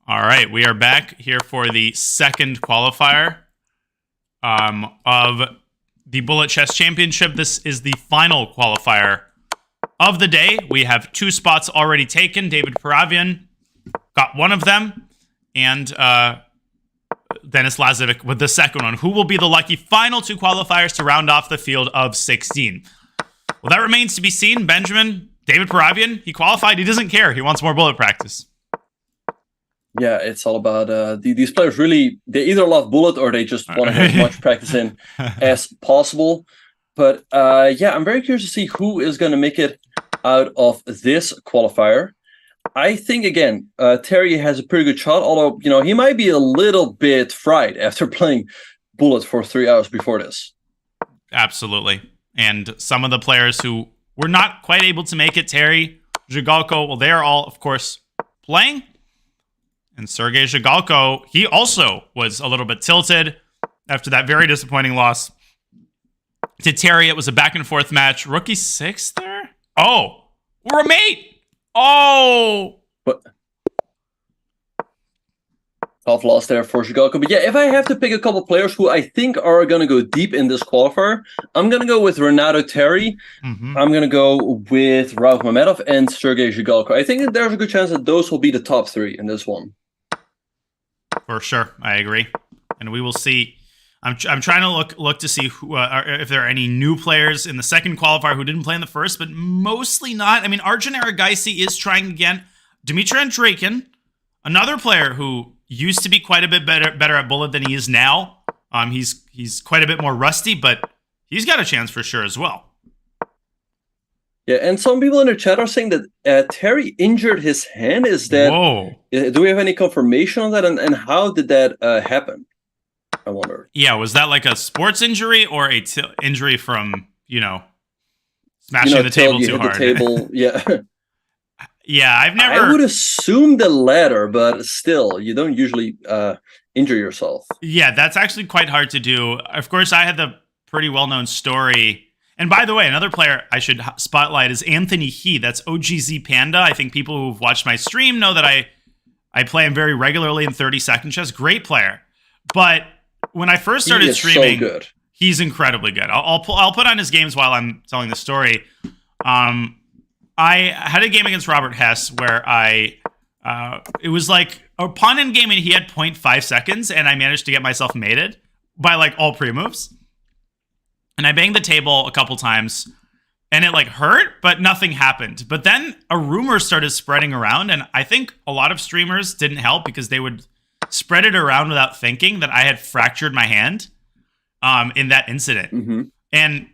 All right, we are back here for the second qualifier of the Bullet Chess Championship. This is the final qualifier of the day. We have 2 spots already taken. David Paravian got one of them, and Denis Lazovic with the second one. Who will be the lucky final 2 qualifiers to round off the field of 16? Well, that remains to be seen. Benjamin, David Paravian, he qualified. He doesn't care. He wants more bullet practice. Yeah, it's all about these players really, they either love bullet or they just want to have as much practice in as possible. But yeah, I'm very curious to see who is going to make it out of this qualifier. I think, again, Terry has a pretty good shot, although, you know, he might be a little bit fried after playing bullet for 3 hours before this. Absolutely. And some of the players who were not quite able to make it, Terry, Zhigalko, well, they are all, of course, playing. And Sergei Zhigalko, he also was a little bit tilted after that very disappointing loss to Terry. It was a back-and-forth match. Rookie 6 there? Oh, we're a mate! Oh! But tough loss there for Zhigalko. But yeah, if I have to pick a couple players who I think are going to go deep in this qualifier, I'm going to go with Renato Terry. I'm going to go with Rauf Mamedov and Sergei Zhigalko. I think that there's a good chance that those will be the top 3 in this one. For sure, I agree, and we will see. I'm trying to look to see who, if there are any new players in the second qualifier who didn't play in the first, but mostly not. I mean, Arjun Aragaisi is trying again. Dmitry Andreikin, another player who used to be quite a bit better at bullet than he is now. He's quite a bit more rusty, but he's got a chance for sure as well. Yeah, and some people in the chat are saying that Terry injured his hand. Is that? Whoa. Do we have any confirmation on that? And how did that happen? I wonder. Yeah, was that like a sports injury or a injury from, smashing the table too hard? The table, yeah. Yeah, I've never... I would assume the latter, but still, you don't usually injure yourself. Yeah, that's actually quite hard to do. Of course, I had the pretty well-known story. And by the way, another player I should spotlight is Anthony He. That's OGZ Panda. I think people who've watched my stream know that I play him very regularly in 30-second chess. Great player. But when I first started streaming, so good. He's incredibly good. I'll put on his games while I'm telling the story. I had a game against Robert Hess where it was like a pawn in game and he had 0.5 seconds and I managed to get myself mated by like all pre-moves. And I banged the table a couple times and it like hurt, but nothing happened. But then a rumor started spreading around and I think a lot of streamers didn't help because they would spread it around without thinking that I had fractured my hand in that incident. Mm-hmm. And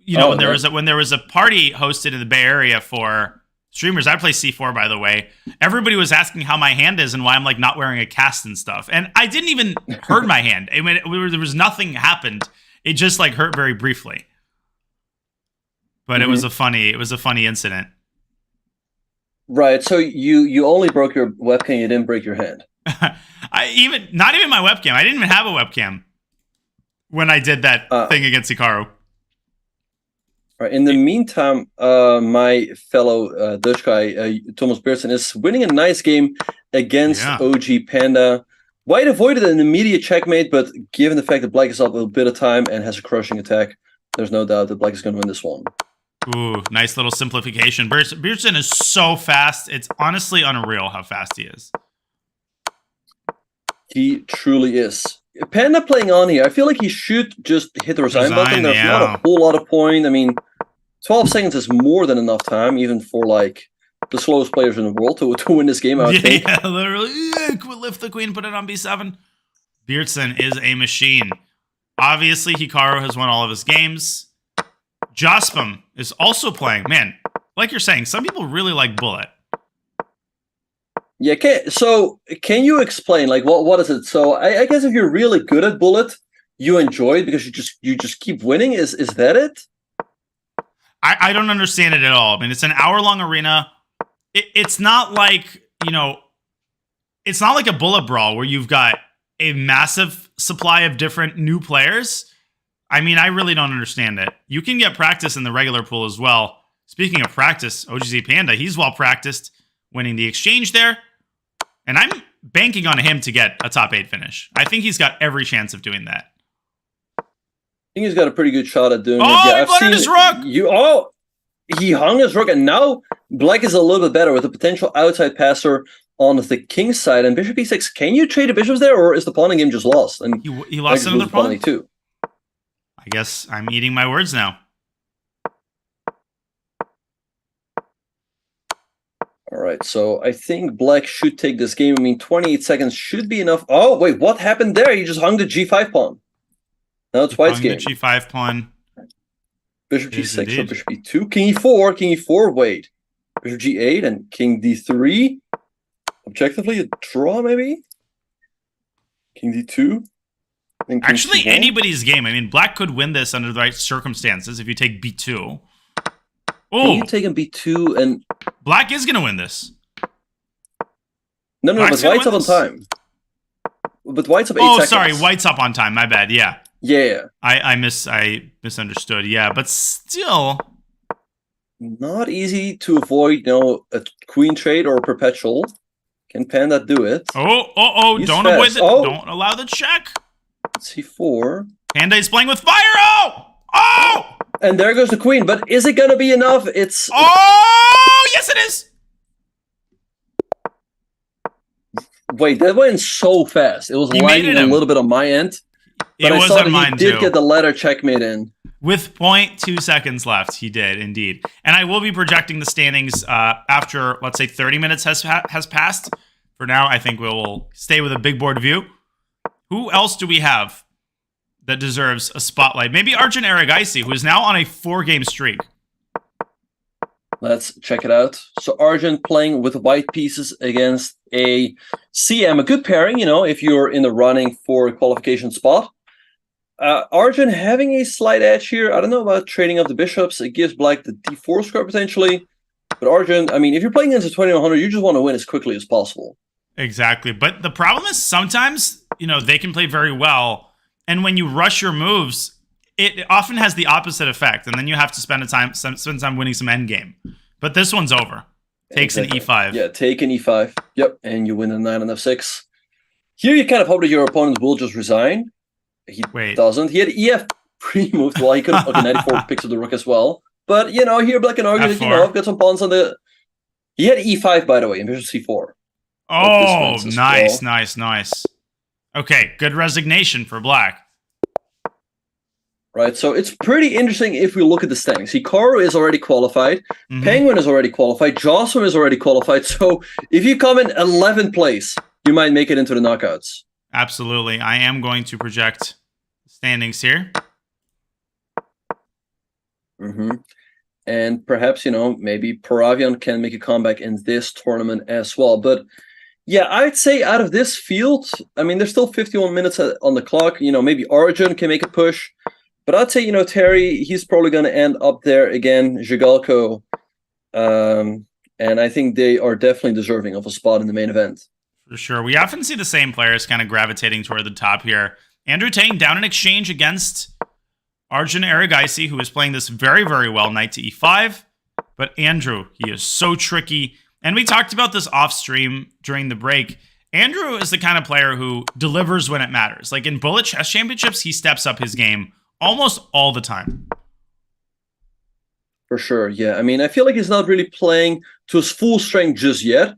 when there was a party hosted in the Bay Area for streamers, I play C4 by the way. Everybody was asking how my hand is and why I'm like not wearing a cast and stuff. And I didn't even hurt my hand. I mean, there was nothing happened. It just like hurt very briefly. But it was a funny incident. Right. So you only broke your webcam, you didn't break your hand. Not even my webcam. I didn't even have a webcam when I did that thing against Hikaru. Right. In the meantime, my fellow Dutch guy, Thomas Beertsen, is winning a nice game against OG Panda. White avoided an immediate checkmate, but given the fact that Black is up a bit of time and has a crushing attack, there's no doubt that Black is going to win this one. Ooh, nice little simplification. Beertsen is so fast. It's honestly unreal how fast he is. He truly is. Panda playing on here, I feel like he should just hit the resign button. There's not a whole lot of point. I mean, 12 seconds is more than enough time, even for like the slowest players in the world to win this game, I would think. Yeah, literally. Lift the queen, put it on b7. Beertsen is a machine. Obviously, Hikaru has won all of his games. Jospam is also playing. Man, like you're saying, some people really like bullet. Yeah, can you explain, like, what is it? So I guess if you're really good at bullet, you enjoy it because you just keep winning. Is that it? I don't understand it at all. I mean, it's an hour-long arena. It's not like, it's not like a bullet brawl where you've got a massive supply of different new players. I mean, I really don't understand it. You can get practice in the regular pool as well. Speaking of practice, OGZ Panda, he's well practiced winning the exchange there. And I'm banking on him to get a top 8 finish. I think he's got every chance of doing that. I think he's got a pretty good shot at doing it. Oh, Yeah, he blundered his rook! He hung his rook, and now black is a little bit better with a potential outside passer on the king side. And bishop e6, can you trade the bishops there, or is the pawn game just lost? And he lost another pawn? Too. I guess I'm eating my words now. All right, so I think black should take this game. I mean, 28 seconds should be enough. Oh, wait, what happened there? He just hung the g5 pawn. Now it's white's game. The g5 pawn. Bishop g6 or bishop e2. King e4, wait. Bishop g8 and king d3. Objectively, a draw maybe? King d2. Actually, c1. Anybody's game. I mean, black could win this under the right circumstances if you take b2. Oh, you take b2 and... Black is going to win this. No, but white's up on time. But white's up 8 seconds. Oh, sorry, white's up on time. My bad, yeah. Yeah. I misunderstood. Yeah, but still, not easy to avoid, a queen trade or a perpetual. Can Panda do it? Don't fast. Avoid the don't allow the check. C4. Panda is playing with fire. Oh! And there goes the queen, but is it gonna be enough? It's yes it is. Wait, that went so fast. It was lagging a little bit on my end. But I saw that he did get the ladder checkmate in. With 0.2 seconds left, he did indeed. And I will be projecting the standings after, let's say, 30 minutes has passed. For now, I think we will stay with a big board view. Who else do we have that deserves a spotlight? Maybe Arjun and Hikaru, who is now on a 4-game streak. Let's check it out. So Arjun playing with white pieces against a CM, a good pairing, if you're in the running for a qualification spot. Arjun having a slight edge here. I don't know about trading up the bishops. It gives black the d4 square potentially. But Arjun, I mean, if you're playing against a 2100, you just want to win as quickly as possible. Exactly. But the problem is sometimes, they can play very well. And when you rush your moves, it often has the opposite effect. And then you have to spend time winning some endgame. But this one's over. Takes an e5. Yeah, take an e5. Yep, and you win a 9 on f6. Here you kind of hope that your opponent will just resign. He doesn't. He had ef pre-moved while he couldn't. Okay, 94 picks up the rook as well. But, here black can argue that, I've got some pawns on the... He had e5, by the way, and bishop c4. Oh, nice. Okay, good resignation for black. Right, so it's pretty interesting if we look at the standings. Hikaru is already qualified. Mm-hmm. Penguin is already qualified. Jocelyn is already qualified. So if you come in 11th place, you might make it into the knockouts. Absolutely. I am going to project standings here. Mm-hmm. And perhaps, maybe Paravian can make a comeback in this tournament as well. But yeah, I'd say out of this field, I mean, there's still 51 minutes on the clock. Maybe Arjun can make a push. But I'd say, Terry, he's probably going to end up there again, Zhigalko. And I think they are definitely deserving of a spot in the main event. For sure. We often see the same players kind of gravitating toward the top here. Andrew Tang down in exchange against Arjun and Hikaru, who is playing this very, very well, knight to e5. But Andrew, he is so tricky. And we talked about this off stream during the break. Andrew is the kind of player who delivers when it matters. Like in Bullet Chess Championships, he steps up his game almost all the time. For sure, yeah. I mean, I feel like he's not really playing to his full strength just yet,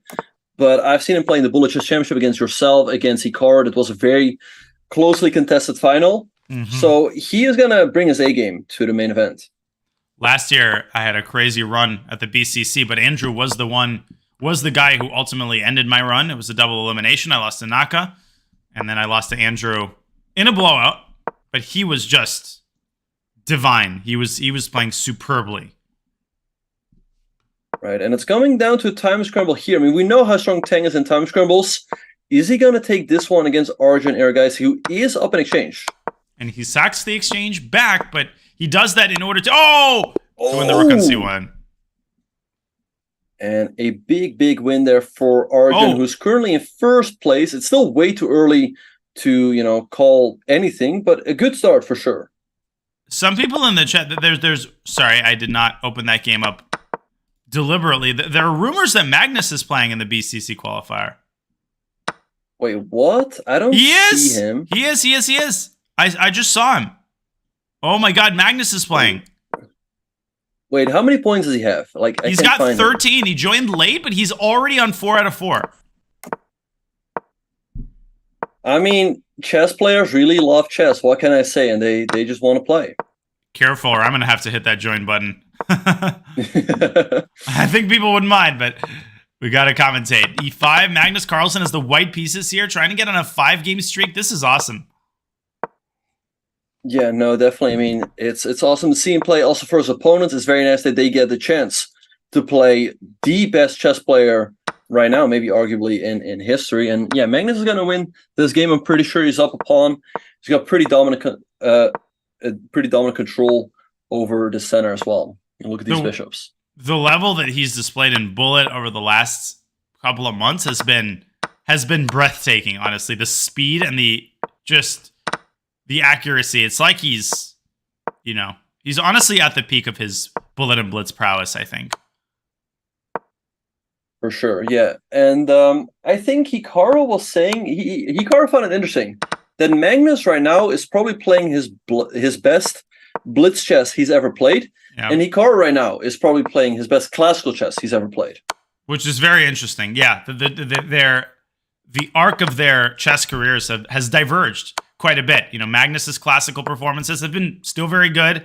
but I've seen him playing the Bullet Chess Championship against yourself, against Hikaru. It was a very closely contested final. Mm-hmm. So he is going to bring his A-game to the main event. Last year, I had a crazy run at the BCC, but Andrew was the guy who ultimately ended my run. It was a double elimination. I lost to Naka, and then I lost to Andrew in a blowout. But he was just divine. He was playing superbly. Right, and it's coming down to a time scramble here. I mean, we know how strong Tang is in time scrambles. Is he going to take this one against Arjun and Hikaru, who is up in exchange? And he sacks the exchange back, but he does that in order to win the rook on c1. And a big win there for Arjun, who's currently in first place. It's still way too early to, call anything, but a good start for sure. Some people in the chat, sorry, I did not open that game up deliberately. There are rumors that Magnus is playing in the BCC qualifier. Wait, what? I don't He see is. him. He is. I just saw him. Oh my God, Magnus is playing. Wait, how many points does he have? Like, He's got 13. He joined late, but he's already on 4 out of 4. I mean, chess players really love chess. What can I say? And they just want to play. Careful, or I'm going to have to hit that join button. I think people wouldn't mind, but we got to commentate. E5, Magnus Carlsen has the white pieces here, trying to get on a 5-game streak. This is awesome. Yeah, no, definitely. I mean, it's awesome to see him play. Also for his opponents, it's very nice that they get the chance to play the best chess player right now, maybe arguably in history. And yeah, Magnus is going to win this game. I'm pretty sure he's up a pawn. He's got pretty dominant control over the center as well. And look at these bishops. The level that he's displayed in Bullet over the last couple of months has been breathtaking. Honestly, the speed and the accuracy. It's like he's honestly at the peak of his Bullet and Blitz prowess, I think. For sure, yeah. And I think Hikaru was saying, Hikaru found it interesting that Magnus right now is probably playing his best Blitz chess he's ever played. Yeah. And Hikaru right now is probably playing his best classical chess he's ever played. Which is very interesting. Yeah, the arc of their chess careers has diverged quite a bit. You know, Magnus's classical performances have been still very good,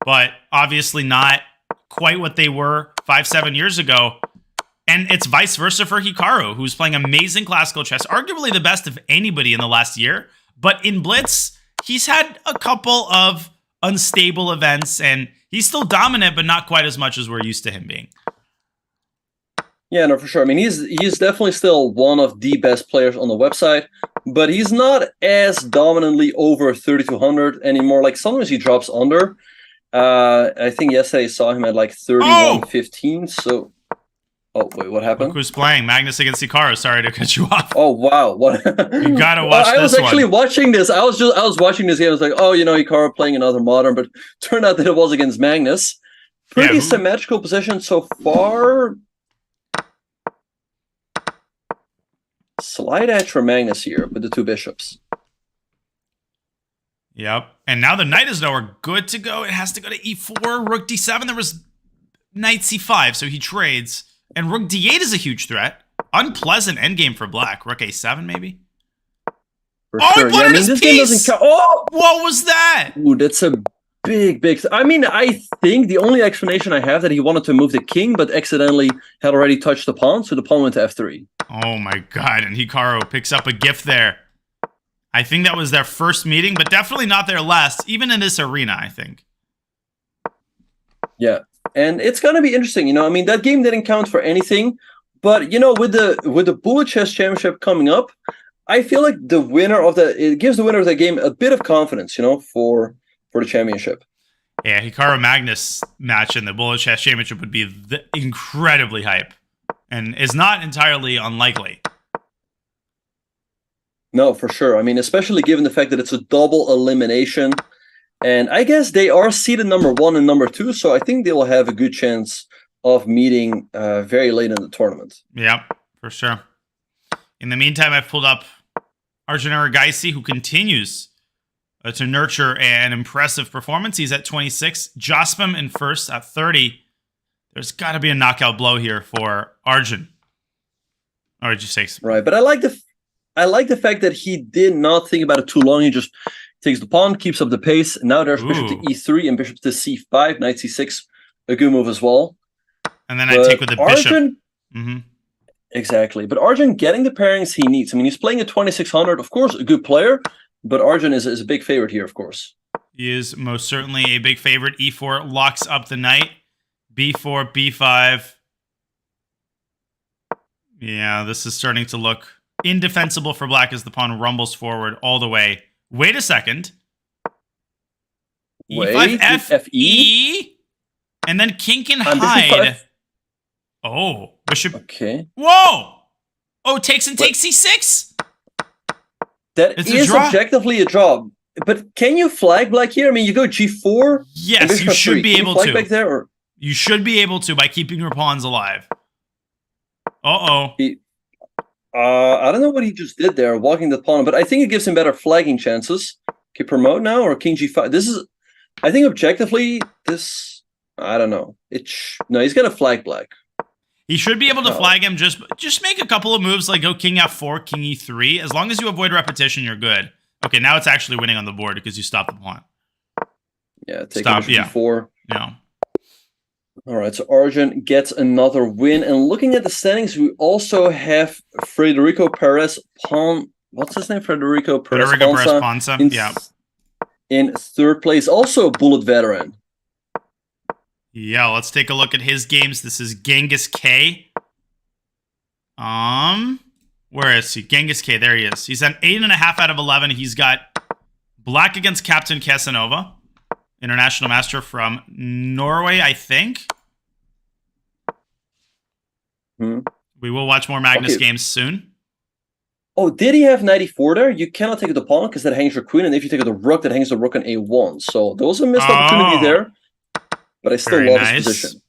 but obviously not quite what they were 5-7 years ago. And it's vice versa for Hikaru, who's playing amazing classical chess, arguably the best of anybody in the last year. But in Blitz, he's had a couple of unstable events, and he's still dominant, but not quite as much as we're used to him being. Yeah, no, for sure. I mean, he's definitely still one of the best players on the website, but he's not as dominantly over 3,200 anymore. Like, sometimes he drops under. I think yesterday I saw him at like 31.15, so... Oh, wait, what happened? Look who's playing? Magnus against Hikaru. Sorry to cut you off. Oh, wow. What? You gotta watch this one. I was actually watching this. I was watching this game. I was like, oh, Hikaru playing another modern, but turned out that it was against Magnus. Pretty symmetrical position so far. Slight edge for Magnus here with the 2 bishops. Yep. And now the knight is nowhere. Good to go. It has to go to e4, rook d7. There was knight c5, so he trades. And rook d8 is a huge threat. Unpleasant endgame for black. Rook a7, maybe? For sure. He put in his game doesn't count. Oh! What was that? Ooh, that's a big... I mean, I think the only explanation I have that he wanted to move the king, but accidentally had already touched the pawn, so the pawn went to f3. Oh my God, and Hikaru picks up a gift there. I think that was their first meeting, but definitely not their last, even in this arena, I think. Yeah. And it's going to be interesting, I mean, that game didn't count for anything, but, with the Bullet Chess Championship coming up, I feel like it gives the winner of that game a bit of confidence, for the championship. Yeah, Hikaru Magnus match in the Bullet Chess Championship would be incredibly hype and is not entirely unlikely. No, for sure. I mean, especially given the fact that it's a double elimination. And I guess they are seeded number 1 and number 2, so I think they will have a good chance of meeting very late in the tournament. Yeah, for sure. In the meantime, I've pulled up Arjun and Hikaru, who continues to nurture an impressive performance. He's at 26. Jospim in first at 30. There's got to be a knockout blow here for Arjun. Or did you say? Right, but I like the fact that he did not think about it too long. He just takes the pawn, keeps up the pace. Now there's bishop to e3 and bishop to c5, knight c6, a good move as well. And then I take with the bishop. Exactly. But Arjun getting the pairings he needs. I mean, he's playing at 2,600. Of course, a good player, but Arjun is a big favorite here, of course. He is most certainly a big favorite. E4 locks up the knight. B4, B5. Yeah, this is starting to look indefensible for black as the pawn rumbles forward all the way. Wait a second. E5, F, E. And then king can hide. Oh, bishop. Okay. Whoa! Oh, takes c6? That is objectively a draw. But can you flag black here? I mean, you go g4. Yes, you should be able to. Back there, or? You should be able to by keeping your pawns alive. Uh-oh. I don't know what he just did there, walking the pawn, but I think it gives him better flagging chances. Okay, promote now or king g5. This is, I think objectively, this, I don't know. No, he's gonna flag black. He should be able to flag him. Just make a couple of moves like go king f4, king e3. As long as you avoid repetition, you're good. Okay, now it's actually winning on the board because you stop the pawn. Yeah, take b4. No. All right, so Arjun gets another win. And looking at the standings, we also have Federico Perez pawn. What's his name? Federico Perez Ponsa. Yeah. In third place, also a bullet veteran. Yeah, let's take a look at his games. This is Genghis K. Where is he? Genghis K. There he is. He's an 8.5 out of 11. He's got black against Captain Casanova, international master from Norway, I think. We will watch more Magnus games soon. Oh, did he have knight e4 there? You cannot take the pawn because that hangs your queen, and if you take the rook, that hangs the rook on a1. So there was a missed opportunity there, but I still love his position.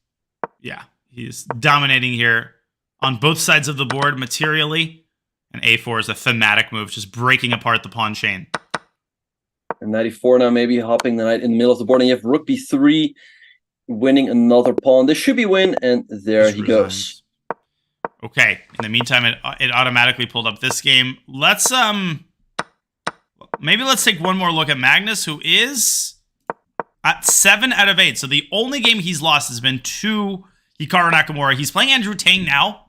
Yeah, he's dominating here on both sides of the board materially, and a4 is a thematic move, just breaking apart the pawn chain. And knight e4 now, maybe hopping the knight in the middle of the board, and you have rook b3, winning another pawn. This should be win, and there he goes. Okay. In the meantime, it automatically pulled up this game. Let's maybe let's take one more look at Magnus, who is at 7 out of 8. So the only game he's lost has been to Hikaru Nakamura. He's playing Andrew Tang now.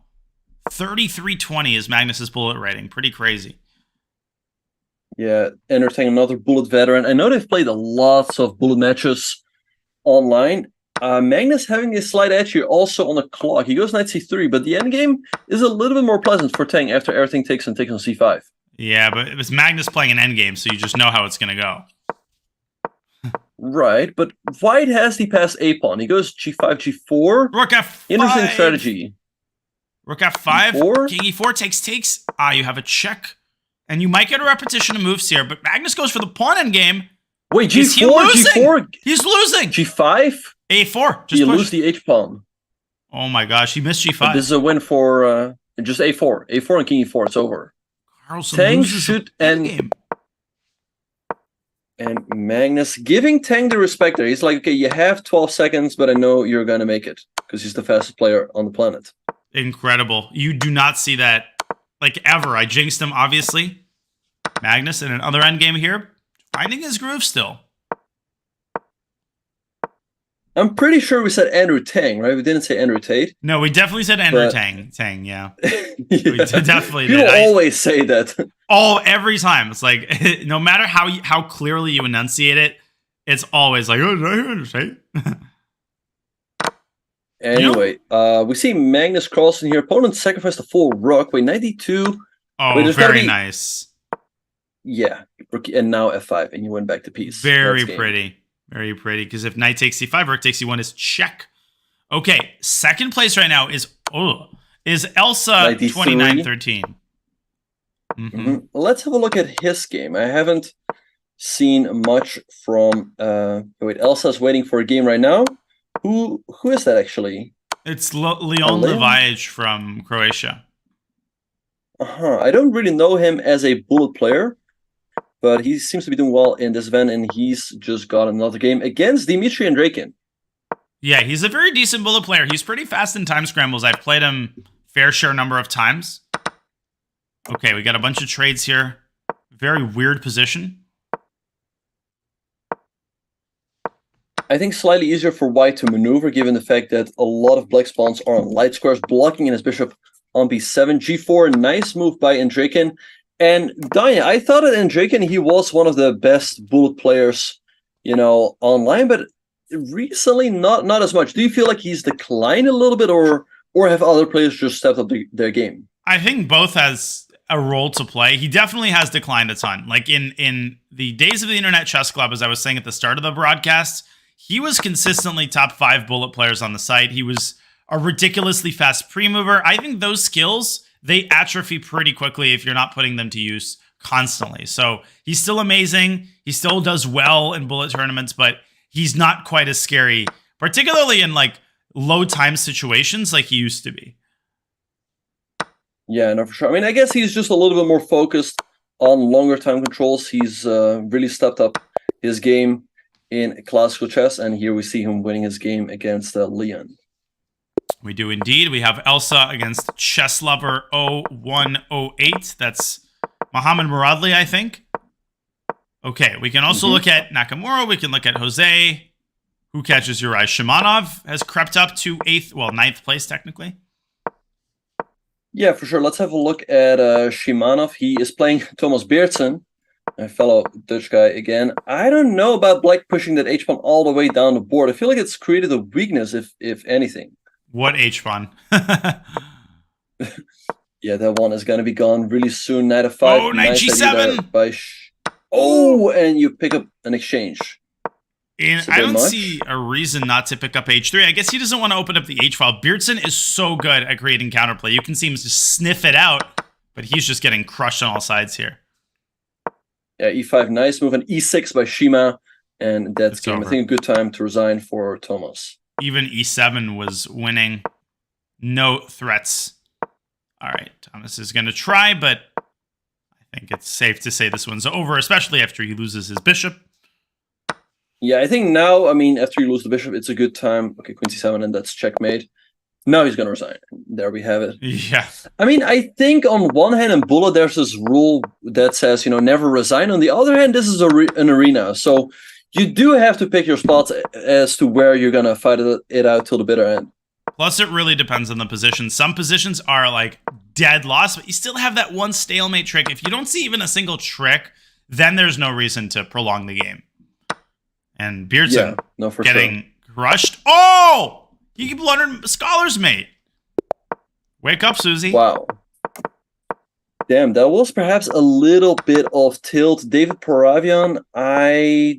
33-20 is Magnus's bullet rating. Pretty crazy. Yeah, Andrew Tang, another bullet veteran. I know they've played lots of bullet matches online. Magnus having a slight edge here also on the clock. He goes knight c3, but the endgame is a little bit more pleasant for Tang after everything takes on c5. Yeah, but it was Magnus playing an endgame, so you just know how it's going to go. Right, but white has the pass a pawn. He goes g5, g4. Rook f5. Interesting strategy. Rook f5. E4? King e4 takes. You have a check. And you might get a repetition of moves here, but Magnus goes for the pawn endgame. Wait, g4? G4? He's losing. g5? a4. Just you lose the h-pawn. Oh my gosh, he missed g5. But this is a win for just a4. a4 and king e4, it's over. Carlson Tang loses should end. And Magnus giving Tang the respect there. He's like, okay, you have 12 seconds, but I know you're going to make it because he's the fastest player on the planet. Incredible. You do not see that like ever. I jinxed him, obviously. Magnus in another endgame here. Finding his groove still. I'm pretty sure we said Andrew Tang, right? We didn't say Andrew Tate. No, we definitely said Andrew Tang. Tang, yeah. Yeah. We definitely did. People always say that. Every time. It's like, no matter how clearly you enunciate it, it's always like, oh, did I hear Andrew Tate? Anyway, we see Magnus crossing here. Opponent sacrificed the full rook. Wait, 92. Oh, very nice. Yeah, and now f5, and you win back to piece. Very pretty. Very pretty, because if knight takes c5, rook takes c1 is check. Okay, second place right now is Elsa 2913. Let's have a look at his game. I haven't seen much from... wait, Elsa's waiting for a game right now. Who is that, actually? It's Leon Levajic from Croatia. I don't really know him as a bullet player, but he seems to be doing well in this event, and he's just got another game against Dimitri Andreikin. Yeah, he's a very decent bullet player. He's pretty fast in time scrambles. I've played him fair share number of times. Okay, we got a bunch of trades here. Very weird position. I think slightly easier for white to maneuver, given the fact that a lot of black pawns are on light squares, blocking in his bishop on b7. G4, nice move by Andreikin. And Danya, I thought at Andreikin he was one of the best bullet players, online, but recently not as much. Do you feel like he's declined a little bit, or have other players just stepped up their game? I think both has a role to play. He definitely has declined a ton. Like in the days of the Internet Chess Club, as I was saying at the start of the broadcast, he was consistently top 5 bullet players on the site. He was a ridiculously fast pre-mover. I think those skills, they atrophy pretty quickly if you're not putting them to use constantly. So he's still amazing. He still does well in bullet tournaments, but he's not quite as scary, particularly in like low time situations like he used to be. Yeah, no, for sure. I mean, I guess he's just a little bit more focused on longer time controls. He's really stepped up his game in classical chess, and here we see him winning his game against Leon. We do indeed. We have Elsa against Chess Lover 0108. That's Mohamed Muradli, I think. Okay, we can also look at Nakamura. We can look at Jose. Who catches your eye? Shimanov has crept up to ninth place, technically. Yeah, for sure. Let's have a look at Shimanov. He is playing Thomas Beertsen, a fellow Dutch guy again. I don't know about Black pushing that H-pawn all the way down the board. I feel like it's created a weakness, if anything. What H-pawn? Yeah, that one is going to be gone really soon. Knight f5. Oh, knight g7. And you pick up an exchange. And I don't see a reason not to pick up h3. I guess he doesn't want to open up the h-file. Beertsen is so good at creating counterplay. You can see him just sniff it out, but he's just getting crushed on all sides here. Yeah, e5, nice move, and e6 by Shima, and that's game. I think a good time to resign for Thomas. Even e7 was winning. No threats. All right, Thomas is going to try, but I think it's safe to say this one's over, especially after he loses his bishop. Yeah, I think now, I mean, after you lose the bishop, it's a good time. Okay, queen c7, and that's checkmate. Now he's going to resign. There we have it. Yeah. I mean, I think on one hand in Bullet, there's this rule that says, never resign. On the other hand, this is an arena. So you do have to pick your spots as to where you're going to fight it out till the bitter end. Plus, it really depends on the position. Some positions are like dead loss, but you still have that one stalemate trick. If you don't see even a single trick, then there's no reason to prolong the game. And Beertsen getting crushed. Oh! He blundered Scholar's Mate. Wake up, Susie. Wow. Damn, that was perhaps a little bit of tilt. David Paravian, I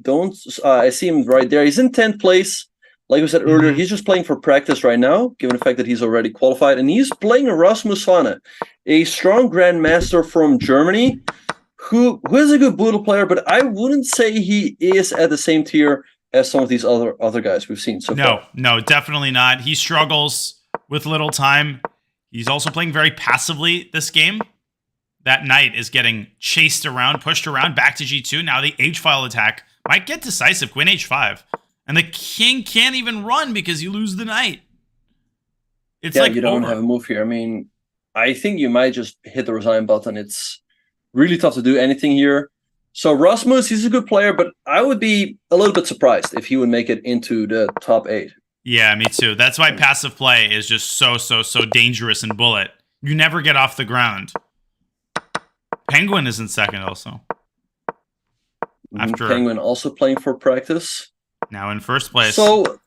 see him right there. He's in 10th place. Like we said earlier, he's just playing for practice right now, given the fact that he's already qualified. And he's playing Rasmus Fane, a strong grandmaster from Germany, who is a good Boodle player, but I wouldn't say he is at the same tier as some of these other guys we've seen so far. No, definitely not. He struggles with little time. He's also playing very passively this game. That knight is getting chased around, pushed around, back to g2. Now the h-file attack might get decisive. Queen h5. And the king can't even run because you lose the knight. It's like you don't have a move here. I mean, I think you might just hit the resign button. It's really tough to do anything here. So Rasmus, he's a good player, but I would be a little bit surprised if he would make it into the top 8. Yeah, me too. That's why passive play is just so dangerous in Bullet. You never get off the ground. Penguin is in second also. Penguin also playing for practice. Now in first place. So,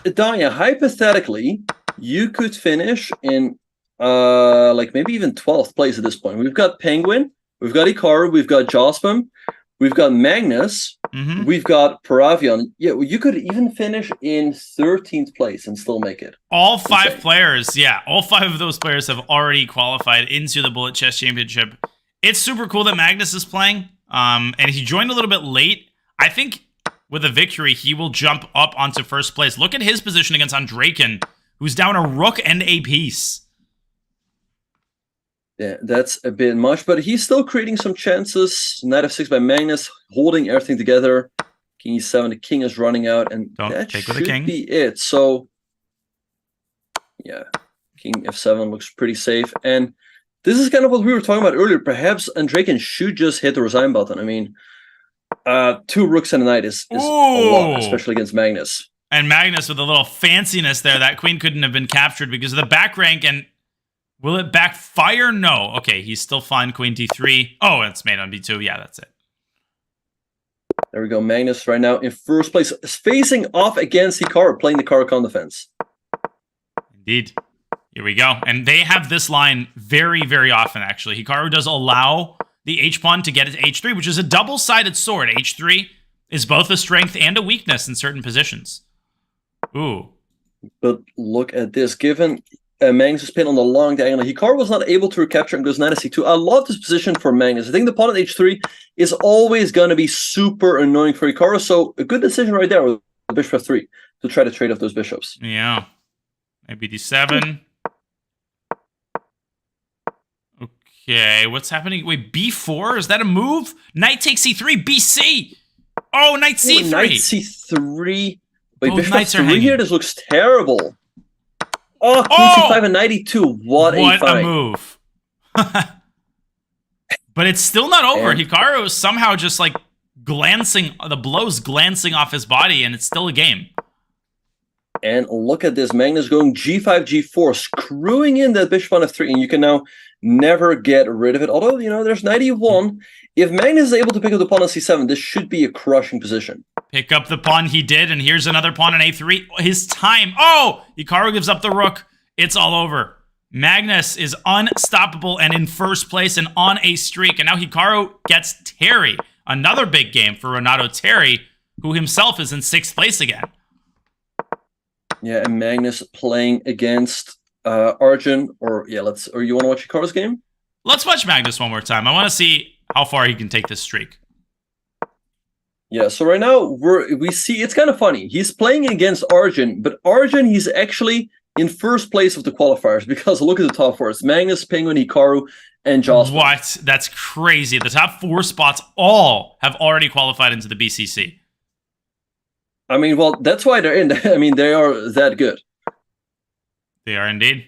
Danya, hypothetically, you could finish in like maybe even 12th place at this point. We've got Penguin, we've got Hikaru, we've got Jospin, we've got Magnus, we've got Paravian. Yeah, you could even finish in 13th place and still make it. All 5 players, all 5 of those players have already qualified into the Bullet Chess Championship. It's super cool that Magnus is playing, and he joined a little bit late. I think with a victory, he will jump up onto first place. Look at his position against Andrejkin, who's down a rook and a piece. Yeah, that's a bit much, but he's still creating some chances. Knight f6 by Magnus, holding everything together. King e7, the king is running out, and that should be it. So, yeah, king f7 looks pretty safe. And this is kind of what we were talking about earlier. Perhaps Andrejkin should just hit the resign button. I mean, 2 rooks and a knight is a lot, especially against Magnus. And Magnus with a little fanciness there. That queen couldn't have been captured because of the back rank, and will it backfire? No. Okay, he's still fine. Queen d3. Oh, it's made on b2. Yeah, that's it. There we go. Magnus right now in first place, facing off against Hikaru, playing the Caracan defense. Indeed. Here we go. And they have this line very, very often, actually. Hikaru does allow the h-pawn to get it to h3, which is a double-sided sword. h3 is both a strength and a weakness in certain positions. Ooh. But look at this. Given Magnus' pin on the long diagonal, Hikaru was not able to recapture and goes knight c2. I love this position for Magnus. I think the pawn at h3 is always going to be super annoying for Hikaru, so a good decision right there with bishop f3 to try to trade off those bishops. Yeah. Maybe d7. Okay, what's happening? Wait, b4? Is that a move? Knight takes c3, bc! Oh, knight c3! Ooh, knight c3. Wait, Both bishop knights are f3 hanging. here? This looks terrible. Oh, queen c5 and knight e2. What a What fight. a move. But it's still not over. And Hikaru is somehow just like glancing, the blows glancing off his body, and it's still a game. And look at this. Magnus going g5, g4, screwing in that bishop on f3, and you can now never get rid of it. Although, you know, there's knight e1. If Magnus is able to pick up the pawn on c7, this should be a crushing position. Pick up the pawn, he did, and here's another pawn on a3. His time. Oh! Hikaru gives up the rook. It's all over. Magnus is unstoppable and in first place and on a streak. And now Hikaru gets Terry. Another big game for Renato Terry, who himself is in 6th place again. Yeah, and Magnus playing against Arjun. Or you want to watch Hikaru's game? Let's watch Magnus one more time. I want to see how far he can take this streak. Yeah, so right now we see it's kind of funny. He's playing against Arjun, but Arjun, he's actually in first place of the qualifiers because look at the top four. It's Magnus, Penguin, Hikaru, and Jocelyn. What? That's crazy. The top 4 spots all have already qualified into the BCC. I mean, well, that's why they're in. I mean, they are that good. They are indeed.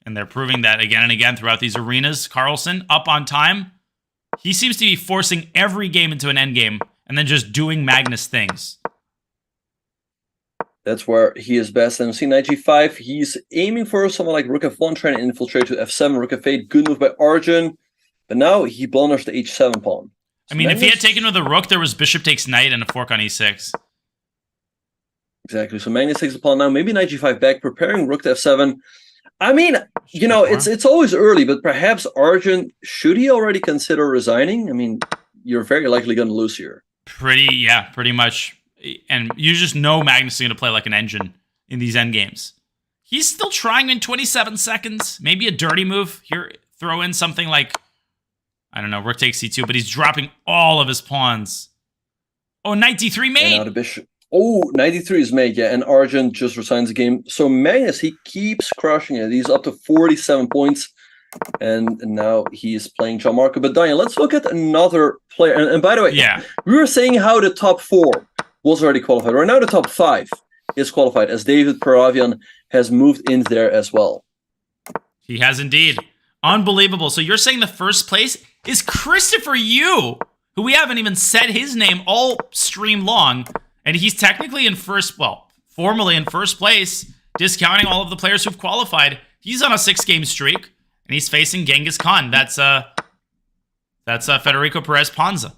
And they're proving that again and again throughout these arenas. Carlsen, up on time. He seems to be forcing every game into an endgame and then just doing Magnus things. That's where he is best. And see, knight g5, he's aiming for someone like rook f1, trying to infiltrate to f7, rook f8. Good move by Arjun. But now he blunders the h7 pawn. I mean, if he had taken with a rook, there was bishop takes knight and a fork on e6. Exactly. So Magnus takes the pawn now. Maybe knight g5 back, preparing rook to f7. I mean, you know, it's always early, but perhaps Arjun, should he already consider resigning? I mean, you're very likely going to lose here. Pretty much. And you just know Magnus is going to play like an engine in these endgames. He's still trying in 27 seconds. Maybe a dirty move here. Throw in something like, I don't know, rook takes c2, but he's dropping all of his pawns. Oh, knight d3 mate. And now the bishop. Oh, knight d3 is made, yeah, and Arjun just resigns the game. So Magnus, he keeps crushing it. He's up to 47 points, and now he is playing John Marco. But Diane, let's look at another player. And by the way, yeah, we were saying how the top 4 was already qualified. Right now, the top 5 is qualified, as David Paravian has moved in there as well. He has indeed. Unbelievable. So you're saying the first place is Christopher Yu, who we haven't even said his name all stream long. And he's technically in first, well, formally in first place, discounting all of the players who've qualified. He's on a 6-game streak, and he's facing Genghis Khan. That's Federico Perez Ponza.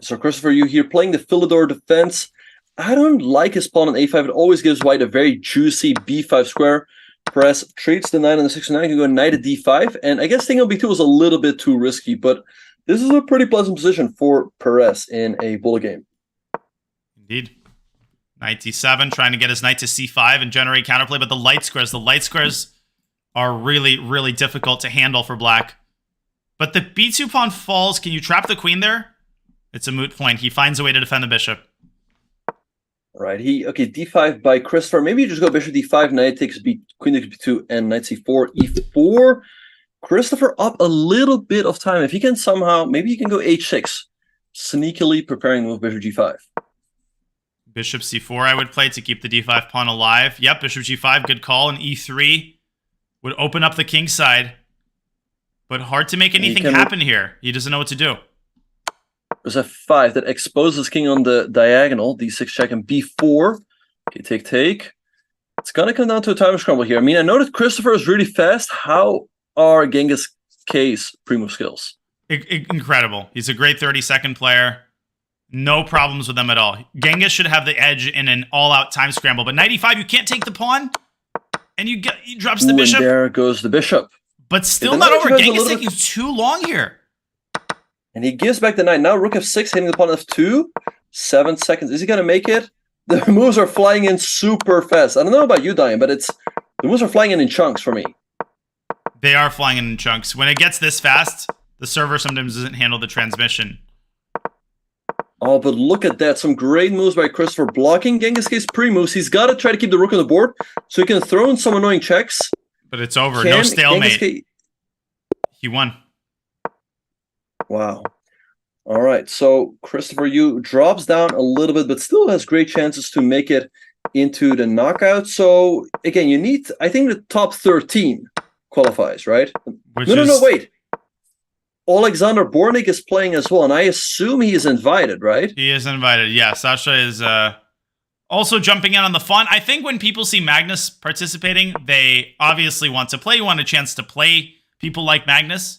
So Christopher Yu here playing the Philidor defense. I don't like his pawn on a5. It always gives white a very juicy b5 square. Perez treats the knight on the 6 and 9, can go knight at d5. And I guess thinking on b2 was a little bit too risky, but this is a pretty pleasant position for Perez in a bullet game. Indeed. Knight d7, trying to get his knight to c5 and generate counterplay, but the light squares are really, really difficult to handle for black. But the b2 pawn falls. Can you trap the queen there? It's a moot point. He finds a way to defend the bishop. Right. Okay, d5 by Christopher. Maybe you just go bishop d5, knight takes b, queen takes b2, and knight c4, e4. Christopher up a little bit of time. If he can somehow, maybe he can go h6, sneakily preparing to move bishop g5. Bishop c4 I would play to keep the d5 pawn alive. Yep, bishop g5, good call. And e3 would open up the king side. But hard to make anything happen here. He doesn't know what to do. There's f5 that exposes king on the diagonal. d6 check and b4. Okay, take. It's going to come down to a time scramble here. I mean, I know that Christopher is really fast. How are Genghis K's pre-move skills? Incredible. He's a great 30-second player. No problems with them at all. Genghis should have the edge in an all-out time scramble. But knight e5, you can't take the pawn. And he drops the bishop. And there goes the bishop. But still not over. Genghis taking too long here. And he gives back the knight. Now rook f6, hitting the pawn f2. 7 seconds. Is he going to make it? The moves are flying in super fast. I don't know about you, Diane, but the moves are flying in chunks for me. They are flying in chunks. When it gets this fast, the server sometimes doesn't handle the transmission. Oh, but look at that. Some great moves by Christopher blocking Genghis K's pre-moves. He's got to try to keep the rook on the board so he can throw in some annoying checks. But it's over. No stalemate. He won. Wow. All right. So Christopher Yu drops down a little bit, but still has great chances to make it into the knockout. So again, you need, I think, the top 13 qualifies, right? No, wait. Alexander Bornik is playing as well, and I assume he is invited, right? He is invited. Yeah, Sasha is also jumping in on the fun. I think when people see Magnus participating, they obviously want to play. You want a chance to play people like Magnus.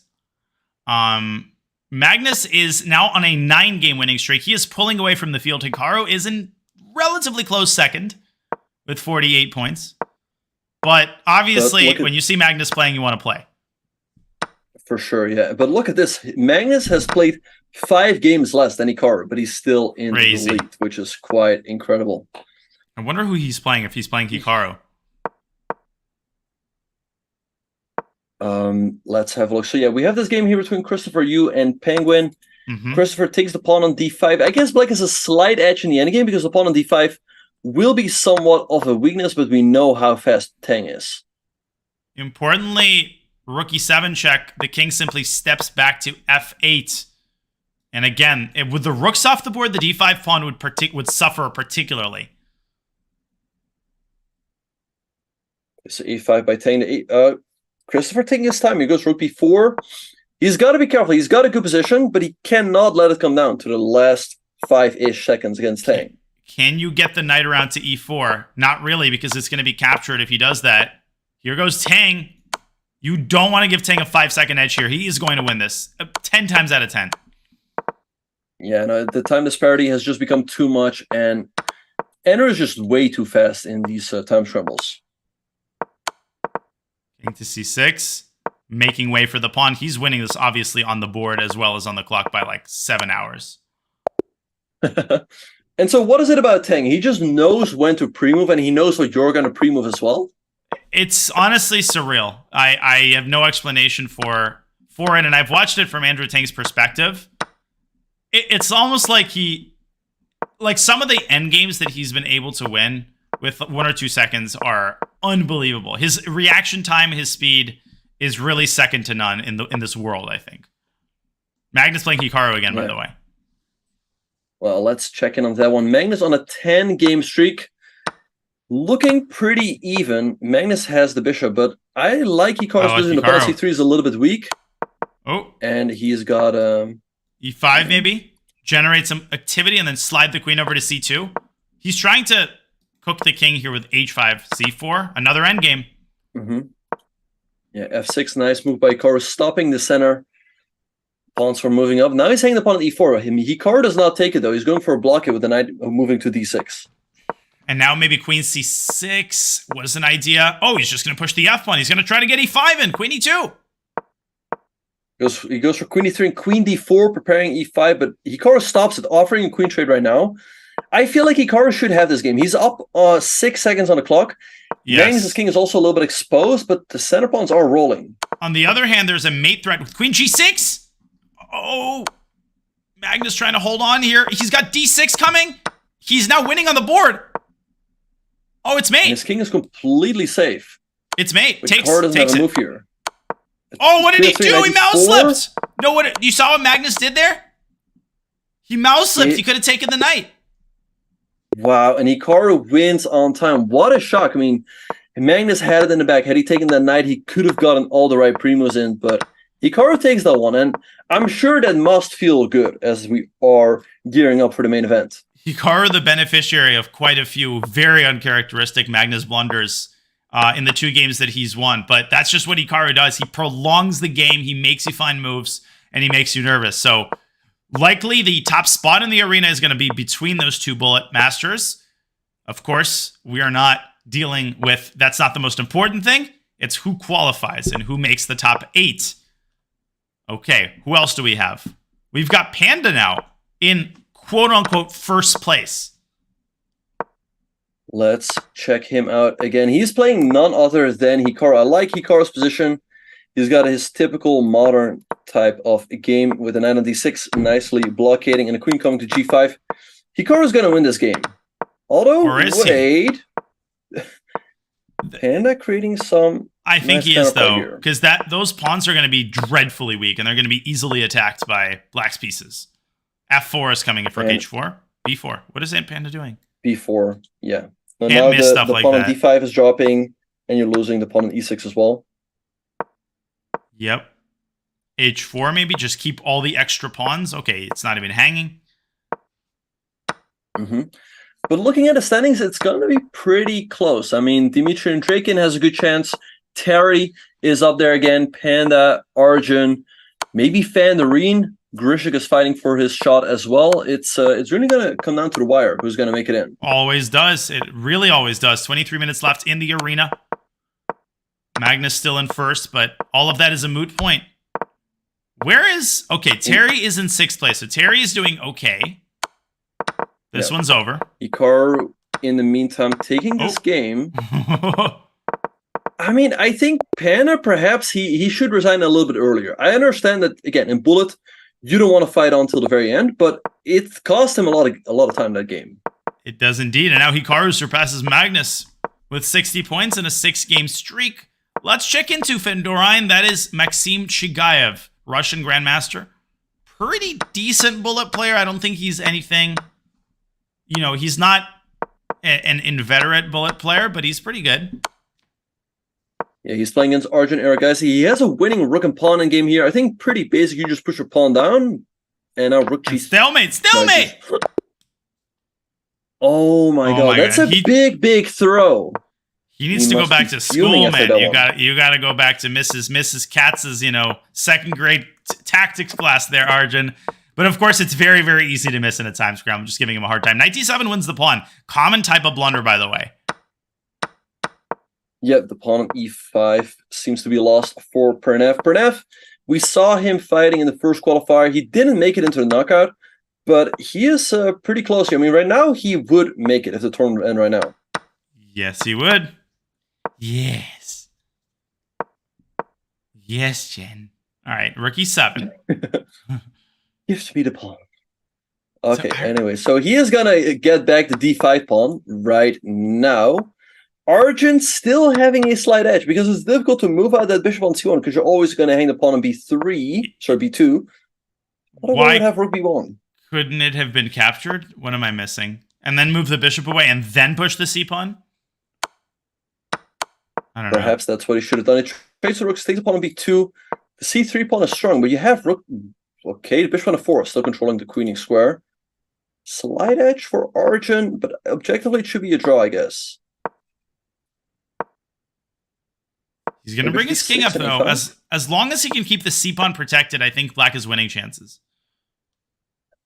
Magnus is now on a 9-game winning streak. He is pulling away from the field. Hikaru is in relatively close second with 48 points. But obviously, when you see Magnus playing, you want to play. For sure, yeah. But look at this. Magnus has played 5 games less than Hikaru, but he's still in the lead, which is quite incredible. I wonder who he's playing, if he's playing Hikaru. Let's have a look. So yeah, we have this game here between Christopher Yu and Penguin. Christopher takes the pawn on d5. I guess black has a slight edge in the endgame because the pawn on d5 will be somewhat of a weakness, but we know how fast Tang is. Importantly, rook e7 check, the king simply steps back to f8. And again, with the rooks off the board, the d5 pawn would suffer particularly. So e5 by Tang. Christopher taking his time. He goes rook b4. He's got to be careful. He's got a good position, but he cannot let it come down to the last 5-ish seconds against Tang. Can you get the knight around to e4? Not really, because it's going to be captured if he does that. Here goes Tang. You don't want to give Tang a 5-second edge here. He is going to win this 10 times out of 10. Yeah, no, the time disparity has just become too much, and Enter is just way too fast in these time scrambles. King to c6, making way for the pawn. He's winning this obviously on the board as well as on the clock by like 7 hours. And so what is it about Tang? He just knows when to pre-move, and he knows what you're going to pre-move as well? It's honestly surreal. I have no explanation for it, and I've watched it from Andrew Tang's perspective. It's almost like some of the end games that he's been able to win with 1 or 2 seconds are unbelievable. His reaction time, his speed is really second to none in this world, I think. Magnus playing Hikaru again, by the way. Well, let's check in on that one. Magnus on a 10-game streak. Looking pretty even. Magnus has the bishop, but I like Hikaru's position. The pawn c3 is a little bit weak. Oh. And he's got... e5 maybe? Generate some activity and then slide the queen over to c2. He's trying to cook the king here with h5, c4. Another endgame. Yeah, f6, nice move by Hikaru, stopping the center. Pawns from moving up. Now he's hanging the pawn at e4. Hikaru does not take it, though. He's going for a blockade with the knight moving to d6. And now maybe queen c6 was an idea. Oh, he's just going to push the f pawn. He's going to try to get e5 in. Queen e2. He goes for queen e3 and queen d4, preparing e5, but Hikaru stops it, offering a queen trade right now. I feel like Hikaru should have this game. He's up 6 seconds on the clock. Yes. Magnus' king is also a little bit exposed, but the center pawns are rolling. On the other hand, there's a mate threat with queen g6. Oh, Magnus trying to hold on here. He's got d6 coming. He's now winning on the board. Oh, it's mate. And his king is completely safe. It's mate. But Hikaru doesn't have a move here. Oh, what did he do? He mouse slipped. No, what you saw what Magnus did there? He mouse slipped. He could have taken the knight. Wow, and Hikaru wins on time. What a shock. I mean, Magnus had it in the back. Had he taken that knight, he could have gotten all the right pre-moves in, but Hikaru takes that one, and I'm sure that must feel good as we are gearing up for the main event. Hikaru, the beneficiary of quite a few very uncharacteristic Magnus blunders in the 2 games that he's won. But that's just what Hikaru does. He prolongs the game. He makes you find moves, and he makes you nervous. So likely the top spot in the arena is going to be between those 2 bullet masters. Of course, we are not dealing with... That's not the most important thing. It's who qualifies and who makes the top 8. Okay, who else do we have? We've got Panda now in quote-unquote first place. Let's check him out again. He's playing none other than Hikaru. I like Hikaru's position. He's got his typical modern type of game with a knight on d6, nicely blockading, and a queen coming to g5. Hikaru's going to win this game. Although, wait... Panda creating some. I think nice he is, counterplay though, here. because those pawns are going to be dreadfully weak, and they're going to be easily attacked by Black's pieces. F4 is coming in for H4. B4. What is Panda doing? B4, yeah. Can't Now miss stuff the like pawn on that. D5 is dropping, and you're losing the pawn on E6 as well. Yep. H4 maybe, just keep all the extra pawns. Okay, it's not even hanging. But looking at the standings, it's going to be pretty close. I mean, Dimitri and Draken has a good chance. Terry is up there again. Panda, Arjun, maybe Fandarine. Grishik is fighting for his shot as well. It's really going to come down to the wire. Who's going to make it in? Always does. It really always does. 23 minutes left in the arena. Magnus still in first, but all of that is a moot point. Okay, Terry is in 6th place, so Terry is doing okay. This one's over. Hikaru, in the meantime, taking this game. I mean, I think Panda, perhaps he should resign a little bit earlier. I understand that, again, in Bullet, you don't want to fight on until the very end, but it cost him a lot of time, that game. It does indeed, and now Hikaru surpasses Magnus with 60 points in a 6-game streak. Let's check into Fendorine. That is Maxim Chigayev, Russian Grandmaster. Pretty decent Bullet player. I don't think he's anything... he's not an inveterate Bullet player, but he's pretty good. Yeah, he's playing against Arjun Aragaisi. He has a winning rook and pawn in game here. I think pretty basic. You just push your pawn down, and now rook g. Stalemate! Oh my god, that's a big throw. He needs to go back to school, man. You got to go back to Mrs. Katz's, second grade tactics class there, Arjun. But of course, it's very, very easy to miss in a time scramble. I'm just giving him a hard time. Knight d7 wins the pawn. Common type of blunder, by the way. Yep, the pawn on e5 seems to be lost for Pernev. Pernev, we saw him fighting in the first qualifier. He didn't make it into the knockout, but he is pretty close here. I mean, right now, he would make it if the tournament would end right now. Yes, he would. Yes. Yes, Jen. All right, rook e7. Gives me the pawn. Okay, anyway, so he is going to get back the d5 pawn right now. Arjun still having a slight edge because it's difficult to move out that bishop on c1 because you're always going to hang the pawn on b2. Why would have rook b1? Couldn't it have been captured? What am I missing? And then move the bishop away and then push the c pawn? I don't know. Perhaps that's what he should have done. It trades the rooks, takes the pawn on b2. The c3 pawn is strong, but you have rook. Okay, the bishop on a4 still controlling the queening square. Slight edge for Arjun, but objectively it should be a draw, I guess. He's going to bring his king up, though. As long as he can keep the c-pawn protected, I think Black is winning chances.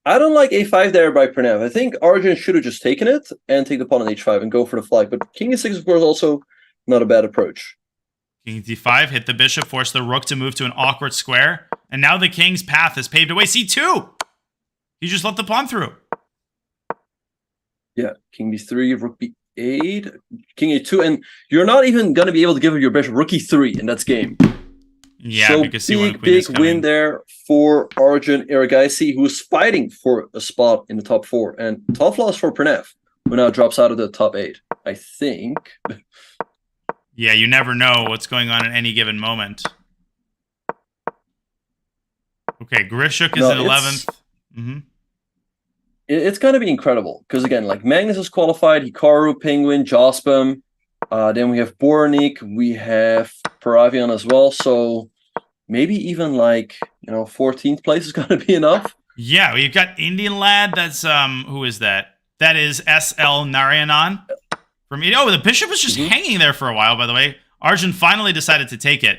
I don't like a5 there by Pernev. I think Arjun should have just taken it and take the pawn on h5 and go for the flag. But king e6, of course, also not a bad approach. King d5, hit the bishop, force the rook to move to an awkward square. And now the king's path is paved away. c2! He just let the pawn through. Yeah, king b3, rook b8, king a2, and you're not even going to be able to give your bishop rook e3, and that's game. Yeah, so because big win there for Arjun Aragaisi, who's fighting for a spot in the top 4, and tough loss for Pernev, who now drops out of the top 8, I think. Yeah, you never know what's going on at any given moment. Okay, Grishuk is in 11th. It's going to be incredible because, again, like Magnus is qualified, Hikaru, Penguin, Jospem. Then we have Boronik, we have Paravian as well. So maybe even 14th place is going to be enough. Yeah, we've got Indian lad. That's who is that? That is SL Narayanan. The bishop was just hanging there for a while, by the way. Arjun finally decided to take it.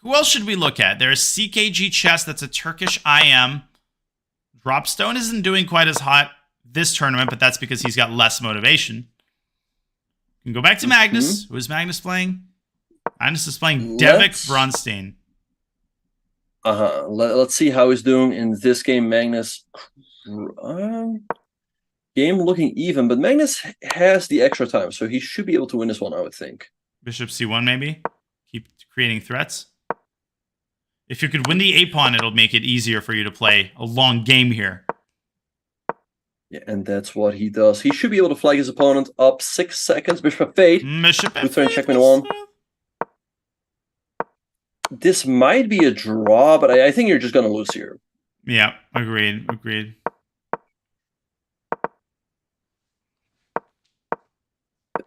Who else should we look at? There's CKG Chess. That's a Turkish IM. Dropstone isn't doing quite as hot this tournament, but that's because he's got less motivation. We can go back to Magnus. Who is Magnus playing? Magnus is playing Devik Bronstein. Let's see how he's doing in this game. Magnus... game looking even, but Magnus has the extra time, so he should be able to win this one, I would think. Bishop c1, maybe? Keep creating threats. If you could win the a-pawn, it'll make it easier for you to play a long game here. Yeah, and that's what he does. He should be able to flag his opponent up 6 seconds. Bishop f8. Bishop Lutheran f8. checkmate 1. This might be a draw, but I think you're just going to lose here. Yeah, agreed.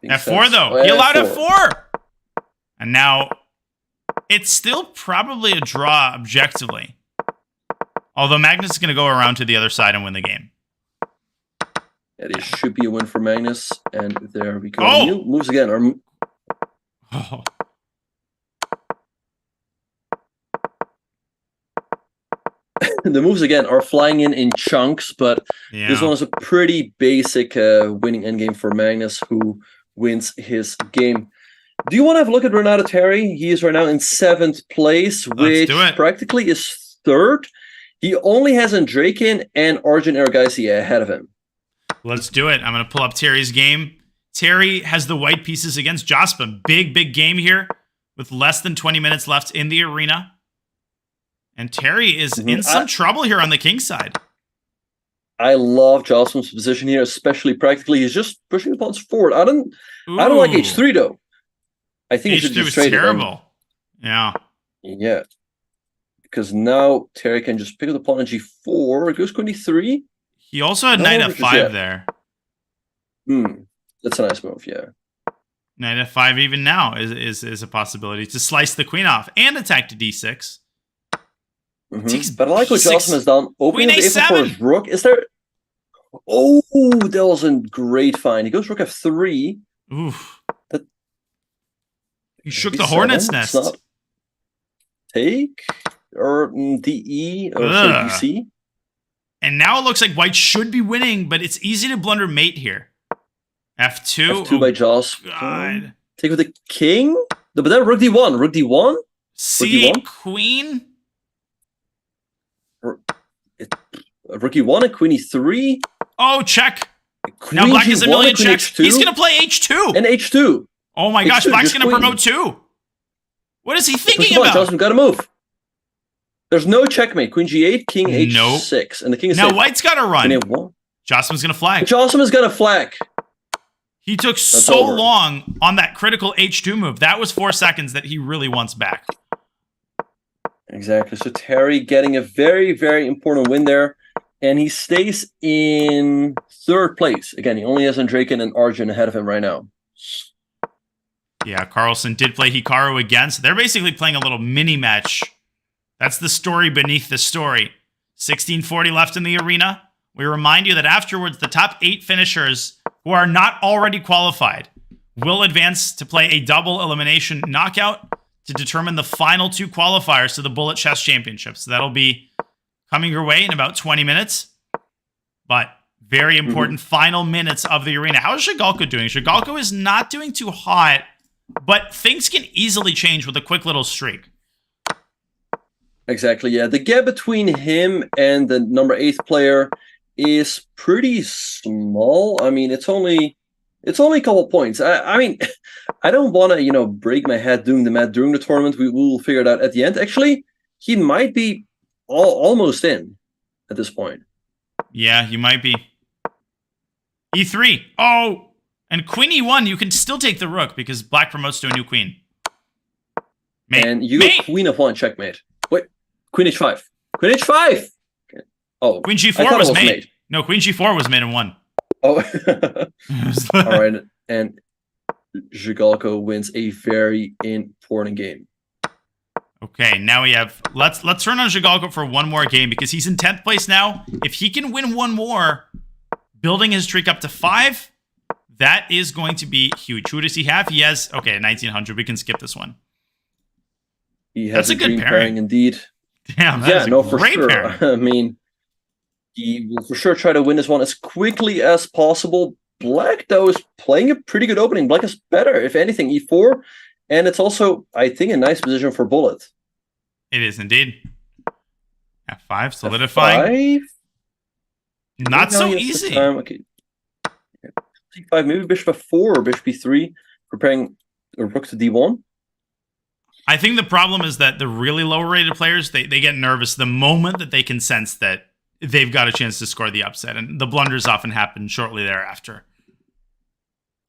F4 though. Oh, he allowed F4. F4. And now it's still probably a draw objectively. Although Magnus is going to go around to the other side and win the game. It should be a win for Magnus. And there we go. Oh! Moves again. Oh. The moves again are flying in chunks, but this one is a pretty basic winning endgame for Magnus, who wins his game. Do you want to have a look at Renato Terry? He is right now in 7th place, which practically is 3rd. He only has Andrakin and Arjun Ergaisi ahead of him. Let's do it. I'm going to pull up Terry's game. Terry has the white pieces against Jaspa. Big game here with less than 20 minutes left in the arena. And Terry is in some trouble here on the king side. I love Jaspa's position here, especially practically. He's just pushing the pawns forward. I don't like h3 though. I think h3 was terrible. Yeah. Yeah. Because now Terry can just pick up the pawn on g4. It goes queen d3. He also had knight f5 there. That's a nice move, yeah. Knight f5 even now is a possibility to slice the queen off and attack to d6. But I like what Jasper has done. Opening the a7 for his rook. Is there... Oh, that was a great find. He goes rook f3. Oof. He shook the hornet's nest. Not... Take? Or DE? Or DC? And now it looks like white should be winning, but it's easy to blunder mate here. F2. F2 by Jasper. God. Take with the king? No, but then rook d1. Rook d1? C8 queen? Rook e1 and queen e3. Oh, check. Queen now black G1 has a million checks. H2. He's going to play h2. And h2. Oh my gosh, black's going to promote too. What is he thinking about? Jasper got to move. There's no checkmate. Queen g8, king h6. And the king is now safe. white's got to run. Jasper's going to flag. Jasper is going to flag. He took so long on that critical h2 move. That was 4 seconds that he really wants back. Exactly. So Terry getting a very, very important win there. And he stays in 3rd place. Again, he only has Andrakin and Arjun ahead of him right now. Yeah, Carlsen did play Hikaru again. So they're basically playing a little mini match. That's the story beneath the story. 16:40 left in the arena. We remind you that afterwards, the top 8 finishers who are not already qualified will advance to play a double elimination knockout to determine the final 2 qualifiers to the Bullet Chess Championships. So that'll be coming your way in about 20 minutes. But very important final minutes of the arena. How is Shigalko doing? Shigalko is not doing too hot, but things can easily change with a quick little streak. Exactly, yeah. The gap between him and the number 8th player is pretty small. I mean, it's only a couple points. I mean, I don't want to, break my head doing the math during the tournament. We will figure it out at the end. Actually, he might be almost in at this point. Yeah, he might be. E3. Oh, and queen E1, you can still take the rook because black promotes to a new queen. Mate. And you go queen f1, checkmate. Wait, queen h5. Queen h5! Okay. Oh, queen g4 was made. No, queen g4 was made in 1. Oh. All right, and Shigalko wins a very important game. Okay, now we have... Let's turn on Shigalko for one more game because he's in 10th place now. If he can win one more, building his streak up to 5, that is going to be huge. Who does he have? He has... Okay, 1900. We can skip this one. He has a good pairing indeed. Damn, that is a great sure. pairing. I mean, he will for sure try to win this one as quickly as possible. Black, though, is playing a pretty good opening. Black is better, if anything, e4. And it's also, I think, a nice position for Bullet. It is indeed. F5, solidifying. F5? Not so easy. Okay. C5, maybe bishop f4 or bishop e3, preparing a rook to d1. I think the problem is that the really lower rated players, they get nervous the moment that they can sense that they've got a chance to score the upset. And the blunders often happen shortly thereafter.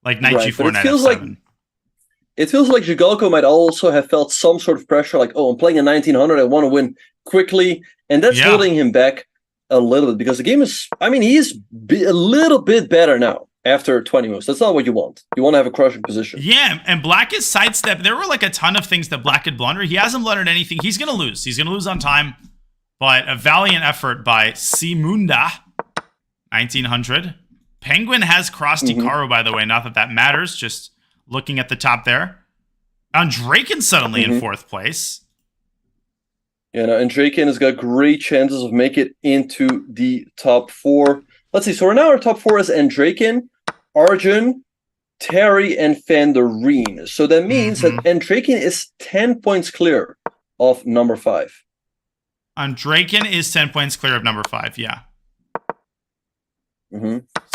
Like knight g4, knight f7. It feels like Zhigalko might also have felt some sort of pressure, like, oh, I'm playing a 1900, I want to win quickly. And that's holding him back a little bit because the game is, I mean, he's a little bit better now after 20 moves. That's not what you want. You want to have a crushing position. Yeah, and Black is sidestep. There were like a ton of things that Black could blunder. He hasn't blundered anything. He's going to lose. He's going to lose on time. But a valiant effort by Simunda, 1900. Penguin has crossed Hikaru, by the way. Not that that matters. Just looking at the top there. Draken suddenly in 4th place. Yeah, no, and Draken has got great chances of making it into the top 4. Let's see. So right now our top 4 is Draken, Arjun, Terry, and Vandereen. So that means that Draken is 10 points clear of number 5. Draken is 10 points clear of number 5, yeah.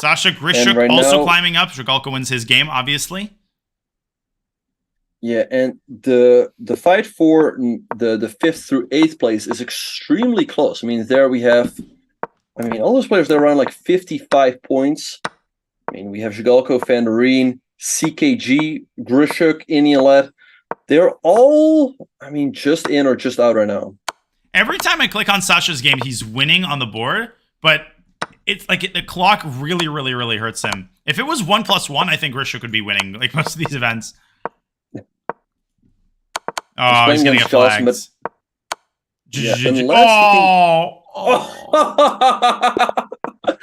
Sasha Grishuk right also now, climbing up. Zhigalko wins his game, obviously. Yeah, and the fight for the 5th through 8th place is extremely close. I mean, there we have, all those players that are around like 55 points. I mean, we have Zhigalko, Vandereen, CKG, Grishuk, Ineolet. They're all, just in or just out right now. Every time I click on Sasha's game, he's winning on the board, but it's like the clock really, really, really hurts him. If it was 1+1, I think Grishuk would be winning like most of these events. Oh, he's gonna get flags.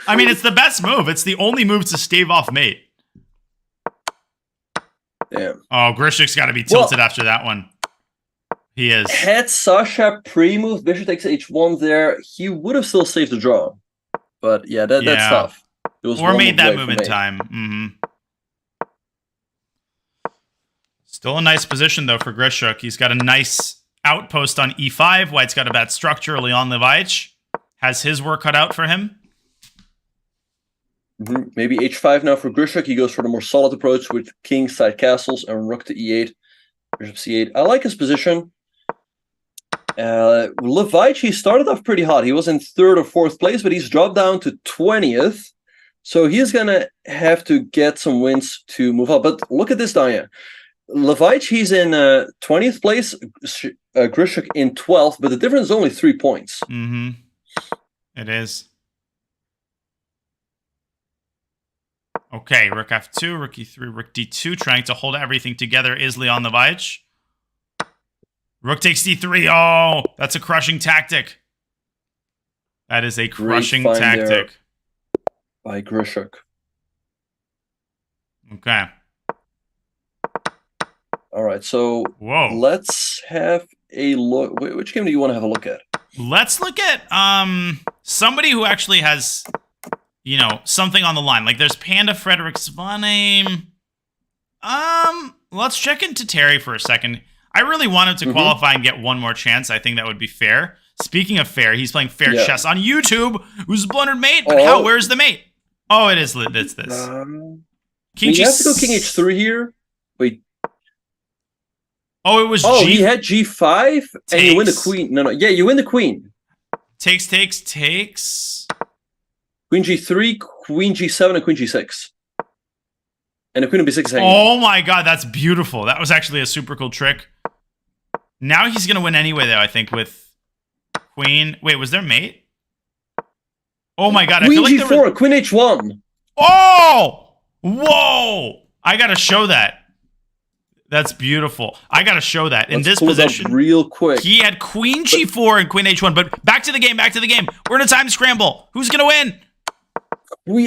It's the best move. It's the only move to stave off mate. Damn. Oh, Grishuk's got to be tilted after that one. He is. Had Sasha pre-moved bishop takes h1 there, he would have still saved the draw. But yeah, that's tough. It was or made that move in time. Still a nice position, though, for Grishuk. He's got a nice outpost on e5. White's got a bad structure. Leon Levitch has his work cut out for him. Maybe h5 now for Grishuk. He goes for the more solid approach with king side castles and rook to e8, bishop c8. I like his position. Levitch, he started off pretty hot. He was in 3rd or 4th place, but he's dropped down to 20th. So he's going to have to get some wins to move up. But look at this down here. Levitch, he's in 20th place. Grishuk in 12th, but the difference is only 3 points. It is. Okay, rook f2, rook e3, rook d2, trying to hold everything together is Leon Levitch. Rook takes d3. Oh, that's a crushing tactic. That is a crushing tactic. By Grishuk. Okay. All right, so let's have a look. Which game do you want to have a look at? Let's look at somebody who actually has, something on the line. Like there's Panda Frederick's name. Let's check into Terry for a second. I really wanted to qualify and get one more chance. I think that would be fair. Speaking of fair, he's playing fair chess on YouTube. Who's blundered mate? But how? Where's the mate? Oh, it is. It's this. King you have to go king h3 here. Wait. Oh, it was. Oh, he had g5, and you win the queen. No. Yeah, you win the queen. Takes. Queen g3, queen g7, and queen g6. And the queen of b6 is hanging. Oh my god, that's beautiful. That was actually a super cool trick. Now he's going to win anyway, though, I think, with queen. Wait, was there mate? Oh my god, queen I feel like g4, queen h1. Oh! Whoa! I got to show that. That's beautiful. I got to show that. In this position, real quick. He had queen g4 and queen h1, but back to the game, We're in a time scramble. Who's going to win?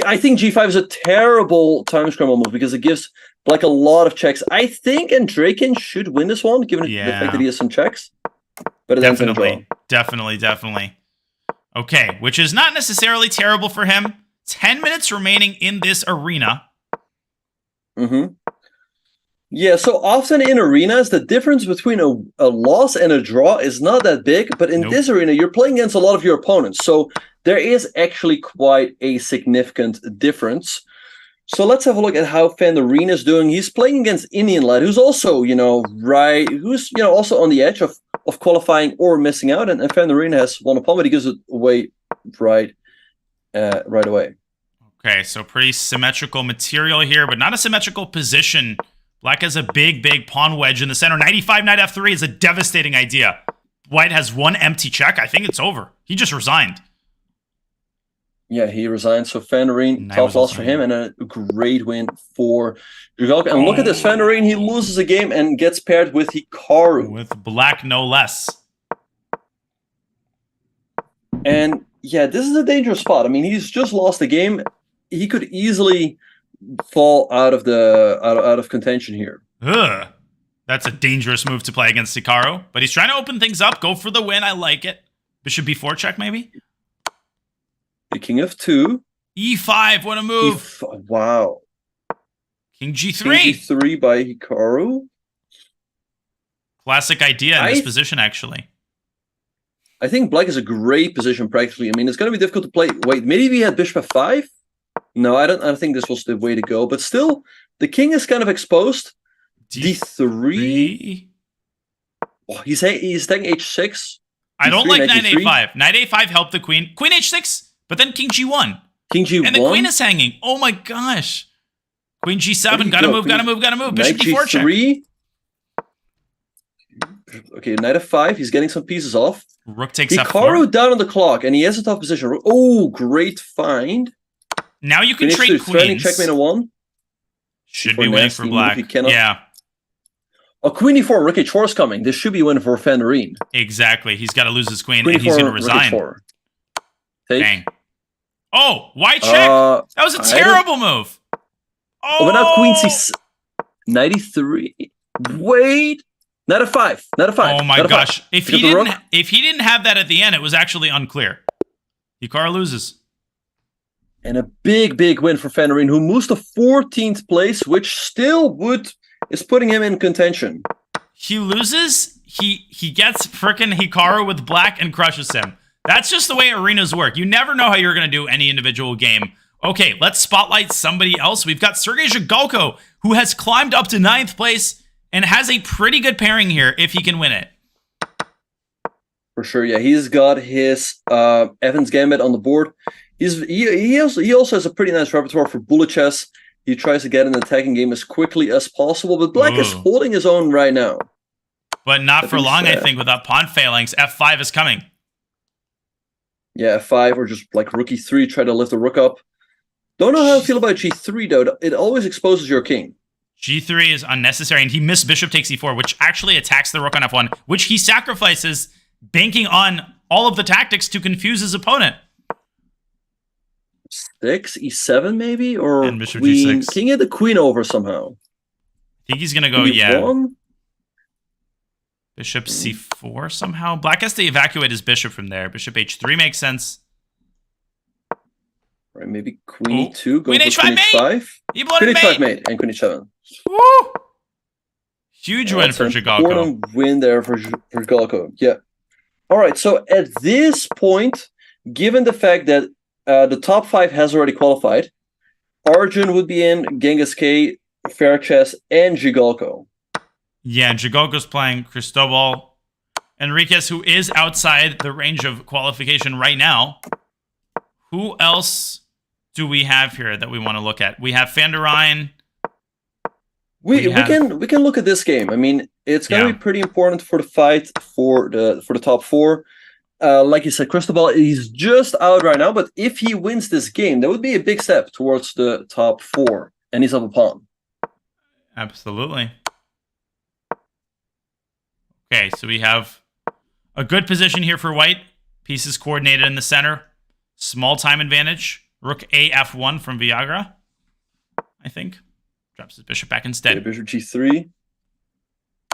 I think g5 is a terrible time scramble move because it gives Black a lot of checks. I think Draken should win this one, given the fact that he has some checks. But definitely. Okay, which is not necessarily terrible for him. 10 minutes remaining in this arena. Yeah, so often in arenas, the difference between a loss and a draw is not that big, but in this arena, you're playing against a lot of your opponents. So there is actually quite a significant difference. So let's have a look at how Vandereen is doing. He's playing against Indian Lad, who's also, also on the edge of qualifying or missing out. And Vandereen has one opponent, but he gives it away right away. Okay, so pretty symmetrical material here, but not a symmetrical position. Black has a big pawn wedge in the center. 95 knight f3 is a devastating idea. White has one empty check. I think it's over. He just resigned. Yeah, he resigned. So Van der Rijn, tough loss for him, and a great win for Jigalko. And look at this, Van der Rijn, he loses a game and gets paired with Hikaru. With Black, no less. And yeah, this is a dangerous spot. I mean, he's just lost the game. He could easily fall out of contention here. Ugh. That's a dangerous move to play against Hikaru. But he's trying to open things up, go for the win. I like it. Bishop b4 check, maybe? The king of 2. e5, what a move. Wow. King g3. King g3 by Hikaru. Classic idea in this position, actually. I think Black is a great position, practically. I mean, it's going to be difficult to play. Wait, maybe we had bishop f5? No, I don't think this was the way to go. But still, the king is kind of exposed. d3. Oh, he's taking h6. I don't like knight a5. Knight a5 helped the queen. Queen h6, but then king g1. King g1. And the queen is hanging. Oh my gosh. Queen g7. Gotta move. Bishop d4 check. Okay, knight f5. He's getting some pieces off. Rook takes Hikaru f4. down on the clock, and he has a tough position. Oh, great find. Now you can trade queens. Checkmate on 1. Should be winning for Black. Yeah. Oh, queen e4, rook h4 is coming. This should be winning for Van der Rijn. Exactly. He's got to lose his queen, and he's going to resign. Take. Dang. Oh, white check. That was a terrible move. Oh, but now queen c 93. Wait. Knight f5. Knight f5. Oh my gosh. If he didn't have that at the end, it was actually unclear. Hikaru loses. And a big win for Van der Rijn, who moves to 14th place, which still is putting him in contention. He loses. He gets frickin' Hikaru with Black and crushes him. That's just the way arenas work. You never know how you're going to do any individual game. Okay, let's spotlight somebody else. We've got Sergei Jigalko, who has climbed up to 9th place and has a pretty good pairing here if he can win it. For sure, yeah. He's got his Evans Gambit on the board. He also has a pretty nice repertoire for bullet chess. He tries to get an attacking game as quickly as possible, but Black is holding his own right now. But not for long, I think, without pawn failings. F5 is coming. Yeah, F5 or just like rook e3, try to lift the rook up. Don't know how I feel about g3, though. It always exposes your king. G3 is unnecessary, and he missed bishop takes e4, which actually attacks the rook on f1, which he sacrifices, banking on all of the tactics to confuse his opponent. 6, e7 maybe? Or and bishop queen, g6. king get the queen over somehow. I think he's going to go, Bishop c4 somehow. Black has to evacuate his bishop from there. Bishop h3 makes sense. Right, maybe queen e2. Queen h5 mate! He blooded queen h5 mate and queen h7. Woo! Huge win for Jigalko. Important win there for Jigalko. Yeah. All right, so at this point, given the fact that the top 5 has already qualified, Arjun would be in, Genghis K, Fair Chess, and Jigalko. Yeah, Jigalko's playing Cristobal Enriquez, who is outside the range of qualification right now. Who else do we have here that we want to look at? We have Van der Rijn. We can look at this game. I mean, it's going to be pretty important for the fight for the top 4. Like you said, Cristobal, he's just out right now, but if he wins this game, that would be a big step towards the top 4, and he's up a pawn. Absolutely. Okay, so we have a good position here for white. Pieces coordinated in the center. Small time advantage. Rook a f1 from Viagra, I think. Drops his bishop back instead. Okay, bishop g3.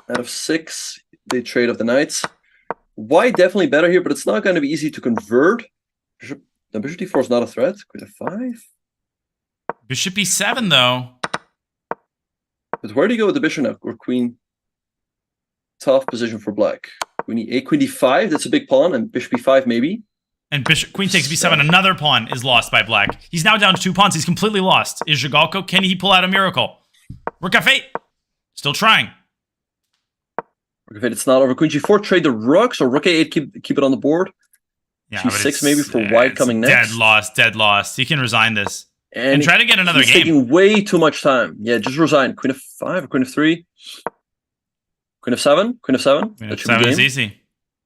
Out of 6, they trade off the knights. White definitely better here, but it's not going to be easy to convert. Bishop d4 is not a threat. Queen f5. Bishop e7, though. But where do you go with the bishop now? Or queen? Tough position for black. Queen e8, queen d5. That's a big pawn, and bishop e5 maybe. And queen takes b7. Another pawn is lost by black. He's now down to 2 pawns. He's completely lost. Is Jigalko? Can he pull out a miracle? Rook f8. Still trying. Rook f8. It's not over. Queen g4. Trade the rooks, or rook a8. Keep it on the board. Yeah, G6 maybe for white coming next. Dead lost. He can resign this. And try to get another game. Taking way too much time. Yeah, just resign. Queen of 5 or Queen of 3? Queen of 7? Queen of 7? Queen of 7 is easy.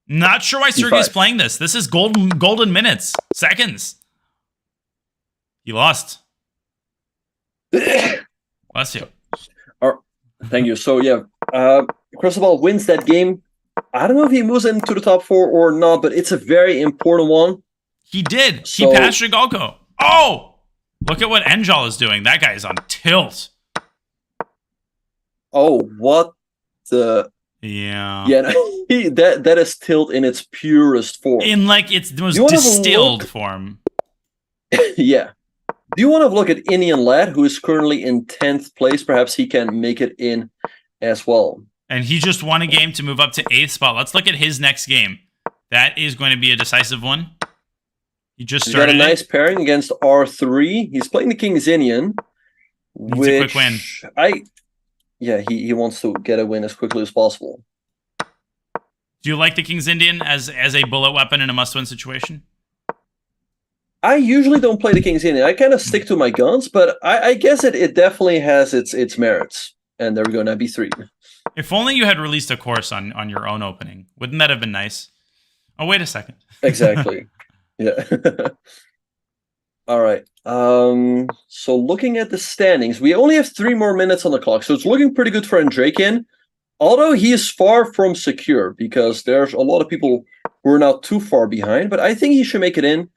Not sure why Sergey's playing this. This is golden minutes. Seconds. He lost. Bless you. Thank you. So, yeah, Cristobal wins that game. I don't know if he moves into the top 4 or not, but it's a very important one. He did. So, he passed Zhigalko. Oh! Look at what Enjal is doing. That guy is on tilt. Oh, what the... Yeah. Yeah, that is tilt in its purest form. In like its most distilled form. Yeah. Do you want to look at Indian Lad, who is currently in 10th place? Perhaps he can make it in as well. And he just won a game to move up to 8th spot. Let's look at his next game. That is going to be a decisive one. He just started. He's got a nice pairing against R3. He's playing the King's Indian. Needs a quick win. He wants to get a win as quickly as possible. Do you like the King's Indian as a bullet weapon in a must-win situation? I usually don't play the King's Indian. I kind of stick to my guns, but I guess it definitely has its merits. And there we go, now B3. If only you had released a course on your own opening. Wouldn't that have been nice? Oh, wait a second. Exactly. Yeah. All right. So looking at the standings, we only have 3 more minutes on the clock, so it's looking pretty good for Andrekin. Although he is far from secure, because there's a lot of people who are now too far behind, but I think he should make it in.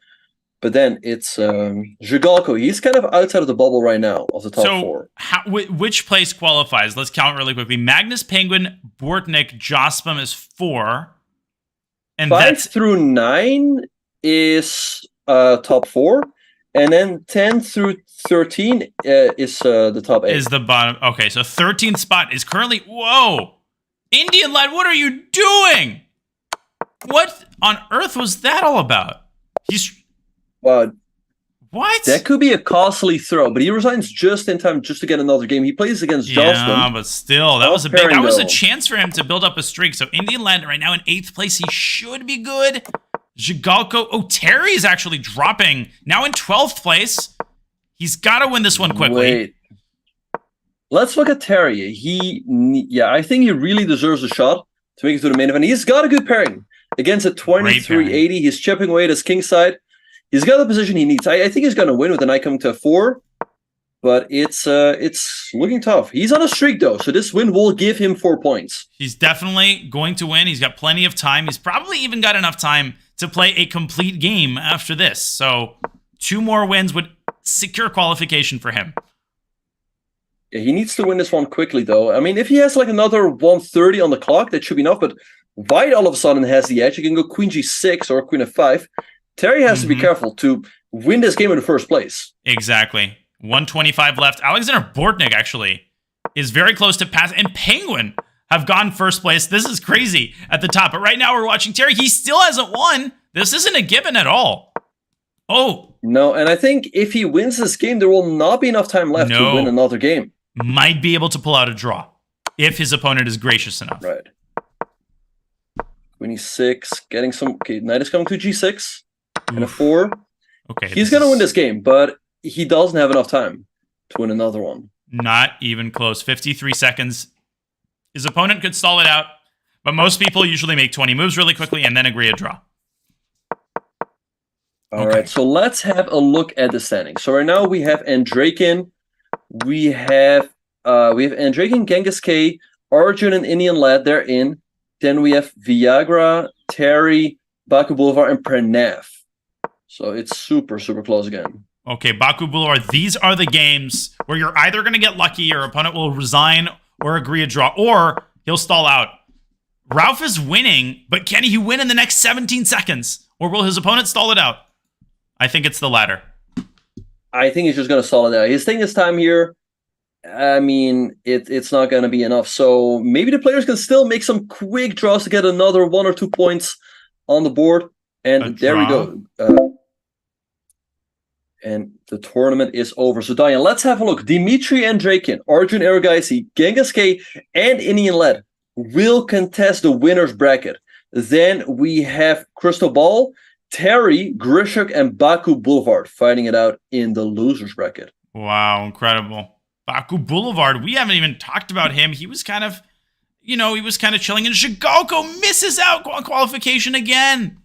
But then it's Zhigalko. He's kind of outside of the bubble right now of the top 4. Which place qualifies? Let's count really quickly. Magnus, Penguin, Bortnik, Jospam is 4. And 5 through 9 is top 4. And then 10 through 13 is the top 8. Is the bottom. Okay, so 13th spot is currently... Whoa! Indian Lad, what are you doing? What on earth was that all about? He's... Wow. What? That could be a costly throw, but he resigns just in time just to get another game. He plays against Jocelyn. Yeah, but still, that was a chance for him to build up a streak. So Indian Lad right now in 8th place. He should be good. Zhigalko. Oh, Terry is actually dropping. Now in 12th place. He's got to win this one quickly. Wait. Let's look at Terry. I think he really deserves a shot to make it to the main event. He's got a good pairing. Against a 2380, he's chipping away at his king side. He's got the position he needs. I think he's going to win with the knight coming to 4. But it's looking tough. He's on a streak, though, so this win will give him 4 points. He's definitely going to win. He's got plenty of time. He's probably even got enough time to play a complete game after this. So 2 more wins would secure qualification for him. Yeah, he needs to win this one quickly, though. I mean, if he has like another 130 on the clock, that should be enough. But White all of a sudden has the edge. He can go Queen G6 or Queen F5. Terry has to be careful to win this game in the first place. Exactly. 125 left. Alexander Bortnik, actually, is very close to pass. And Penguin have gone first place. This is crazy at the top. But right now we're watching Terry. He still hasn't won. This isn't a given at all. Oh. No, and I think if he wins this game, there will not be enough time left to win another game. Might be able to pull out a draw if his opponent is gracious enough. Right. Queen E6, getting some... Okay, knight is coming to G6. And a 4. Okay. He's going to win this game, but he doesn't have enough time to win another one. Not even close. 53 seconds. His opponent could stall it out, but most people usually make 20 moves really quickly and then agree a draw. All right, so let's have a look at the standings. So right now we have Andrekin. We have Andrekin, Genghis K, Arjun and Indian Lad. They're in. Then we have Viagra, Terry, Baku Boulevard, and Pranav. So it's super, super close again. Okay, Baku Boulevard. These are the games where you're either going to get lucky, your opponent will resign or agree a draw, or he'll stall out. Ralph is winning, but can he win in the next 17 seconds? Or will his opponent stall it out? I think it's the latter. I think he's just going to stall it out. He's taking his time here. I mean, it's not going to be enough. So maybe the players can still make some quick draws to get another 1 or 2 points on the board. And there we go. And the tournament is over. So, Diane, let's have a look. Dimitri Andrekin, Arjun Erigaisi, Genghis K, and Indian Lad will contest the winner's bracket. Then we have Cristobal Terry, Grishuk, and Baku Boulevard fighting it out in the losers bracket. Wow, incredible. Baku Boulevard, we haven't even talked about him. He was kind of, he was kind of chilling, and Zhigalko misses out on qualification again.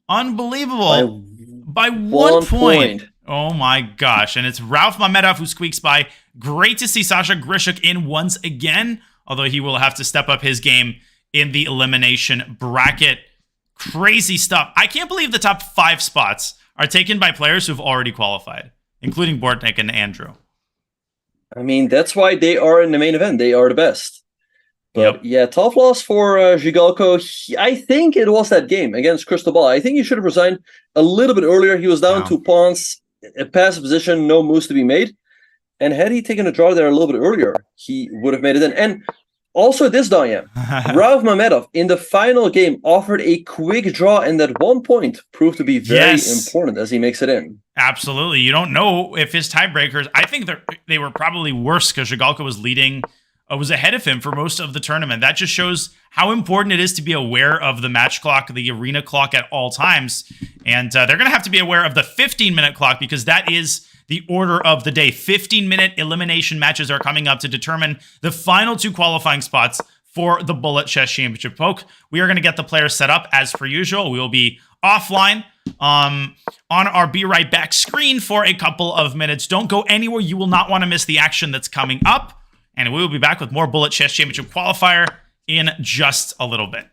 Unbelievable. By 1 point. Oh my gosh. And it's Rauf Mamedov who squeaks by. Great to see Sasha Grishuk in once again, although he will have to step up his game in the elimination bracket. Crazy stuff. I can't believe the top 5 spots are taken by players who've already qualified, including Bortnik and Andrew. I mean, that's why they are in the main event. They are the best. But yeah, tough loss for Zhigalko. I think it was that game against Crystal Ball. I think he should have resigned a little bit earlier. He was down 2 pawns, a passive position, no moves to be made. And had he taken a draw there a little bit earlier, he would have made it in. And also this, Danya, Rauf Mamedov in the final game offered a quick draw, and that 1 point proved to be very important as he makes it in. Absolutely. You don't know if his tiebreakers, I think they were probably worse because Zhigalko was leading, was ahead of him for most of the tournament. That just shows how important it is to be aware of the match clock, the arena clock at all times. And they're going to have to be aware of the 15-minute clock because that is the order of the day. 15-minute elimination matches are coming up to determine the final 2 qualifying spots for the Bullet Chess Championship. Folk, we are going to get the players set up as per usual. We will be offline on our Be Right Back screen for a couple of minutes. Don't go anywhere. You will not want to miss the action that's coming up. And we will be back with more Bullet Chess Championship Qualifier in just a little bit.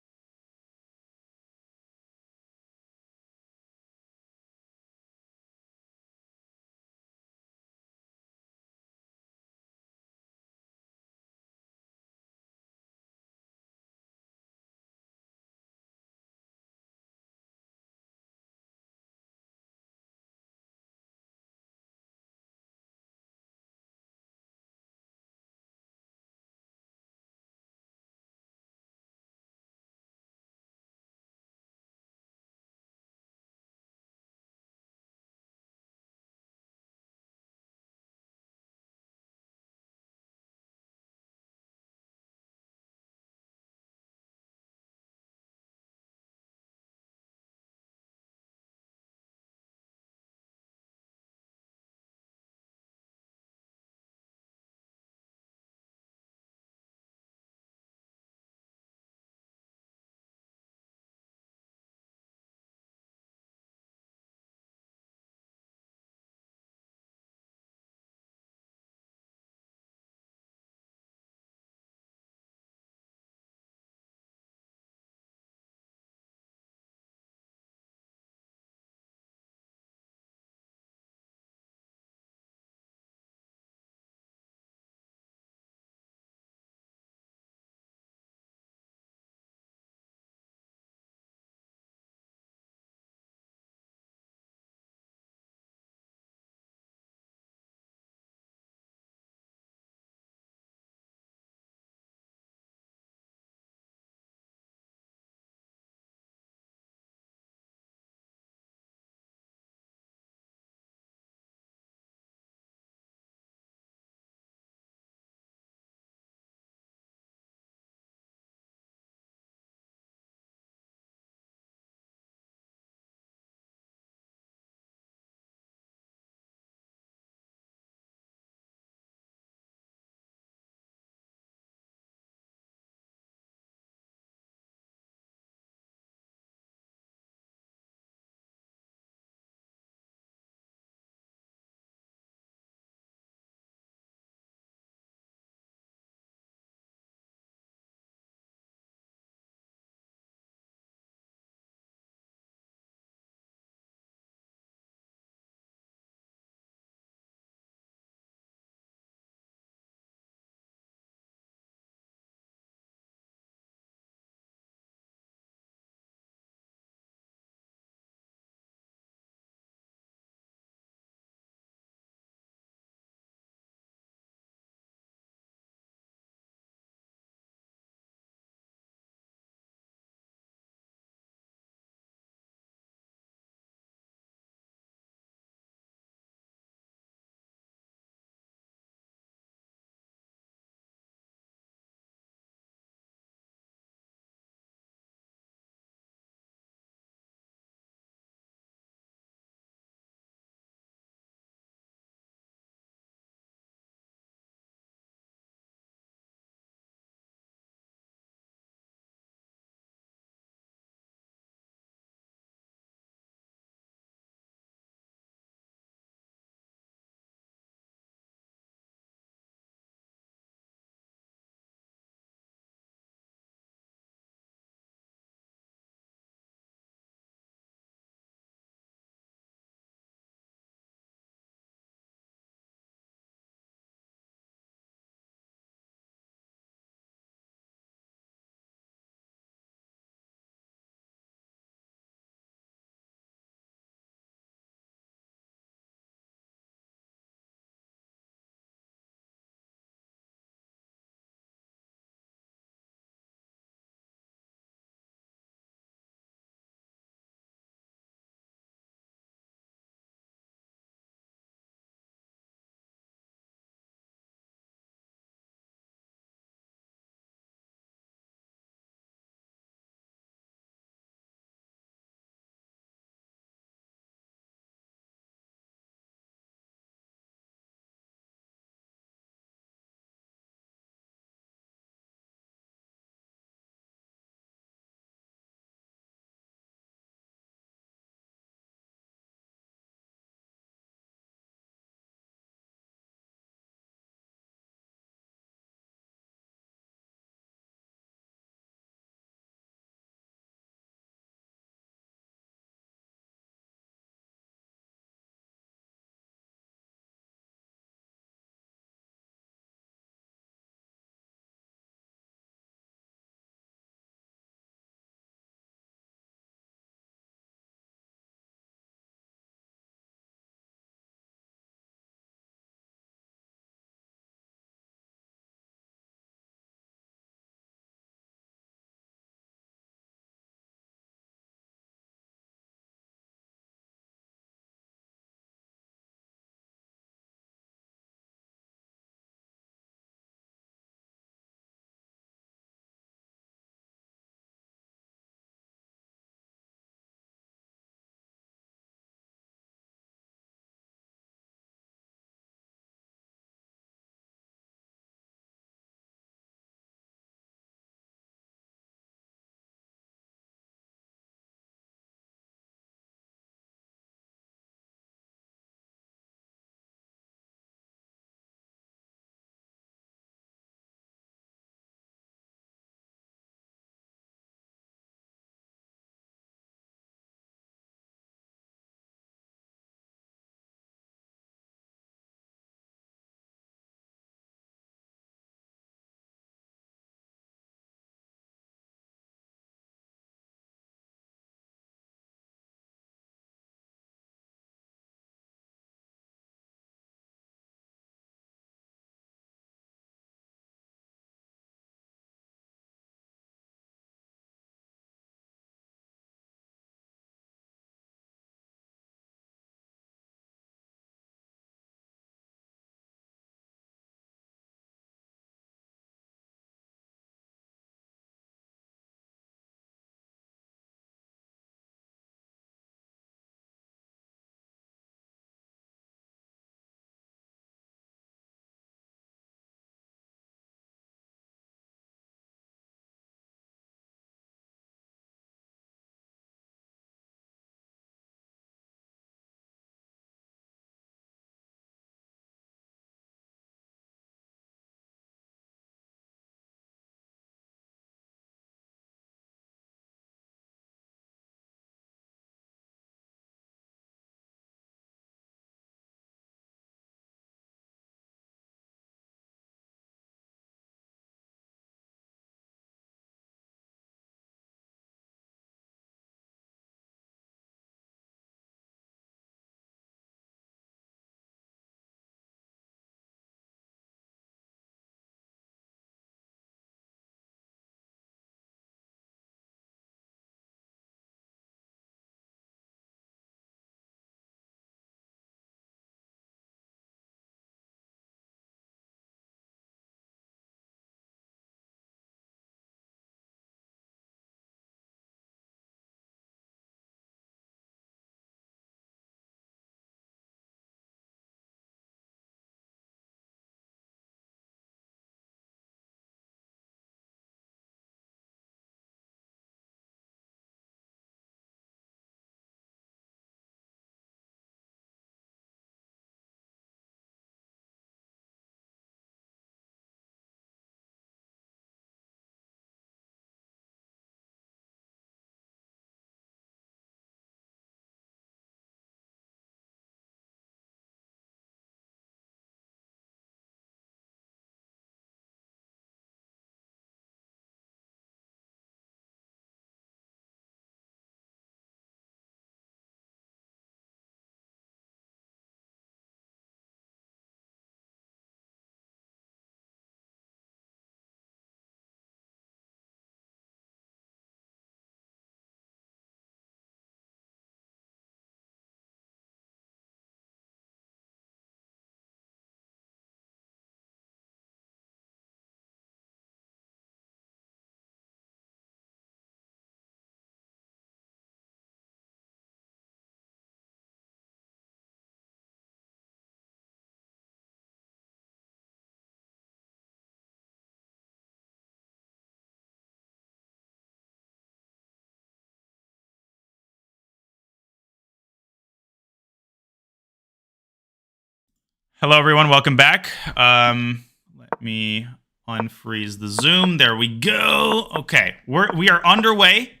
Hello, everyone. Welcome back. Let me unfreeze the Zoom. There we go. Okay, we are underway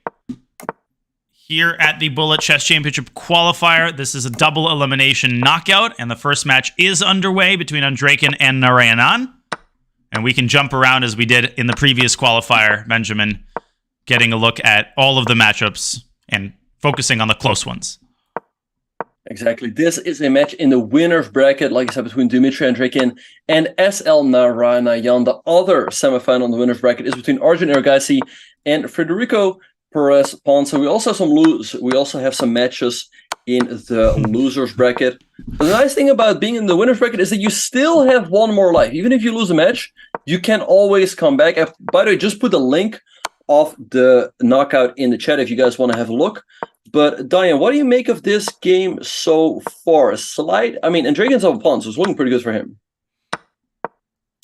here at the Bullet Chess Championship Qualifier. This is a double elimination knockout, and the first match is underway between Andrejkin and Narayanan. And we can jump around as we did in the previous qualifier, Benjamin, getting a look at all of the matchups and focusing on the close ones. Exactly. This is a match in the winner's bracket, like I said, between Dmitry Andrejkin and SL Narayanayan. The other semifinal in the winner's bracket is between Arjun and Hikaru and Federico Perez Ponce. We also have some matches in the loser's bracket. But the nice thing about being in the winner's bracket is that you still have one more life. Even if you lose a match, you can always come back. By the way, just put the link of the knockout in the chat if you guys want to have a look. But Diane, what do you make of this game so far? Andrejkin's up a pawn, so it's looking pretty good for him.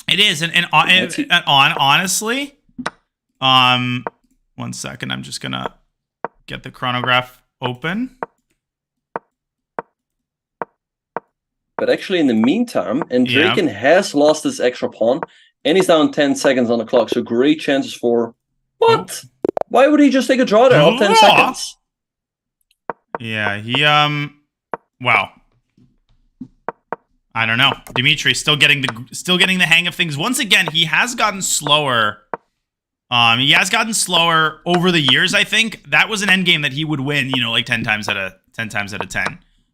It is, and honestly, 1 second, I'm just gonna get the chronograph open. But actually, in the meantime, Andrejkin has lost his extra pawn, and he's down 10 seconds on the clock. So great chances for what? Why would he just take a draw there? Up 10 seconds. Yeah, wow. I don't know. Dmitry still getting the hang of things. Once again, he has gotten slower. He has gotten slower over the years, I think. That was an endgame that he would win, like 10 times out of 10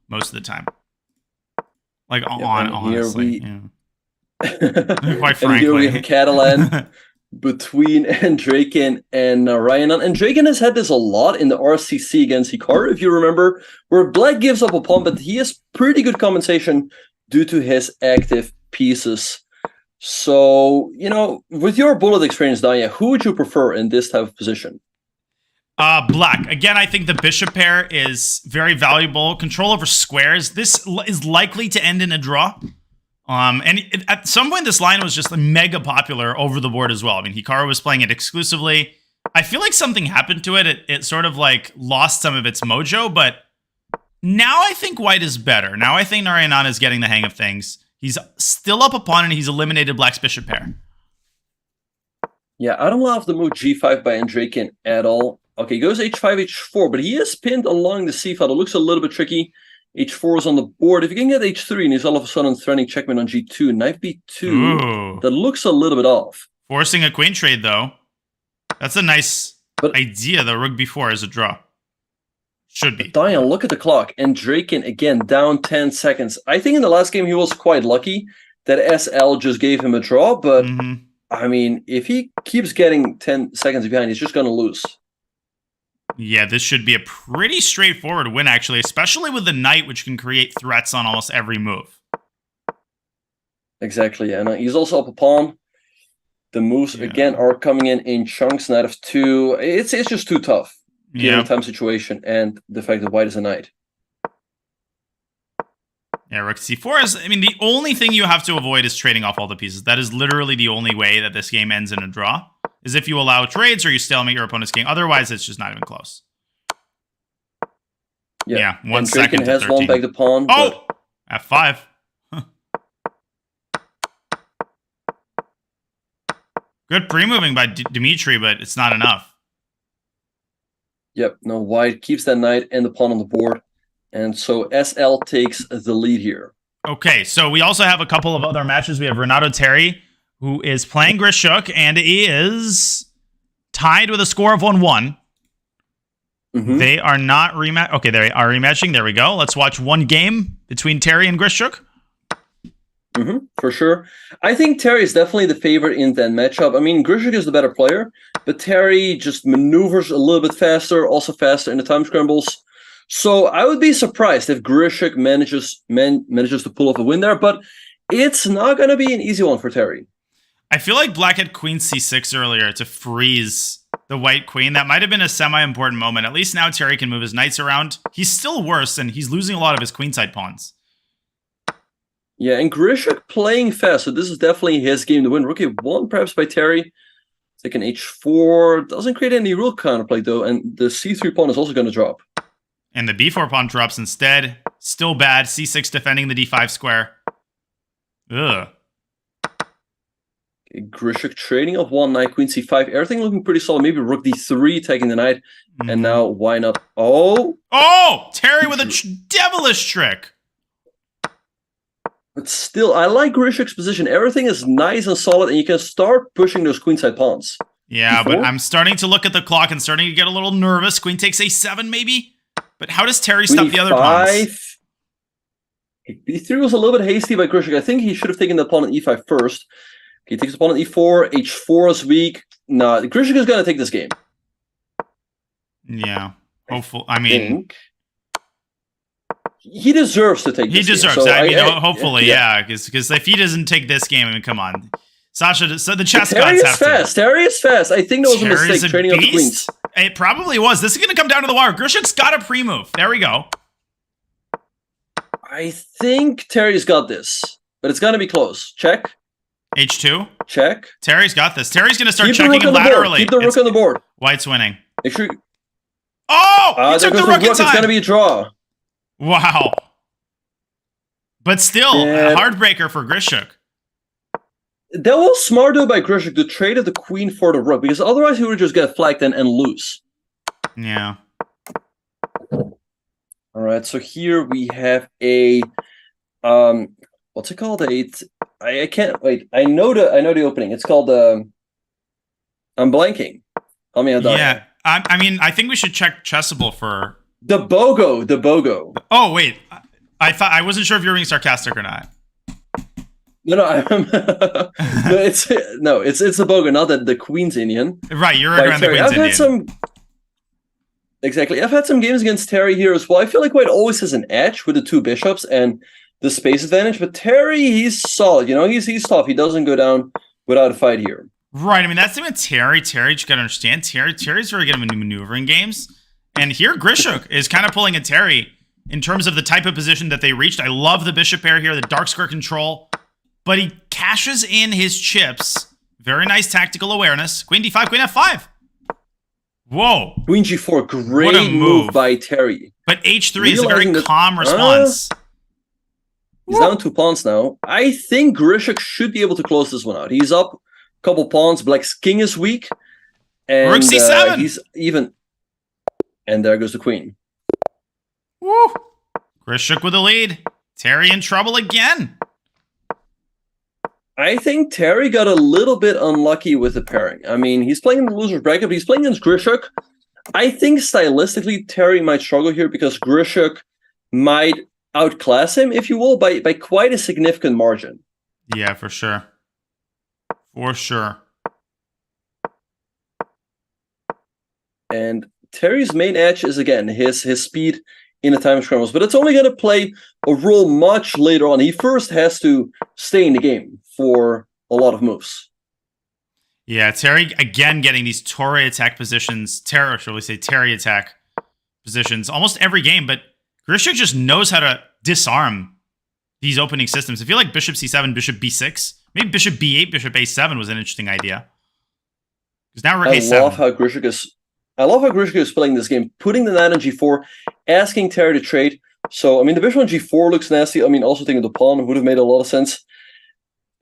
most of the time. Like honestly. Quite frankly. And here we have Catalan between Andrejkin and Narayanan. Andrejkin has had this a lot in the RCC against Hikaru, if you remember, where Black gives up a pawn, but he has pretty good compensation due to his active pieces. So, with your bullet experience, Danya, who would you prefer in this type of position? Black. Again, I think the bishop pair is very valuable. Control over squares. This is likely to end in a draw. At some point, this line was just mega popular over the board as well. I mean, Hikaru was playing it exclusively. I feel like something happened to it. It sort of lost some of its mojo, but now I think white is better. Now I think Narayanan is getting the hang of things. He's still up a pawn and he's eliminated Black's bishop pair. Yeah, I don't love the move g5 by Andrejkin at all. Okay, he goes h5, h4, but he is pinned along the c file. It looks a little bit tricky. h4 is on the board. If you can get h3 and he's all of a sudden threatening checkmate on g2, knight b2, Ooh. That looks a little bit off. Forcing a queen trade, though. That's a nice idea. The rook b4 is a draw. Should be. Diane, look at the clock. Andrejkin, again, down 10 seconds. I think in the last game he was quite lucky that SL just gave him a draw, but if he keeps getting 10 seconds behind, he's just going to lose. Yeah, this should be a pretty straightforward win, actually, especially with the knight, which can create threats on almost every move. Exactly, and he's also up a pawn. The moves, again, are coming in chunks. Knight f2. It's just too tough, given the time situation and the fact that white is a knight. Yeah, rook c4 is, the only thing you have to avoid is trading off all the pieces. That is literally the only way that this game ends in a draw. Is if you allow trades or you stalemate your opponent's king. Otherwise, it's just not even close. Yeah, 1 second to 13. Has won back the pawn. Oh! F5. Huh. Good pre-moving by Dmitry, but it's not enough. Yep, no, white keeps that knight and the pawn on the board. And so SL takes the lead here. Okay, so we also have a couple of other matches. We have Renato Terry, who is playing Grishuk and is tied with a score of 1-1. They are not rematch. Okay, they are rematching. There we go. Let's watch one game between Terry and Grishuk. For sure. I think Terry is definitely the favorite in that matchup. Grishuk is the better player, but Terry just maneuvers a little bit faster, also faster in the time scrambles. So I would be surprised if Grishuk manages to pull off a win there, but it's not going to be an easy one for Terry. I feel like Black had queen c6 earlier to freeze the white queen. That might have been a semi-important moment. At least now Terry can move his knights around. He's still worse, and he's losing a lot of his queenside pawns. Yeah, and Grishuk playing fast, so this is definitely his game to win. Rook a1 perhaps by Terry. Taking h4. Doesn't create any real counterplay, though, and the c3 pawn is also going to drop. And the b4 pawn drops instead. Still bad. c6 defending the d5 square. Ugh. Okay, Grishuk trading of one knight, queen c5. Everything looking pretty solid. Maybe rook d3, taking the knight. And now, why not? Oh! Oh! Terry with a devilish trick. But still, I like Grishuk's position. Everything is nice and solid, and you can start pushing those queenside pawns. Yeah, but I'm starting to look at the clock and starting to get a little nervous. Queen takes a7, maybe? But how does Terry stop the other pawns? B3 was a little bit hasty by Grishuk. I think he should have taken the pawn on e5 first. He takes the pawn on e4. h4 is weak. Nah, Grishuk is going to take this game. Yeah. Hopefully. I mean... He deserves to take this game. He deserves. So hopefully, yeah. Because if he doesn't take this game, I mean, come on. Sasha, so the chess gods have to... Terry is fast. I think that was a mistake, trading up the queens. It probably was. This is going to come down to the wire. Grishuk's got a pre-move. There we go. I think Terry's got this, but it's going to be close. Check. H2. Check. Terry's got this. Terry's going to start checking him laterally. Keep the rook on the board. White's winning. Make sure. Oh! He took the rook in time. It's going to be a draw. Wow. But still, a heartbreaker for Grishuk. That was smart though by Grishuk to trade the queen for the rook, because otherwise he would just get flagged and lose. Yeah. All right, so here we have a what's it called? I can't wait. I know the opening. It's called I'm blanking. Tell me how done. Yeah. I mean, I think we should check Chessable for the BOGO. Oh wait. I wasn't sure if you were being sarcastic or not. No, it's the BOGO, not that the Queen's Indian. Right, you're around the Queen's Indian. Exactly. I've had some games against Terry here as well. I feel like White always has an edge with the two bishops and the space advantage, but Terry, he's solid. You know, he's tough. He doesn't go down without a fight here. Right. I mean, that's the thing with Terry. Terry, you gotta understand, Terry's very good at maneuvering games. And here, Grishuk is kind of pulling a Terry in terms of the type of position that they reached. I love the bishop pair here, the dark square control. But he cashes in his chips. Very nice tactical awareness. Queen d5, queen f5. Whoa. Queen g4, great move by Terry. But h3 is a very calm response. He's down 2 pawns now. I think Grishuk should be able to close this one out. He's up a couple pawns. Black's king is weak. And rook c7. He's even. And there goes the queen. Woo. Grishuk with the lead. Terry in trouble again. I think Terry got a little bit unlucky with the pairing. I mean, he's playing in the loser's bracket, but he's playing against Grishuk. I think stylistically, Terry might struggle here because Grishuk might outclass him, if you will, by quite a significant margin. Yeah, for sure. For sure. And Terry's main edge is, again, his speed in the time scrambles, but it's only going to play a role much later on. He first has to stay in the game for a lot of moves. Yeah, Terry again getting these Torre attack positions, Terry attack positions almost every game, but Grishuk just knows how to disarm these opening systems. I feel like bishop c7, bishop b6, maybe bishop b8, bishop a7 was an interesting idea. Because now rook a7. I love how Grishuk is playing this game, putting the knight on g4, asking Terry to trade. So, I mean, the bishop on g4 looks nasty. I mean, also taking the pawn would have made a lot of sense.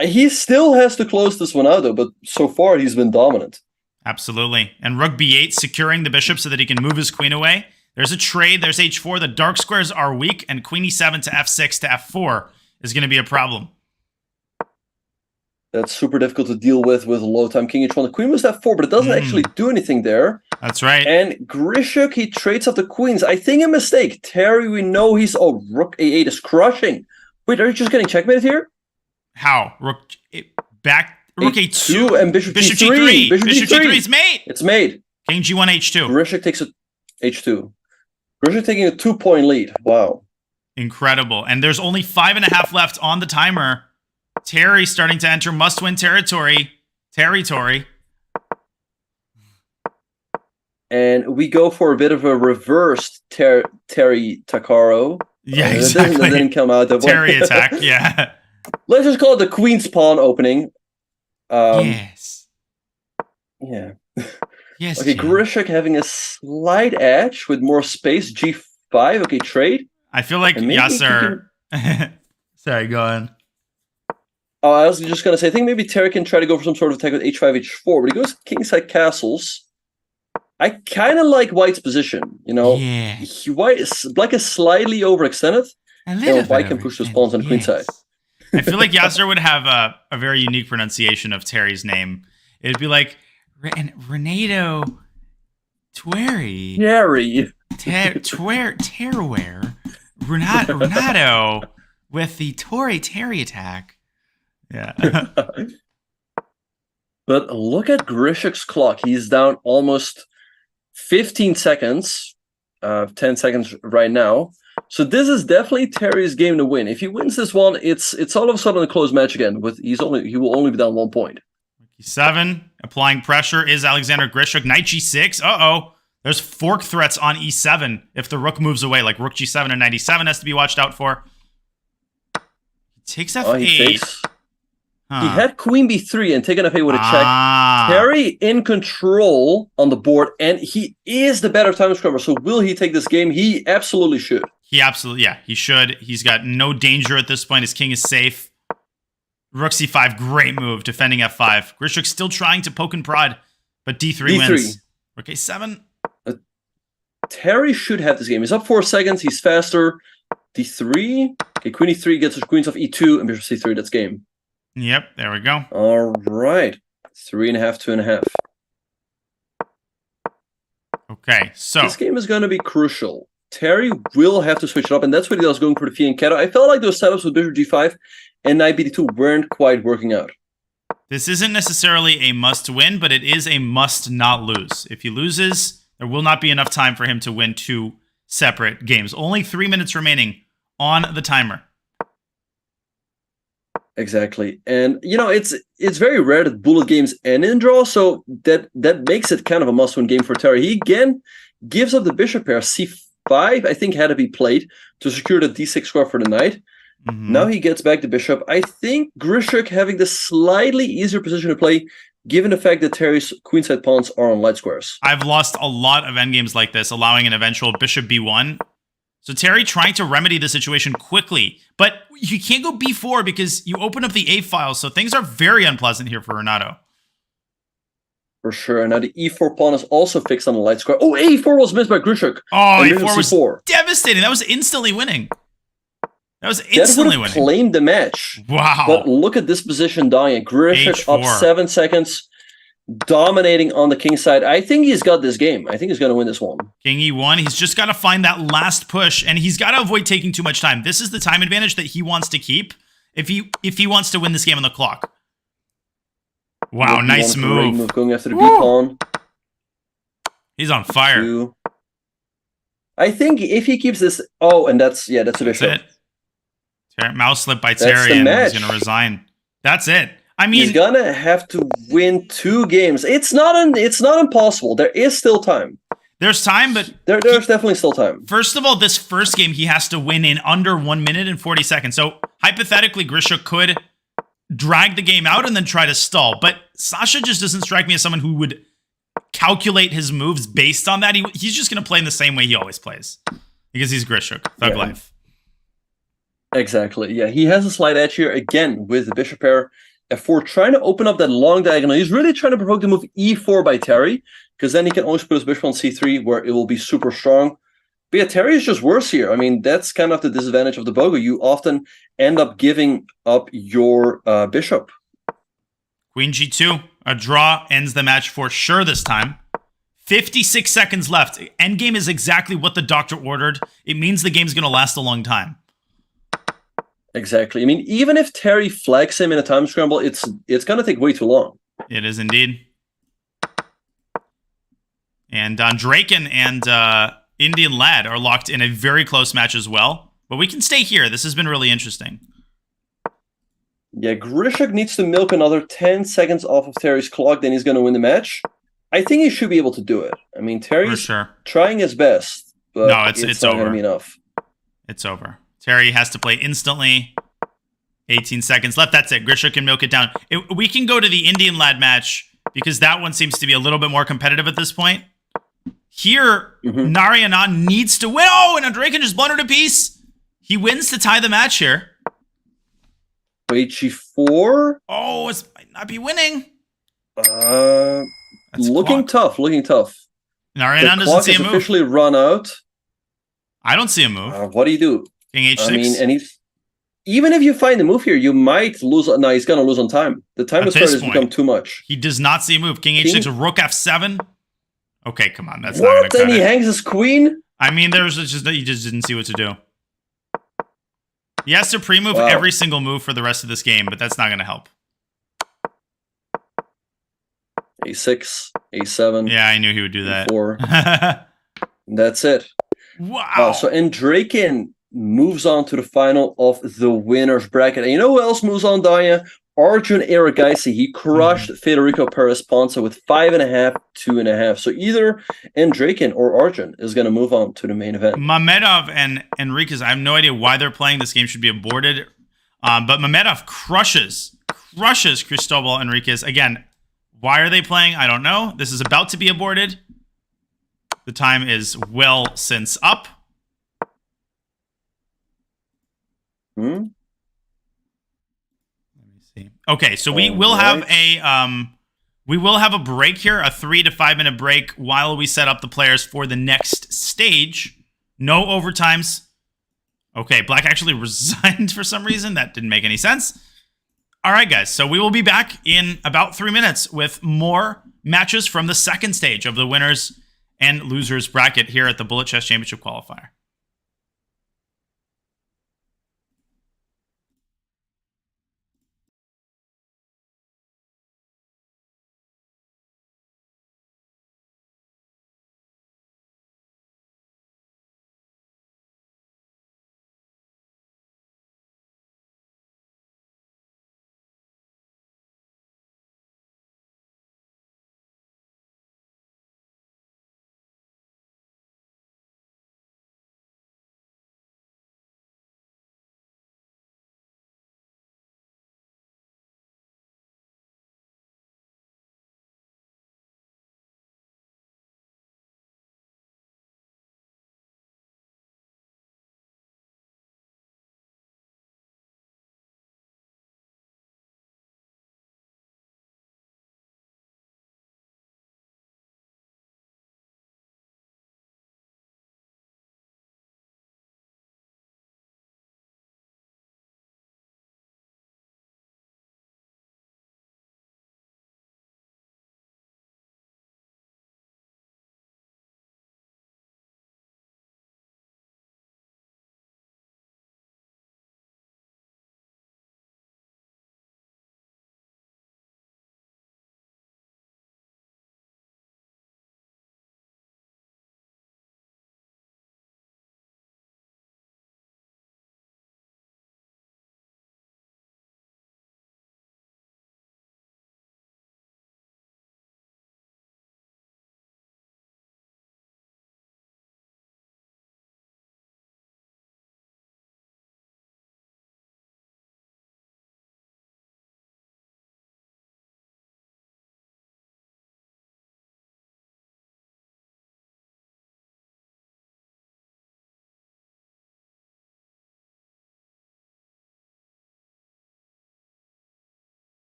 He still has to close this one out, though, but so far he's been dominant. Absolutely. And rook b8, securing the bishop so that he can move his queen away. There's a trade. There's h4. The dark squares are weak, and queen e7 to f6 to f4 is going to be a problem. That's super difficult to deal with low time king h1. The queen was f4, but it doesn't actually do anything there. That's right. And Grishuk, he trades up the queens. I think a mistake. Terry, we know he's... Oh, rook a8 is crushing. Wait, are you just getting checkmated here? How? Rook a2 and bishop g3. Bishop g3 is made. It's made. King g1 h2. Grishuk takes a h2. Grishuk taking a 2-point lead. Wow. Incredible. And there's only 5.5 left on the timer. Terry starting to enter must-win territory. And we go for a bit of a reversed Terry Takaro. Yeah, exactly. That didn't come out. Terry attack, yeah. Let's just call it the queen's pawn opening. Yes. Yeah. Yes. Okay, Grishuk having a slight edge with more space. G5. Okay, trade. I feel like Yasser. Sorry, go on. Oh, I was just going to say, I think maybe Terry can try to go for some sort of attack with h5, h4, but he goes kingside castles. I kind of like White's position, you know. Yeah. Black is slightly overextended, and White can push those pawns on queenside. I feel like Yasser would have a very unique pronunciation of Terry's name. It'd be like Renato Tueri. Terry. Terware. Renato with the Terry attack. Yeah. But look at Grishuk's clock. He's down almost 15 seconds. 10 seconds right now. So this is definitely Terry's game to win. If he wins this one, it's all of a sudden a close match again. He will only be down 1 point. E7, applying pressure is Alexander Grishuk. Knight G6. Uh-oh. There's fork threats on E7 if the rook moves away. Like rook G7 and Knight E7 has to be watched out for. He takes F8. He takes. He had Queen B3 and taken F8 with a check. Terry in control on the board, and he is the better time scrubber. So will he take this game? He absolutely should. He should. He's got no danger at this point. His king is safe. Rook C5, great move, defending F5. Grishuk still trying to poke and prod, but D3 wins. Rook A7. Terry should have this game. He's up 4 seconds. He's faster. D3. Okay, Queen E3 gets his queens off E2, and Bishop C3. That's game. Yep, there we go. All right. 3.5, 2.5. Okay, so this game is going to be crucial. Terry will have to switch it up, and that's what he was going for the fianchetto. I felt like those setups with Bishop G5 and Knight BD2 weren't quite working out. This isn't necessarily a must-win, but it is a must-not-lose. If he loses, there will not be enough time for him to win 2 separate games. Only 3 minutes remaining on the timer. Exactly. And, you know, it's very rare that bullet games end in draw, so that makes it kind of a must-win game for Terry. He, again, gives up the bishop pair. C5, I think, had to be played to secure the D6 square for the knight. Mm-hmm. Now he gets back the bishop. I think Grishuk having the slightly easier position to play, given the fact that Terry's queenside pawns are on light squares. I've lost a lot of endgames like this, allowing an eventual bishop B1. So Terry trying to remedy the situation quickly, but you can't go B4 because you open up the A file, so things are very unpleasant here for Renato. For sure. Now the E4 pawn is also fixed on the light square. Oh, A4 was missed by Grishuk. Oh, A4 was devastating. That was instantly winning. That would have claimed the match. Wow. But look at this position dying. Grishuk up 7 seconds, dominating on the king side. I think he's got this game. I think he's going to win this one. King E1. He's just got to find that last push, and he's got to avoid taking too much time. This is the time advantage that he wants to keep if he wants to win this game on the clock. Wow, nice move. Going after the B pawn. He's on fire. I think if he keeps this... Oh, and that's a bishop. Mouse slip by Terry, and he's going to resign. That's it. I mean, he's going to have to win 2 games. It's not impossible. There is still time. There's time, but... There's definitely still time. First of all, this first game, he has to win in under 1 minute and 40 seconds. So, hypothetically, Grishuk could drag the game out and then try to stall. But Sasha just doesn't strike me as someone who would calculate his moves based on that. He's just going to play in the same way he always plays. Because he's Grishuk. Thug life. Exactly. Yeah, he has a slight edge here again with the bishop pair. F4, trying to open up that long diagonal. He's really trying to provoke the move E4 by Terry, because then he can always put his bishop on C3, where it will be super strong. But yeah, Terry is just worse here. I mean, that's kind of the disadvantage of the Bogo. You often end up giving up your bishop. Queen G2. A draw ends the match for sure this time. 56 seconds left. Endgame is exactly what the doctor ordered. It means the game's going to last a long time. Exactly. I mean, even if Terry flags him in a time scramble, it's going to take way too long. It is indeed. And Draken and Indian Lad are locked in a very close match as well. But we can stay here. This has been really interesting. Yeah, Grishuk needs to milk another 10 seconds off of Terry's clock, then he's going to win the match. I think he should be able to do it. I mean, Terry's trying his best, but no, it's not going to be enough. It's over. Terry has to play instantly. 18 seconds left. That's it. Grishuk can milk it down. We can go to the Indian Lad match because that one seems to be a little bit more competitive at this point. Here, Narayanan needs to win. Oh, and Draken just blundered a piece. He wins to tie the match here. Wait, G4. Oh, it might not be winning. Looking tough. Looking tough. Narayanan the doesn't clock see a is move. officially run out. I don't see a move. What do you do? King H6. I mean, and even if you find a move here, you might lose. No, he's gonna lose on time. The time to start has become too much. He does not see a move. King H6, Rook F7. Okay, come on, that's not What? gonna cut Then he it. hangs his queen. I mean, there's just that he just didn't see what to do. He has to pre-move every single move for the rest of this game, but that's not gonna help. A6, A7. Yeah, I knew he would do that. A4. That's it. Wow. So Andrakin moves on to the final of the winner's bracket. And you know who else moves on, Danya? Arjun Erigaisi. He crushed Federico Perez-Ponce with 5.5, 2.5. So either Andrakin or Arjun is going to move on to the main event. Mamedov and Enriquez, I have no idea why they're playing. This game should be aborted. But Mamedov crushes Cristobal Enriquez. Again, why are they playing? I don't know. This is about to be aborted. The time is well since up. Let me see. Okay, so we will have a break here, a 3 to 5 minute break while we set up the players for the next stage. No overtimes. Okay, Black actually resigned for some reason. That didn't make any sense. All right, guys. So we will be back in about 3 minutes with more matches from the second stage of the winners and losers bracket here at the Bullet Chess Championship Qualifier.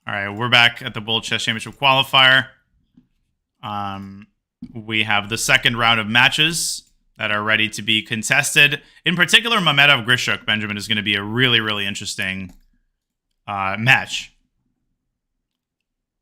All right, we're back at the Bullet Chess Championship Qualifier. We have the second round of matches that are ready to be contested. In particular, Mamedov Grishuk, Benjamin, is going to be a really, really interesting match.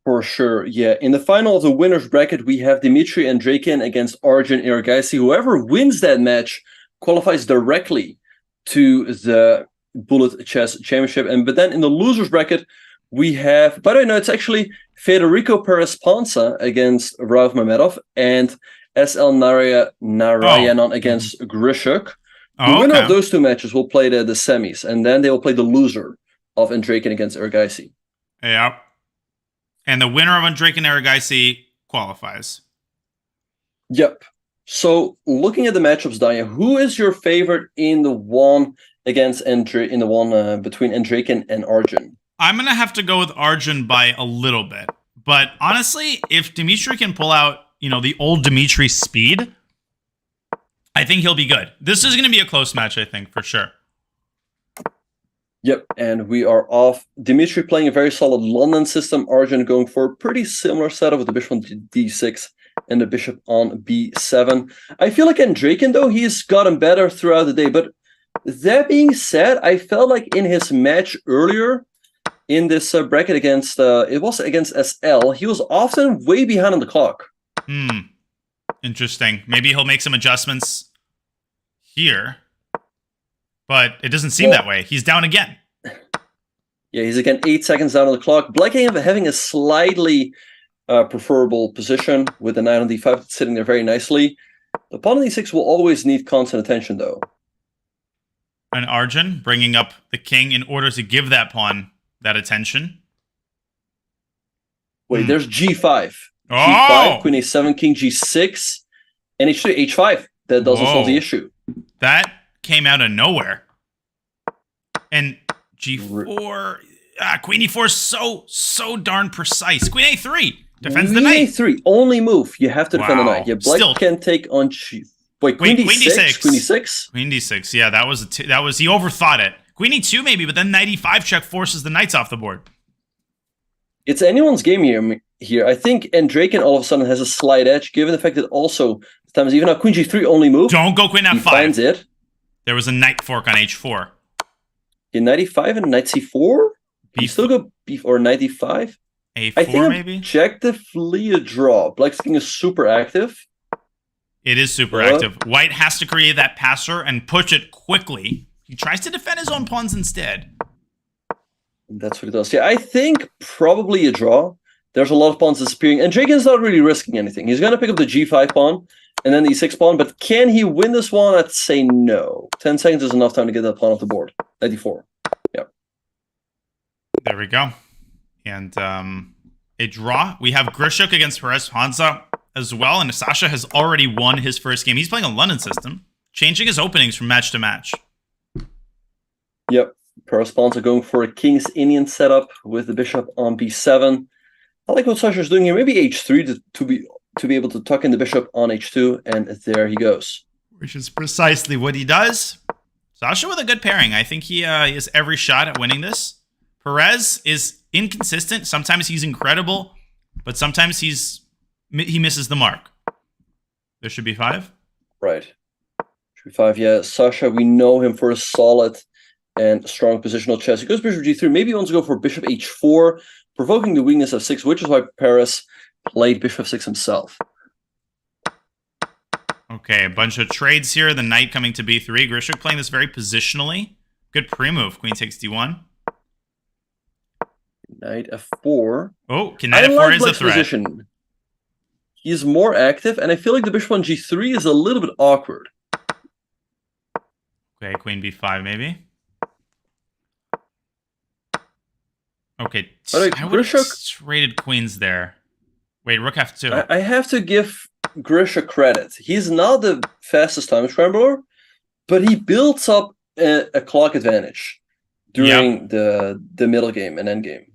For sure, yeah. In the final of the winner's bracket, we have Dmitry Andrakin against Arjun Erigaisi. Whoever wins that match qualifies directly to the Bullet Chess Championship. But then in the loser's bracket, we have, by the way, no, it's actually Federico Perez-Ponce against Rauf Mamedov and SL Narayanan against Grishuk. The winner of those two matches will play the semis, and then they will play the loser of Andraken against Ergaisi. Yep. And the winner of Andraken and Ergaisi qualifies. Yep. So looking at the matchups, Danya, who is your favorite in the one against between Andraken and Arjun? I'm gonna have to go with Arjun by a little bit, but honestly, if Dimitri can pull out, the old Dimitri speed, I think he'll be good. This is gonna be a close match, I think, for sure. Yep, and we are off. Dimitri playing a very solid London system. Arjun going for a pretty similar setup with the bishop on d6 and the bishop on b7. I feel like Andraken, though, he's gotten better throughout the day. But that being said, I felt like in his match earlier in this bracket against SL, he was often way behind on the clock. Interesting. Maybe he'll make some adjustments here. But it doesn't seem that way. He's down again. Yeah, he's again 8 seconds down on the clock. Black having a slightly preferable position with the knight on d5 sitting there very nicely. The pawn on d6 will always need constant attention, though. And Arjun bringing up the king in order to give that pawn that attention. Wait, there's g5. Oh! G5, queen a7, king g6, and h3, h5. That doesn't solve the issue. That came out of nowhere. And g4, queen e4 is so darn precise. Queen a3 defends the knight. Queen a3, only move. You have to defend the knight. Yeah, black can take on wait, queen d6. Queen d6. Queen d6. Yeah, that was he overthought it. Queen e2 maybe, but then knight e5 check forces the knights off the board. It's anyone's game here. I think Andraken all of a sudden has a slight edge, given the fact that also sometimes even a queen g3 only move. Don't go queen f5. He finds it. There was a knight fork on h4. In knight e5 and knight c4? You still go b or knight e5? a4 I think maybe? Check the Flee draw. Black's king is super active. It is super active. White has to create that passer and push it quickly. He tries to defend his own pawns instead. That's what he does. Yeah, I think probably a draw. There's a lot of pawns disappearing. And Draken's not really risking anything. He's going to pick up the g5 pawn and then the e6 pawn. But can he win this one? I'd say no. 10 seconds is enough time to get that pawn off the board. 94. Yeah. There we go. And a draw. We have Grishuk against Perez Hansa as well. And Sasha has already won his first game. He's playing a London system, changing his openings from match to match. Yep. Perez Hansa going for a King's Indian setup with the bishop on b7. I like what Sasha's doing here. Maybe h3 to be able to tuck in the bishop on h2, and there he goes. Which is precisely what he does. Sasha with a good pairing. I think he has every shot at winning this. Perez is inconsistent. Sometimes he's incredible, but sometimes he misses the mark. There should be 5. Right. Should be 5, yeah. Sasha, we know him for a solid and strong positional chess. He goes bishop g3. Maybe he wants to go for bishop h4, provoking the weakness of 6, which is why Perez played bishop 6 himself. Okay, a bunch of trades here. The knight coming to b3. Grishuk playing this very positionally. Good pre-move. Queen takes d1. Knight f4. Oh, knight f4 is a threat. Position. He's more active, and I feel like the bishop on g3 is a little bit awkward. Okay, queen b5 maybe. Okay, I would have traded queens there. Wait, rook f2. I have to give Grishuk credit. He's not the fastest time scrambler, but he builds up a clock advantage during the middle game and end game.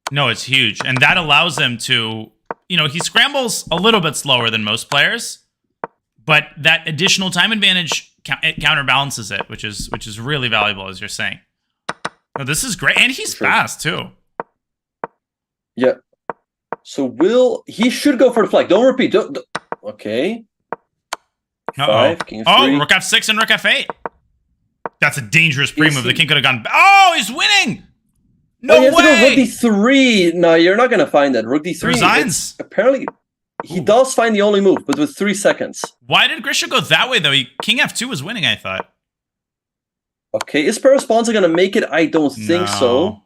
No, it's huge. And that allows him to, he scrambles a little bit slower than most players, but that additional time advantage counterbalances it, which is really valuable, as you're saying. Oh, this is great. And he's fast, too. Yeah. So he should go for the flag. Don't repeat. Don't. Okay. 5, king f3. Oh, rook f6 and rook f8. That's a dangerous pre-move. The king could have gone... Oh, he's winning! No way! To go rook d3. No, you're not going to find that. Rook d3. Resigns. Apparently, he does find the only move, but with 3 seconds. Why did Grishuk go that way, though? King f2 was winning, I thought. Okay, is Perez Hansa going to make it? I don't think so.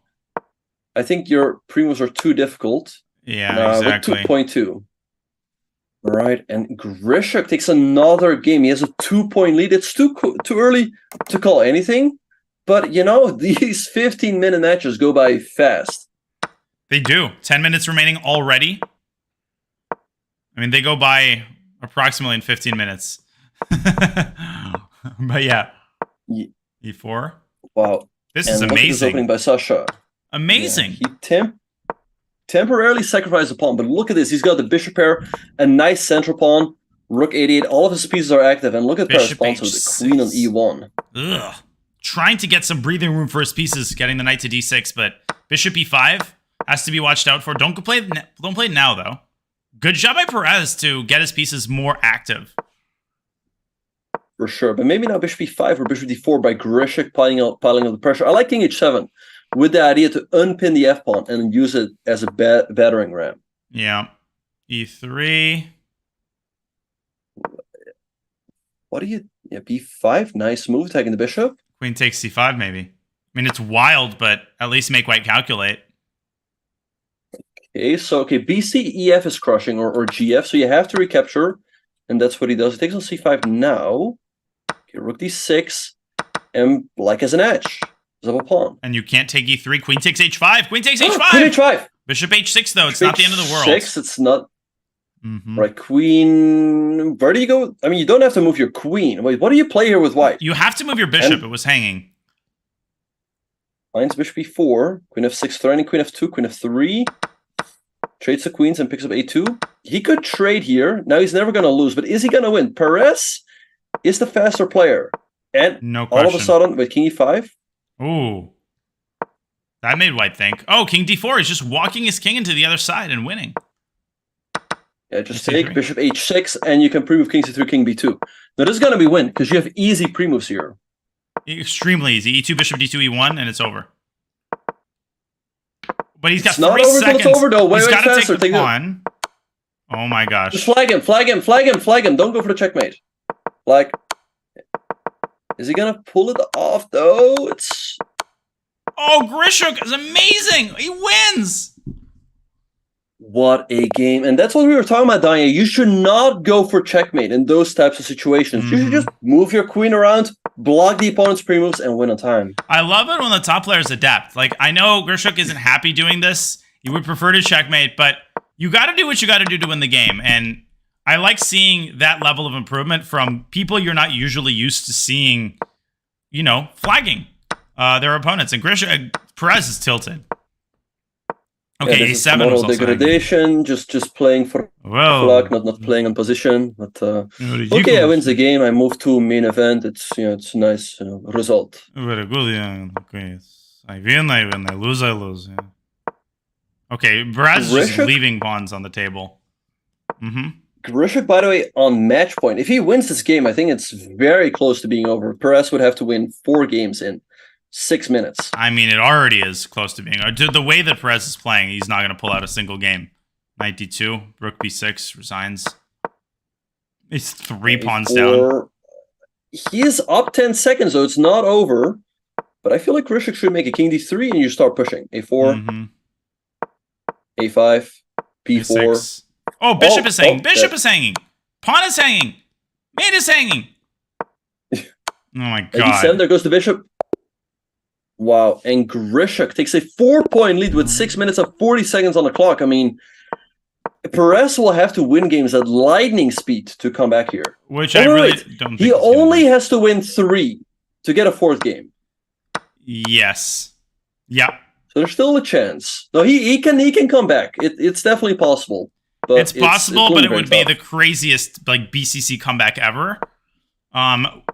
I think your pre-moves are too difficult. Yeah, exactly. With 2.2. All right, and Grishuk takes another game. He has a 2-point lead. It's too early to call anything, but you know, these 15-minute matches go by fast. They do. 10 minutes remaining already. I mean, they go by approximately in 15 minutes. But yeah. E4. Wow. This is amazing. Look at this opening by Sasha. Amazing. Yeah, he temporarily sacrificed a pawn, but look at this. He's got the bishop pair, a nice central pawn, rook 88. All of his pieces are active, and look at the response with the queen on e1. Ugh. Trying to get some breathing room for his pieces, getting the knight to d6, but bishop e5 has to be watched out for. Don't play now, though. Good job by Perez to get his pieces more active. For sure, but maybe now bishop e5 or bishop d4 by Grishuk piling up the pressure. I like king h7 with the idea to unpin the f-pawn and use it as a battering ram. Yeah. e3. What do you... Yeah, b5, nice move, taking the bishop. Queen takes c5, maybe. I mean, it's wild, but at least make white calculate. Okay, so bc, ef is crushing, or gf, so you have to recapture, and that's what he does. He takes on c5 now. Okay, rook d6, and black has an edge. There's a pawn. And you can't take e3. Queen takes h5. Queen takes h5. Queen h5. Bishop h6, though. It's not the end of the world. H6, it's not. Right, queen. Where do you go? I mean, you don't have to move your queen. Wait, what do you play here with white? You have to move your bishop. It was hanging. Finds bishop e4. Queen f6 threatening. Queen f2. Queen f3. Trades the queens and picks up a2. He could trade here. Now he's never going to lose, but is he going to win? Perez is the faster player. And no question. All of a sudden, with king e5. Ooh. That made white think. Oh, king d4 is just walking his king into the other side and winning. Yeah, just take bishop h6, and you can pre-move king c3, king b2. Now, this is going to be win, because you have easy pre-moves here. Extremely easy. e2, bishop d2, e1, and it's over. But he's got it's not 3 over seconds. It's over, though. He's got to faster. take the pawn. Oh, my gosh. Just flag him, flag him, flag him, flag him. Don't go for the checkmate. Like, is he going to pull it off, though? It's... Oh, Grishuk is amazing. He wins. What a game. And that's what we were talking about, Danya. You should not go for checkmate in those types of situations. You should just move your queen around, block the opponent's pre-moves, and win on time. I love it when the top players adapt. Like, I know Grishuk isn't happy doing this. He would prefer to checkmate, but you got to do what you got to do to win the game. And I like seeing that level of improvement from people you're not usually used to seeing, you know, flagging their opponents. And Grishuk, Perez is tilted. Okay, yeah, a7 was also degradation, just playing for luck, not playing on position. But okay, I wins the game. I move to main event. It's it's a nice result. Very good, yeah. Okay, I win, I lose, I lose. Yeah. Okay, Brad's just leaving pawns on the table. Grishuk, by the way, on match point. If he wins this game, I think it's very close to being over. Perez would have to win 4 games in 6 minutes. I mean, it already is close to being. The way that Perez is playing, he's not going to pull out a single game. Knight d2, rook b6, resigns. It's 3 pawns down. He is up 10 seconds, so it's not over. But I feel like Grishuk should make a king d3 and you start pushing. a4, a5, p4. A6. Oh, bishop is hanging. Bishop is hanging. Pawn is hanging. Mate is hanging. Oh my god. d7, there goes the bishop. Wow, and Grishuk takes a 4-point lead with 6 minutes and 40 seconds on the clock. I mean, Perez will have to win games at lightning speed to come back here. Which I really don't think he only has to win 3 to get a 4th game. Yes. Yep. So there's still a chance. No, he can come back. It's definitely possible. But it's possible, but it would be the craziest BCC comeback ever.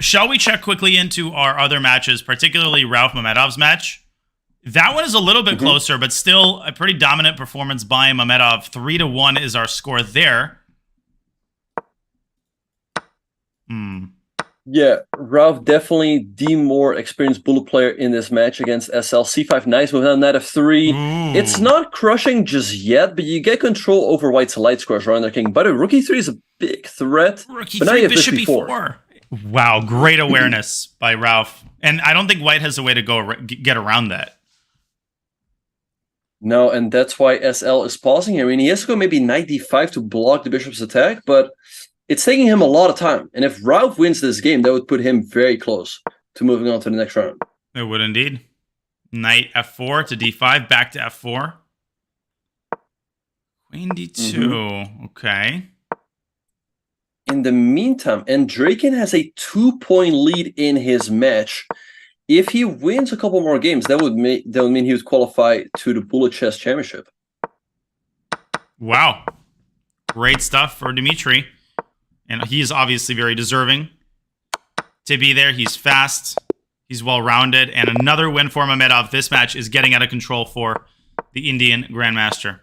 Shall we check quickly into our other matches, particularly Rauf Mamedov's match? That one is a little bit closer, but still a pretty dominant performance by Mamedov. 3-1 is our score there. Yeah, Rauf definitely the more experienced bullet player in this match against SL. C5, nice move, knight f3. Ooh. It's not crushing just yet, but you get control over white's light squares around their king. By the way, rook e3 is a big threat. Rook e3, bishop e4. Wow, great awareness by Rauf. And I don't think white has a way to get around that. No, and that's why SL is pausing here. I mean, he has to go maybe knight d5 to block the bishop's attack, but it's taking him a lot of time. And if Ralph wins this game, that would put him very close to moving on to the next round. It would indeed. Knight f4 to d5, back to f4. Queen d2. Okay. In the meantime, Andrakin has a 2-point lead in his match. If he wins a couple more games, that would mean he would qualify to the Bullet Chess Championship. Wow. Great stuff for Dmitry. And he's obviously very deserving to be there. He's fast. He's well-rounded. And another win for Mamedov. This match is getting out of control for the Indian Grandmaster.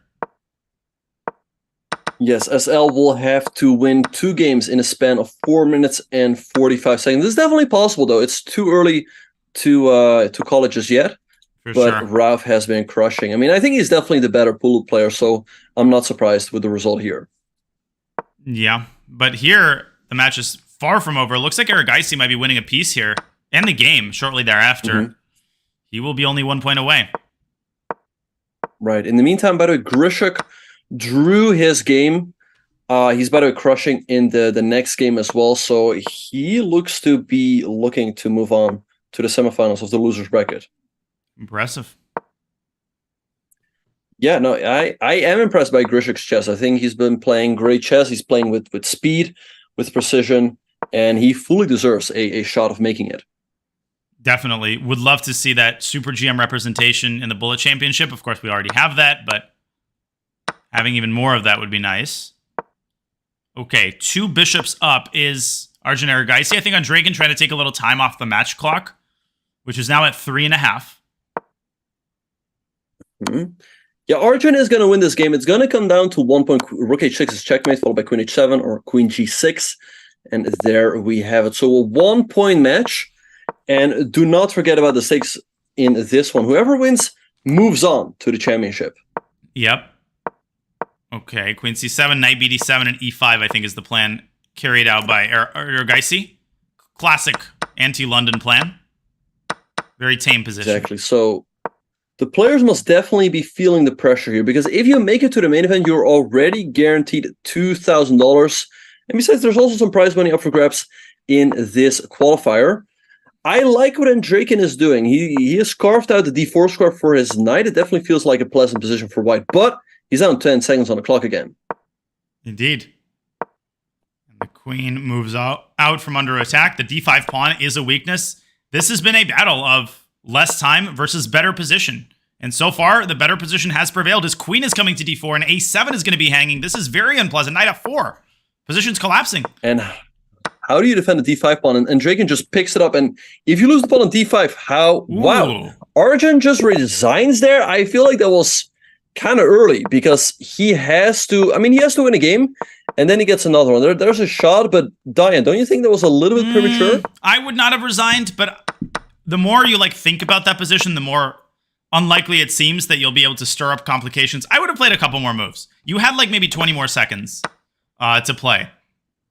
Yes, SL will have to win 2 games in a span of 4 minutes and 45 seconds. This is definitely possible, though. It's too early to call it just yet. But sure. Ralph has been crushing. I mean, I think he's definitely the better Bullet player, so I'm not surprised with the result here. Yeah, but here, the match is far from over. It looks like Aragaisi might be winning a piece here, and the game shortly thereafter. He will be only 1 point away. Right. In the meantime, by the way, Grishuk drew his game. He's, by the way, crushing in the next game as well, so he looks to be looking to move on to the semifinals of the loser's bracket. Impressive. Yeah, no, I am impressed by Grishuk's chess. I think he's been playing great chess. He's playing with speed, with precision, and he fully deserves a shot of making it. Definitely. Would love to see that Super GM representation in the Bullet Championship. Of course, we already have that, but having even more of that would be nice. Okay, 2 bishops up is Arjun Aragaisi. I think Andrakin trying to take a little time off the match clock, which is now at 3.5. Yeah, Arjun is going to win this game. It's going to come down to 1 point. Rook h6 is checkmate, followed by queen h7 or queen g6. And there we have it. So a 1 point match. And do not forget about the stakes in this one. Whoever wins moves on to the championship. Yep. Okay, queen c7, knight bd7, and e5, I think, is the plan carried out by Aragaisi. Classic anti-London plan. Very tame position. Exactly. So the players must definitely be feeling the pressure here, because if you make it to the main event, you're already guaranteed $2,000. And besides, there's also some prize money up for grabs in this qualifier. I like what Andrakin is doing. He has carved out the d4 square for his knight. It definitely feels like a pleasant position for white, but he's down 10 seconds on the clock again. Indeed. And the queen moves out from under attack. The d5 pawn is a weakness. This has been a battle of less time versus better position. And so far, the better position has prevailed. His queen is coming to d4, and a7 is going to be hanging. This is very unpleasant. Knight f4. Position's collapsing. And how do you defend the d5 pawn? And Andrakin just picks it up. And if you lose the pawn on d5, how? Ooh. Wow. Arjun just resigns there. I feel like that was kind of early, because he has to win a game, and then he gets another one. There's a shot, but Diane, don't you think that was a little bit premature? I would not have resigned, but the more you think about that position, the more unlikely it seems that you'll be able to stir up complications. I would have played a couple more moves. You had maybe 20 more seconds to play.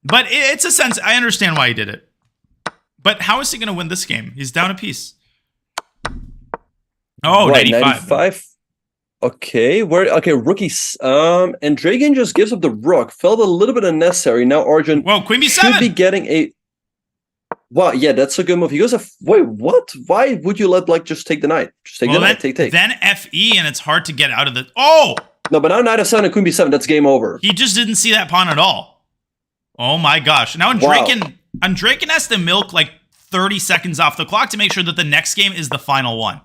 But it's a sense, I understand why he did it. But how is he going to win this game? He's down a piece. Oh, right, 95. Okay, rookies. Andrakin just gives up the rook. Felt a little bit unnecessary. Now Arjun queen b7 should be getting a... Wow, yeah, that's a good move. He goes, wait, what? Why would you let Black just take the knight? Just take the knight, take. Then FE, and it's hard to get out of the... Oh! No, but now knight f7 and queen b7, that's game over. He just didn't see that pawn at all. Oh my gosh. Now Andrakin has to milk 30 seconds off the clock to make sure that the next game is the final one.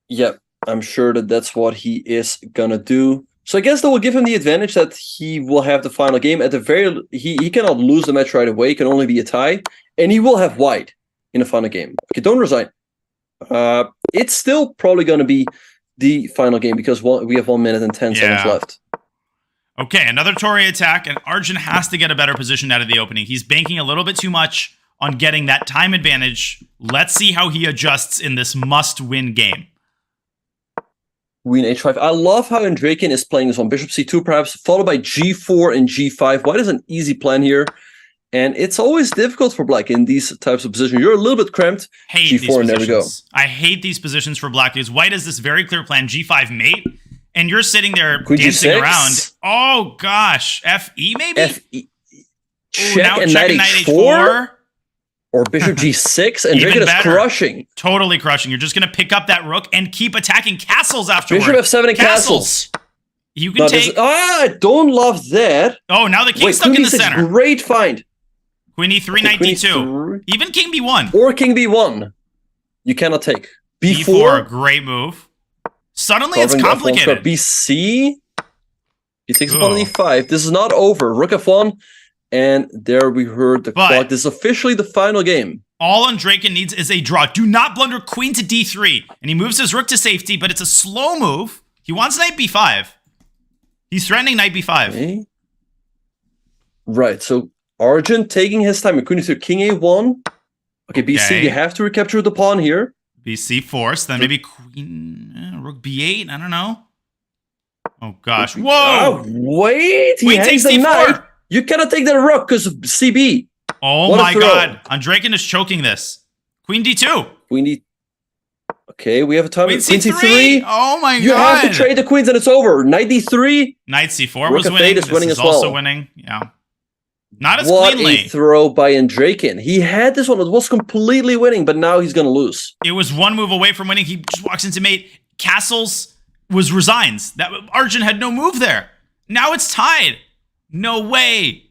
Yep, I'm sure that's what he is gonna do. So I guess that will give him the advantage that he will have the final game. At the he cannot lose the match right away. It can only be a tie. And he will have white in the final game. Okay, don't resign. It's still probably gonna be the final game, because we have 1 minute and 10 seconds left. Okay, another Tory attack, and Arjun has to get a better position out of the opening. He's banking a little bit too much on getting that time advantage. Let's see how he adjusts in this must-win game. Queen h5. I love how Andrakin is playing this one. Bishop c2 perhaps, followed by g4 and g5. White is an easy plan here. And it's always difficult for black in these types of positions. You're a little bit cramped. Hate G4, these and there we go. positions. I hate these positions for black because white has this very clear plan, G5 mate, and you're sitting there Queen dancing G6. around. Oh gosh, FE maybe? FE. Ooh, now and check knight and H4? Or bishop G6, and Draken is crushing. Totally crushing. You're just going to pick up that rook and keep attacking castles afterwards. Bishop F7 and castles. You can take... I don't love that. Oh, now the king's stuck in the center. Great find. Queen E3, knight D2. Even king B1. Or king B1. You cannot take. B4, great move. Suddenly it's complicated. BC. He takes upon E5. This is not over. Rook F1. And there we heard the clock. This is officially the final game. All Draken needs is a draw. Do not blunder queen to D3. And he moves his rook to safety, but it's a slow move. He wants knight B5. He's threatening knight B5. Okay. Right, so Arjun taking his time. Queen to king A1. Okay, BC, you have to recapture the pawn here. BC forced, then maybe queen, rook B8, I don't know. Oh gosh, whoa! Wait, he hangs the knight. You cannot take the rook because of CB. Oh my god, Draken is choking this. Queen D2. Queen D. Okay, we have a time. Queen C3. Oh my god. You have to trade the queens and it's over. Knight D3. Knight C4 was winning. Is winning as well. Also winning. Yeah. Not as what cleanly. What a throw by Draken. He had this one. It was completely winning, but now he's going to lose. It was one move away from winning. He just walks into mate. Castles was resigns. That Arjun had no move there. Now it's tied. No way.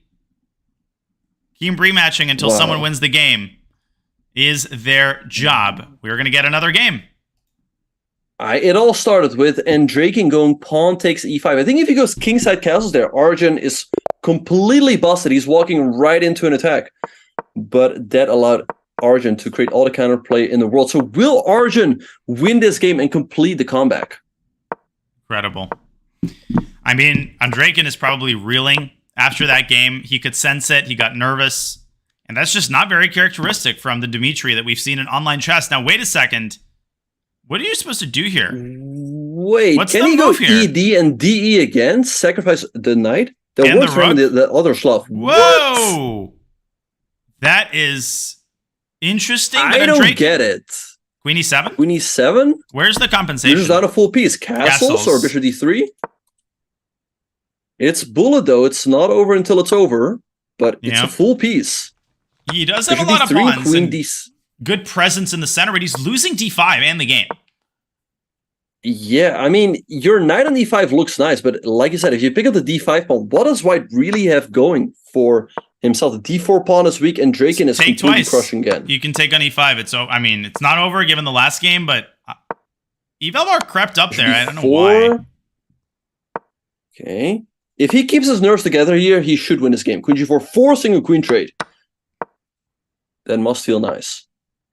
Keep rematching until someone wins the game is their job. We're going to get another game. It all started with Draken going pawn takes e5. I think if he goes kingside castles there, Arjun is completely busted. He's walking right into an attack. But that allowed Arjun to create all the counterplay in the world. So will Arjun win this game and complete the comeback? Incredible. I mean, Draken is probably reeling after that game. He could sense it. He got nervous. And that's just not very characteristic from the Dmitry that we've seen in online chess. Now, wait a second. What are you supposed to do here? Wait, can he go ED and DE again? Sacrifice the knight? That works from the other slough. Whoa! What? That is interesting. I don't get it. Queen E7? Queen E7? Where's the compensation? You're just not a full piece. Castles or bishop D3? It's bullet, though. It's not over until it's over, but it's a full piece. He does have bishop a lot D3, of pawns. Queen and D. Good presence in the center, but he's losing D5 and the game. Yeah, I mean, your knight on E5 looks nice, but like you said, if you pick up the D5 pawn, what does white really have going for himself? The D4 pawn is weak, and Draken is completely crushing again. You can take on E5. It's not over given the last game, but Evelvar crept up there. I don't know why. Okay. If he keeps his nerves together here, he should win this game. Queen G4, forcing a queen trade. That must feel nice.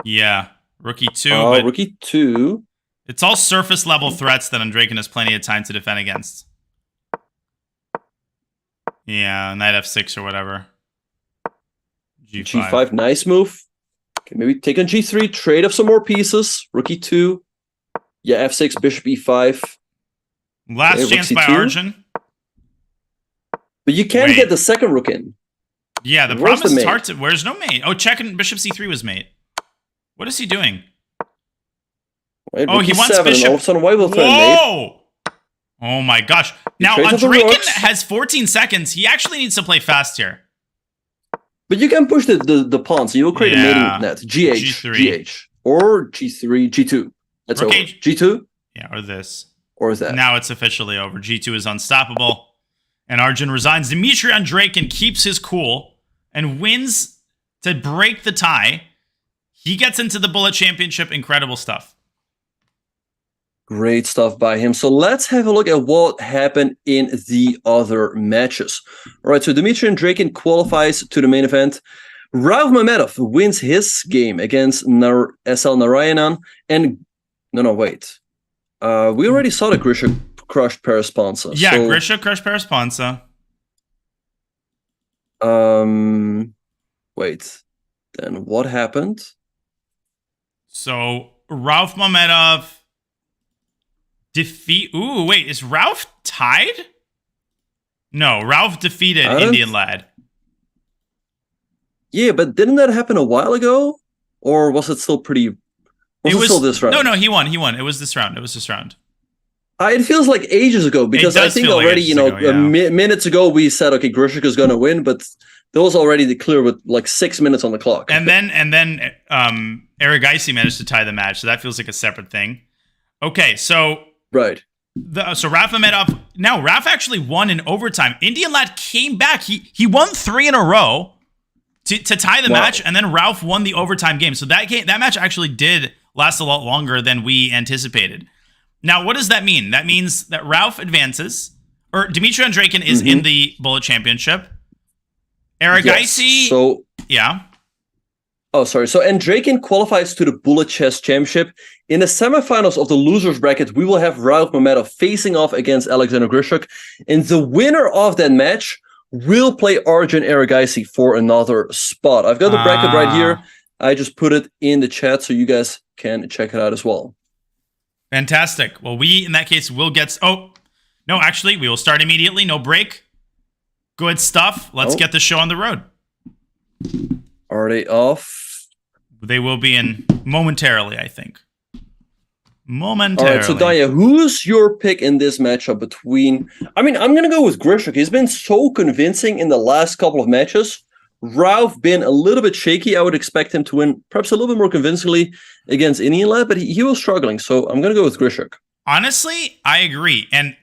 Yeah. Rook E2. Rook E2. It's all surface level threats that Draken has plenty of time to defend against. Yeah, knight F6 or whatever. G5, nice move. Okay, maybe take on G3, trade up some more pieces. Rook E2. Yeah, F6, bishop E5. Last chance by Arjun. But you can't get the second rook in. Yeah, the problem is it's hard to... Where's no mate? Oh, check and bishop C3 was mate. What is he doing? Wait, he wants bishop. All of a sudden, white will throw mate. Oh my gosh. Now, Draken has 14 seconds. He actually needs to play fast here. But you can push the pawn, so you will create a mating net. GH. GH. Or G3, G2. That's over. G2? Yeah, or this. Or is that? Now it's officially over. G2 is unstoppable. And Arjun resigns. Dmitry Draken keeps his cool and wins to break the tie. He gets into the Bullet Championship. Incredible stuff. Great stuff by him. So let's have a look at what happened in the other matches. All right, so Dmitry Draken qualifies to the main event. Rauf Mamedov wins his game against SL Narayanan. And no, wait. We already saw the Grisha crushed Parasponsa. Yeah, Grisha crushed Parasponsa. Wait. Then what happened? So Rauf Mamedov Ooh, wait, is Rauf tied? No, Rauf defeated Indian Lad. Yeah, but didn't that happen a while ago? Or was it still pretty... Was it still this round? No, he won. It was this round. It feels like ages ago, because I think already, minutes ago we said, okay, Grishuk is going to win, but that was already clear with like 6 minutes on the clock. And then Erigaisi managed to tie the match, so that feels like a separate thing. Okay, so... Right. So Raf Ahmedov... Now, Raf actually won in overtime. Indian Lad came back. He won 3 in a row to tie the match, and then Ralph won the overtime game. So that match actually did last a lot longer than we anticipated. Now, what does that mean? That means that Ralph advances, or Dimitri Andreikin is in the Bullet Championship. Erigaisi... So... Yeah. Oh, sorry. So Andreikin qualifies to the Bullet Chess Championship. In the semifinals of the losers bracket, we will have Ralph Mamedov facing off against Alexander Grishuk. And the winner of that match will play Arjun Erigaisi for another spot. I've got the bracket right here. I just put it in the chat so you guys can check it out as well. Fantastic. Well, we, in that case, will get... Oh, no, actually, we will start immediately. No break. Good stuff. Let's get the show on the road. Are they off? They will be in momentarily, I think. Momentarily. All right, so Daya, who's your pick in this matchup between... I mean, I'm going to go with Grishuk. He's been so convincing in the last couple of matches. Ralph been a little bit shaky. I would expect him to win perhaps a little bit more convincingly against Indian Lad, but he was struggling, so I'm going to go with Grishuk. Honestly, I agree. And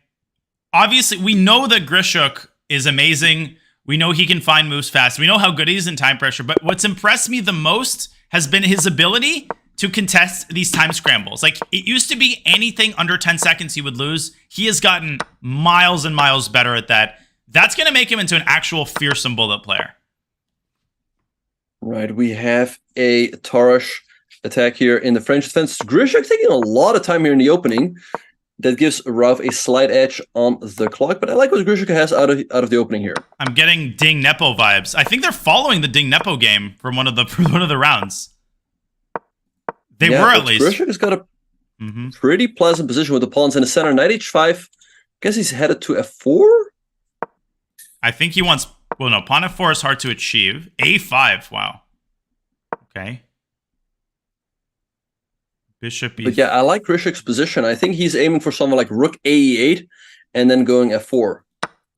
obviously, we know that Grishuk is amazing. We know he can find moves fast. We know how good he is in time pressure. But what's impressed me the most has been his ability to contest these time scrambles. Like, it used to be anything under 10 seconds he would lose. He has gotten miles and miles better at that. That's going to make him into an actual fearsome bullet player. Right, we have a Tarash attack here in the French defense. Grishuk taking a lot of time here in the opening. That gives Ralph a slight edge on the clock, but I like what Grishuk has out of the opening here. I'm getting Ding Nepo vibes. I think they're following the Ding Nepo game from one of the rounds. They were at least. Grishuk has got a pretty pleasant position with the pawns in the center. Knight h5. I guess he's headed to f4. I think he wants. Well, no, pawn f4 is hard to achieve. a5. Wow. Okay. Bishop e4. But yeah, I like Grishuk's position. I think he's aiming for something like rook ae8 and then going f4.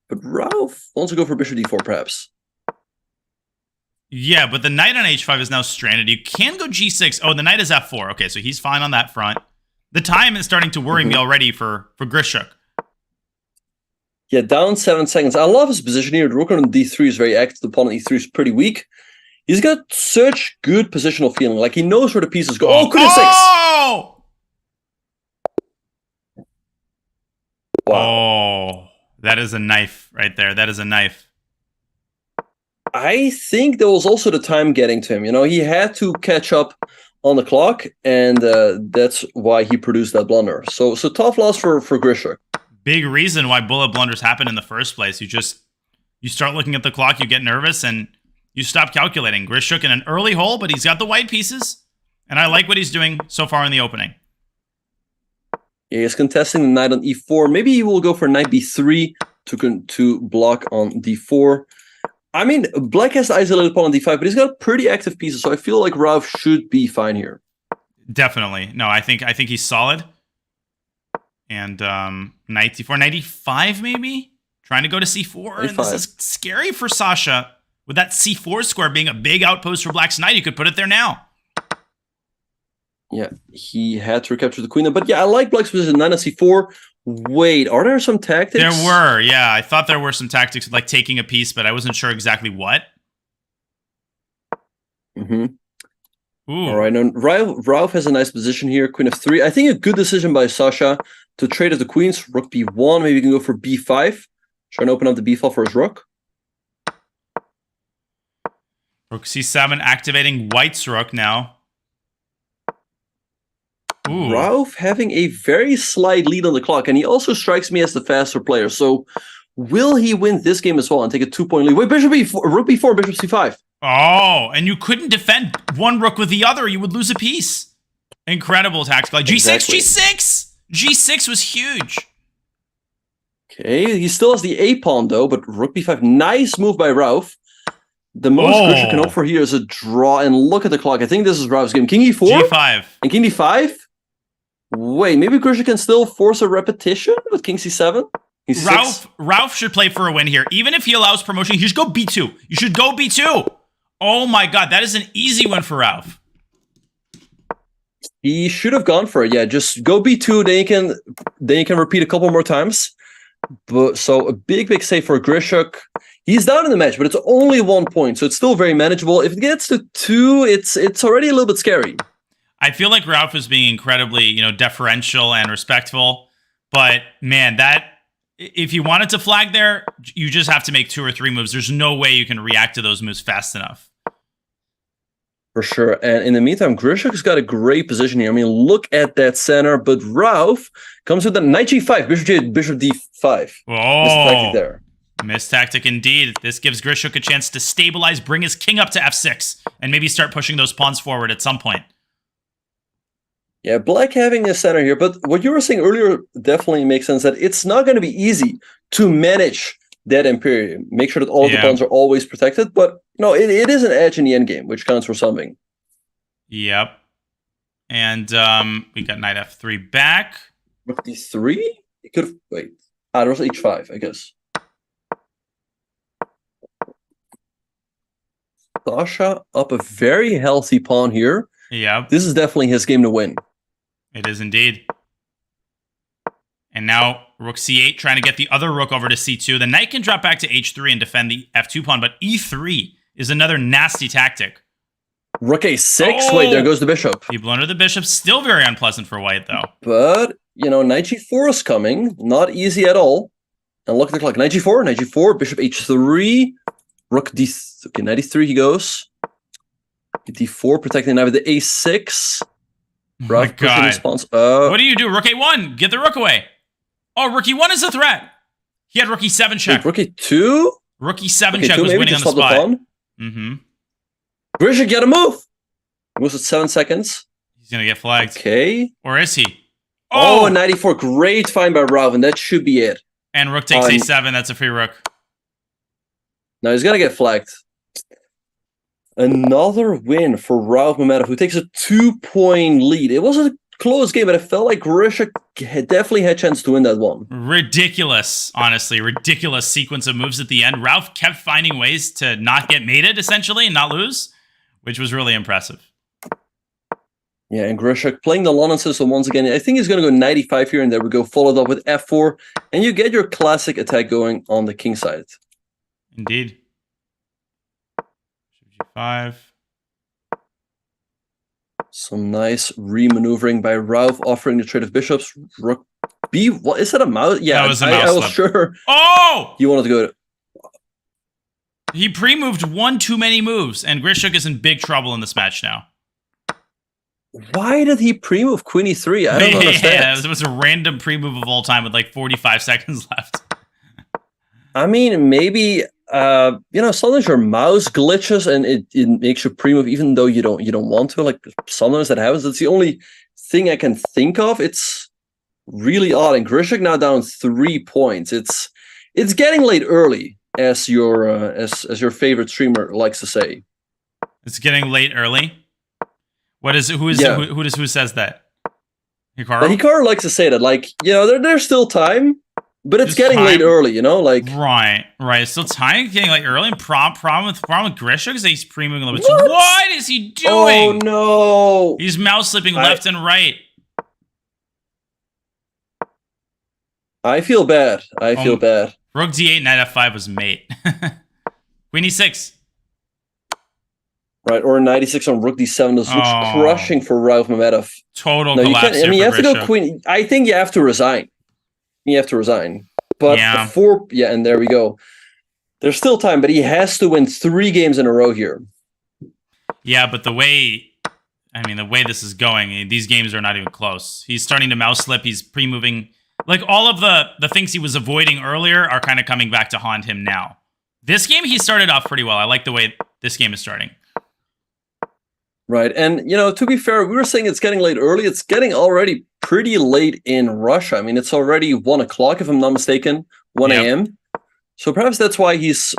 But Ralph wants to go for bishop d4, perhaps. Yeah, but the knight on h5 is now stranded. You can go g6. Oh, the knight is f4. Okay, so he's fine on that front. The time is starting to worry me already for Grishuk. Yeah, down 7 seconds. I love his position here. The rook on d3 is very active. The pawn on e3 is pretty weak. He's got such good positional feeling. Like, he knows where the pieces go. Oh, queen f6! Oh! Wow. Oh, that is a knife right there. That is a knife. I think there was also the time getting to him. You know, he had to catch up on the clock, and that's why he produced that blunder. So tough loss for Grishuk. Big reason why bullet blunders happen in the first place. You start looking at the clock, you get nervous, and you stop calculating. Grishuk in an early hole, but he's got the white pieces, and I like what he's doing so far in the opening. Yeah, he's contesting the knight on e4. Maybe he will go for knight b3 to block on d4. I mean, black has the isolated pawn on d5, but he's got pretty active pieces, so I feel like Ralph should be fine here. Definitely. No, I think he's solid. And knight d4, knight e5 maybe? Trying to go to c4. And this is scary for Sasha. With that c4 square being a big outpost for black's knight, you could put it there now. Yeah, he had to recapture the queen. But yeah, I like black's position, knight on c4. Wait, are there some tactics? There were, yeah. I thought there were some tactics, like taking a piece, but I wasn't sure exactly what. Ooh. All right, now Ralph has a nice position here, queen f3. I think a good decision by Sasha to trade of the queens. Rook b1, maybe you can go for b5. Try and open up the b file for his rook. Rook c7, activating white's rook now. Ooh. Ralph having a very slight lead on the clock, and he also strikes me as the faster player. So will he win this game as well and take a 2-point lead? Wait, bishop b4, rook b4, bishop c5. Oh, and you couldn't defend one rook with the other. You would lose a piece. Incredible tactic. Like G6, Exactly. G6! G6 was huge. Okay, he still has the a pawn though, but rook b5. Nice move by Ralph. The most Grisha can hope for here is a draw, and look at the clock. I think this is Rauf's game. King e4? G5. And King d5? Wait, maybe Grisha can still force a repetition with King c7? Rauf should play for a win here. Even if he allows promotion, he should go b2. You should go b2. Oh my god, that is an easy win for Rauf. He should have gone for it. Yeah, just go b2. Then you can repeat a couple more times. But so a big save for Grishuk. He's down in the match, but it's only 1 point, so it's still very manageable. If it gets to 2, it's already a little bit scary. I feel like Rauf is being incredibly, deferential and respectful. But man, if you wanted to flag there, you just have to make 2 or 3 moves. There's no way you can react to those moves fast enough. For sure. And in the meantime, Grishuk's got a great position here. I mean, look at that center. But Rauf comes with a knight g5, bishop d5. Oh, there. Missed tactic indeed. This gives Grishuk a chance to stabilize, bring his king up to f6, and maybe start pushing those pawns forward at some point. Yeah, black having a center here. But what you were saying earlier definitely makes sense, that it's not going to be easy to manage that Imperium. Make sure that all of the pawns are always protected. But no, it is an edge in the endgame, which counts for something. Yep. And we got knight f3 back. Rook d3? It could have... Wait. There was h5, I guess. Sasha up a very healthy pawn here. Yeah. This is definitely his game to win. It is indeed. And now rook c8, trying to get the other rook over to c2. The knight can drop back to h3 and defend the f2 pawn, but e3 is another nasty tactic. Rook a6? Wait, there goes the bishop. He blundered the bishop. Still very unpleasant for white, though. But, knight g4 is coming. Not easy at all. And look at the clock. Knight g4, bishop h3. Rook d... Okay, knight e3 he goes. d4, protecting the knight with the a6. Oh my god. Response. What do you do? Rook a1. Get the rook away. Oh, rook e1 is a threat. He had rook e7 check. Wait, rook e2? Rook e7 check was winning on the spot. Mm-hmm. Grisha, get a move! Moves at 7 seconds. He's going to get flagged. Okay. Or is he? Oh, 94. Great find by Rauf, and that should be it. And rook takes a7. That's a free rook. Now he's going to get flagged. Another win for Rauf Mamedov, who takes a 2-point lead. It was a close game, but it felt like Grisha definitely had a chance to win that one. Ridiculous, honestly. Ridiculous sequence of moves at the end. Rauf kept finding ways to not get mated, essentially, and not lose, which was really impressive. Yeah, and Grisha playing the London system once again. I think he's going to go knight e5 here, and there we go, followed up with f4, and you get your classic attack going on the king side. Indeed. G5. Some nice re-maneuvering by Rauf, offering the trade of bishops. Rook b. What is that, a mouse? Yeah, that was a mouse I was sure. Oh! You wanted to go to... He pre-moved one too many moves, and Grishuk is in big trouble in this match now. Why did he pre-move queen e3? I don't understand. Yeah, it was a random pre-move of all time with like 45 seconds left. I mean, maybe sometimes your mouse glitches and it makes you pre-move even though you don't want to. Like sometimes that happens. That's the only thing I can think of. It's really odd. And Grishuk now down 3 points. It's getting late early, as your as your favorite streamer likes to say. It's getting late early. Who says that? Hikaru? Hikaru likes to say that, like, there's still time, but it's getting late early, like. Right. It's still time getting late early. And problem with Grishuk is that he's pre-moving a little bit. What is he doing? Oh no! He's mouse slipping left and right. I feel bad. I feel bad. Rook d8, knight f5 was mate. Queen e6. Right, or 96 on rook d7. This looks crushing for Rauf Mamedov. Total collapse. You have to go queen. I think you have to resign. But before, and there we go. There's still time, but he has to win 3 games in a row here. Yeah, but the way this is going, these games are not even close. He's starting to mouse slip. He's pre-moving. Like, all of the things he was avoiding earlier are kind of coming back to haunt him now. This game, he started off pretty well. I like the way this game is starting. Right, and, to be fair, we were saying it's getting late early. It's getting already pretty late in Russia. I mean, it's already 1 o'clock, if I'm not mistaken, 1 a.m. So perhaps that's why his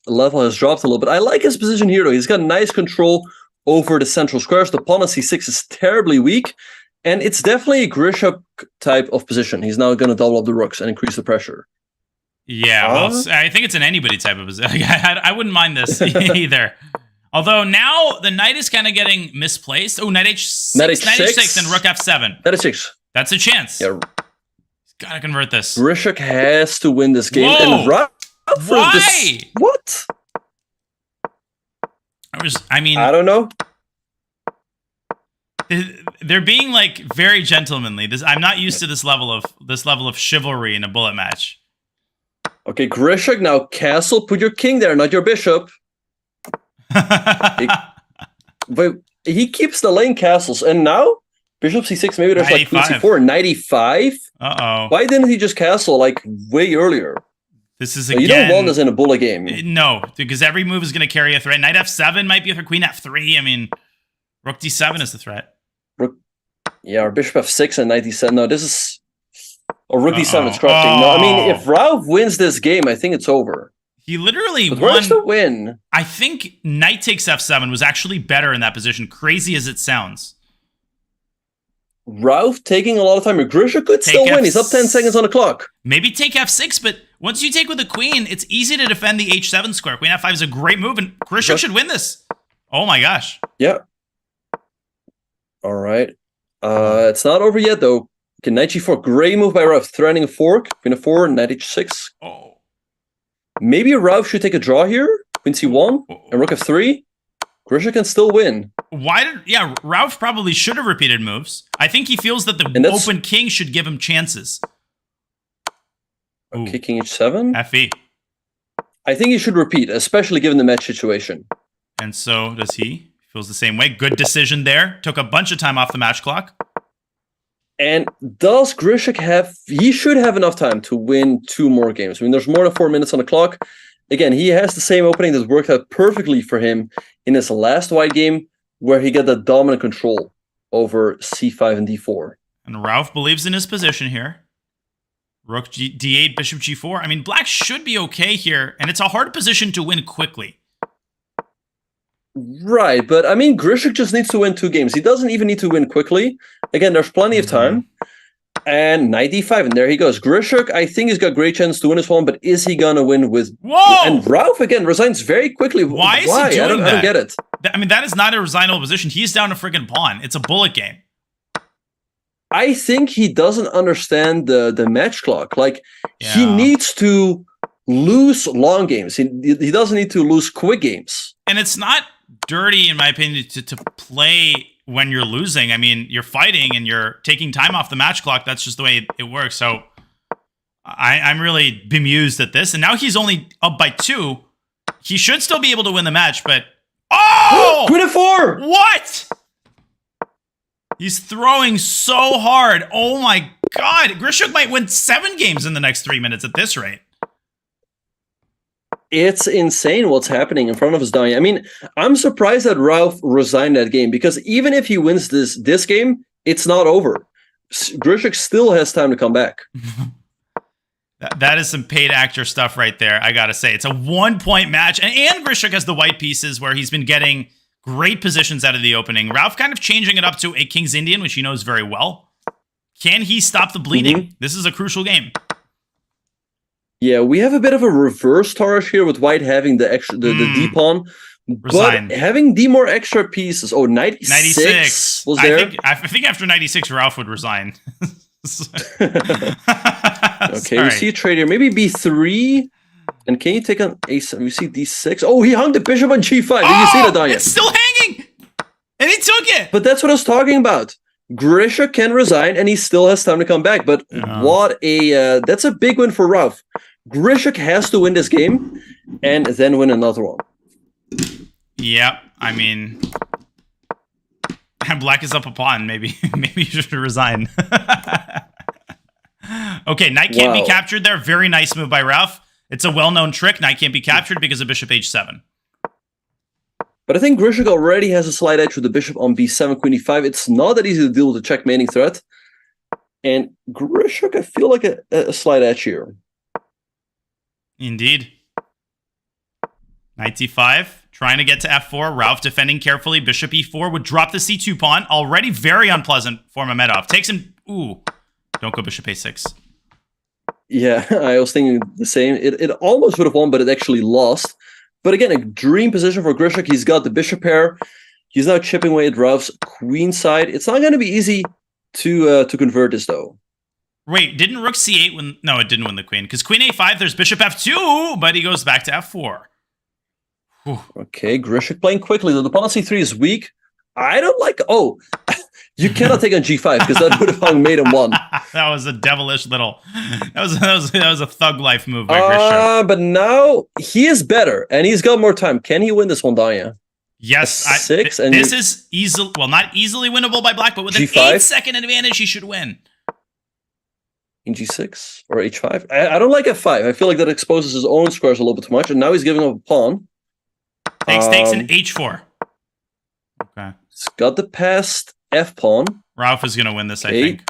level has dropped a little bit. I like his position here, though. He's got nice control over the central squares. The pawn on c6 is terribly weak, and it's definitely a Grishuk type of position. He's now going to double up the rooks and increase the pressure. Yeah, well, I think it's an anybody type of position. I wouldn't mind this either. Although now the knight is kind of getting misplaced. Oh, knight h6, knight h6, and rook f7. Knight h6. That's a chance. Yeah. Gotta convert this. Grishuk has to win this game. Whoa! And Why? What? I don't know. They're being like very gentlemanly. I'm not used to this level of chivalry in a bullet match. Okay, Grishuk, now castle. Put your king there, not your bishop. But he keeps delaying castles, and now bishop c6. Maybe there's 95. Like queen c4, 95. Why didn't he just castle like way earlier? This is again. You don't want this in a bullet game. No, because every move is going to carry a threat. Knight f7 might be a threat. Queen f3. I mean, rook d7 is the threat. Or bishop f6 and knight d7. No, this is. Or rook d7 is crushing. No, I mean, if Ralph wins this game, I think it's over. He literally won. Where's the win? I think knight takes f7 was actually better in that position. Crazy as it sounds. Ralph taking a lot of time. Grishuk could still win. He's up 10 seconds on the clock. Maybe take f6, but once you take with the queen, it's easy to defend the h7 square. Queen f5 is a great move, and Grishuk should win this. Oh my gosh. Yeah. All right. It's not over yet, though. Okay, knight g4. Great move by Ralph. Threatening a fork. Queen f4, knight h6. Oh. Maybe Ralph should take a draw here. Queen c1 and rook f3. Grishuk can still win. Ralph probably should have repeated moves. I think he feels that the open king should give him chances. Okay, king h7. Fe. I think he should repeat, especially given the match situation. And so does he. Feels the same way. Good decision there. Took a bunch of time off the match clock. And does Grishuk have... He should have enough time to win 2 more games. I mean, there's more than 4 minutes on the clock. Again, he has the same opening that worked out perfectly for him in his last white game, where he got the dominant control over c5 and d4. And Ralph believes in his position here. Rook d8, bishop g4. I mean, black should be okay here, and it's a hard position to win quickly. Right, but I mean, Grishuk just needs to win 2 games. He doesn't even need to win quickly. Again, there's plenty of time. And knight d5, and there he goes. Grishuk, I think he's got great chance to win this one, but is he gonna win with... Whoa! And Ralph, again, resigns very quickly. Why is he doing that? I don't get it. I mean, that is not a resignable position. He's down a freaking pawn. It's a bullet game. I think he doesn't understand the match clock. Like, he needs to lose long games. He doesn't need to lose quick games. And it's not dirty, in my opinion, to play when you're losing. I mean, you're fighting and you're taking time off the match clock. That's just the way it works. So I'm really bemused at this. And now he's only up by 2. He should still be able to win the match, but... Oh! Queen f4! What? He's throwing so hard. Oh my god. Grishuk might win 7 games in the next 3 minutes at this rate. It's insane what's happening in front of us, Danya. I mean, I'm surprised that Ralph resigned that game, because even if he wins this game, it's not over. Grishuk still has time to come back. That is some paid actor stuff right there, I gotta say. It's a 1-point match, and Grishuk has the white pieces where he's been getting great positions out of the opening. Ralph kind of changing it up to a King's Indian, which he knows very well. Can he stop the bleeding? This is a crucial game. Yeah, we have a bit of a reverse Tarish here with white having the D pawn, but having the more extra pieces. Oh, 96 was there. I think after 96, Ralph would resign. Okay, we see a trade here. Maybe b3. And can you take on a7? We see d6. Oh, he hung the bishop on g5. Did you see that, Danya? It's still hanging! And he took it! But that's what I was talking about. Grishuk can resign, and he still has time to come back. But what a... that's a big win for Ralph. Grishuk has to win this game, and then win another one. Yep, I mean... Black is up a pawn. Maybe you should resign. Okay, knight can't be captured there. Very nice move by Ralph. It's a well-known trick. Knight can't be captured because of bishop h7. But I think Grishuk already has a slight edge with the bishop on b7, queen e5. It's not that easy to deal with the checkmating threat. And Grishuk, I feel like a slight edge here. Indeed. Knight d5, trying to get to f4. Ralph defending carefully. Bishop e4 would drop the c2 pawn. Already very unpleasant for Mamedov. Takes him... Ooh. Don't go bishop a6. Yeah, I was thinking the same. It almost would have won, but it actually lost. But again, a dream position for Grishuk. He's got the bishop pair. He's now chipping away at Ralph's queen side. It's not going to be easy to convert this, though. Wait, didn't rook c8 win? No, it didn't win the queen. Because queen a5, there's bishop f2, but he goes back to f4. Whew. Okay, Grishuk playing quickly. The pawn on c3 is weak. I don't like... Oh, you cannot take on g5, because that would have hung mate and won. That was a devilish little... That was a thug life move by Grishuk. But now he is better, and he's got more time. Can he win this one, Danya? Yes, and this is easily, well, not easily winnable by black, but with an G5? 8-second advantage, he should win. In g6 or h5? I don't like f5. I feel like that exposes his own squares a little bit too much, and now he's giving up a pawn. Takes an h4. Okay. He's got the passed f pawn. Ralph is going to win this, I think.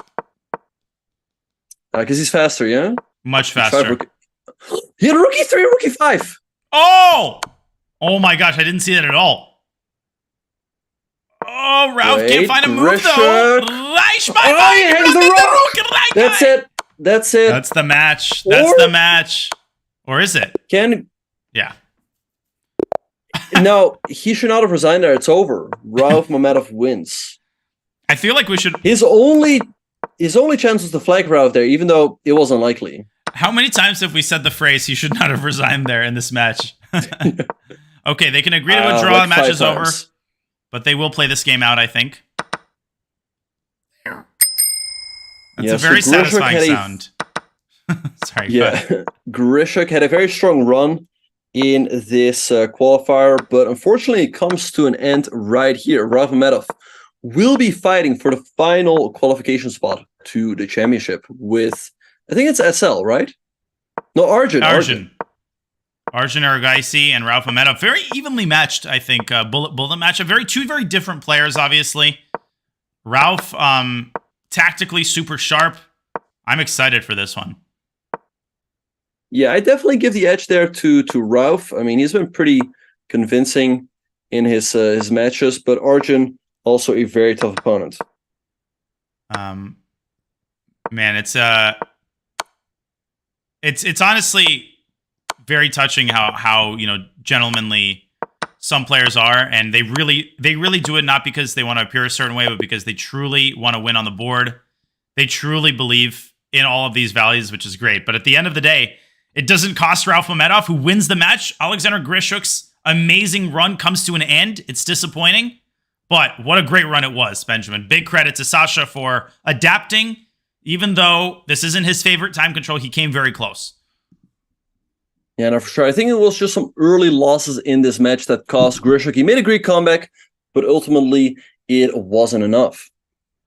Because he's faster, yeah? Much faster. He had a rook e3 and rook e5. Oh! Oh my gosh, I didn't see that at all. Oh, Ralph can't find a move, though. He hangs the rook. That's it. That's it. That's the match. That's the match. Or is it? Yeah. No, he should not have resigned there. It's over. Ralph Mamedov wins. I feel like we should... His only chance was to flag Ralph there, even though it was unlikely. How many times have we said the phrase, he should not have resigned there in this match? Okay, they can agree to a draw. Like the match is over. times. But they will play this game out, I think. That's a very satisfying sound. Sorry. Yeah, Grishuk had a very strong run in this qualifier, but unfortunately it comes to an end right here. Ralph Mamedov will be fighting for the final qualification spot to the championship with, I think it's SL, right? No, Arjun. Argaisi and Ralph Mamedov. Very evenly matched, I think. Bullet match. Two very different players, obviously. Ralph, tactically super sharp. I'm excited for this one. Yeah, I definitely give the edge there to Ralph. I mean, he's been pretty convincing in his matches, but Arjun also a very tough opponent. Man, it's honestly very touching how gentlemanly some players are, and they really do it not because they want to appear a certain way, but because they truly want to win on the board. They truly believe in all of these values, which is great. But at the end of the day, it doesn't cost Ralph Mamedov, who wins the match. Alexander Grishuk's amazing run comes to an end. It's disappointing, but what a great run it was, Benjamin. Big credit to Sasha for adapting. Even though this isn't his favorite time control, he came very close. Yeah, no, for sure. I think it was just some early losses in this match that cost Grishuk. He made a great comeback, but ultimately it wasn't enough.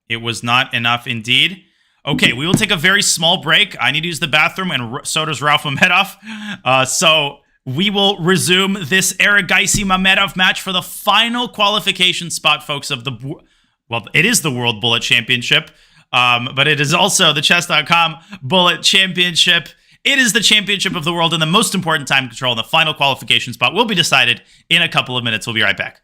It was not enough indeed. Okay, we will take a very small break. I need to use the bathroom, and so does Ralph Mamedov. So we will resume this Argaisi Mamedov match for the final qualification spot, folks, of it is the World Bullet Championship, but it is also the Chess.com Bullet Championship. It is the championship of the world, and the most important time control in the final qualification spot will be decided in a couple of minutes. We'll be right back.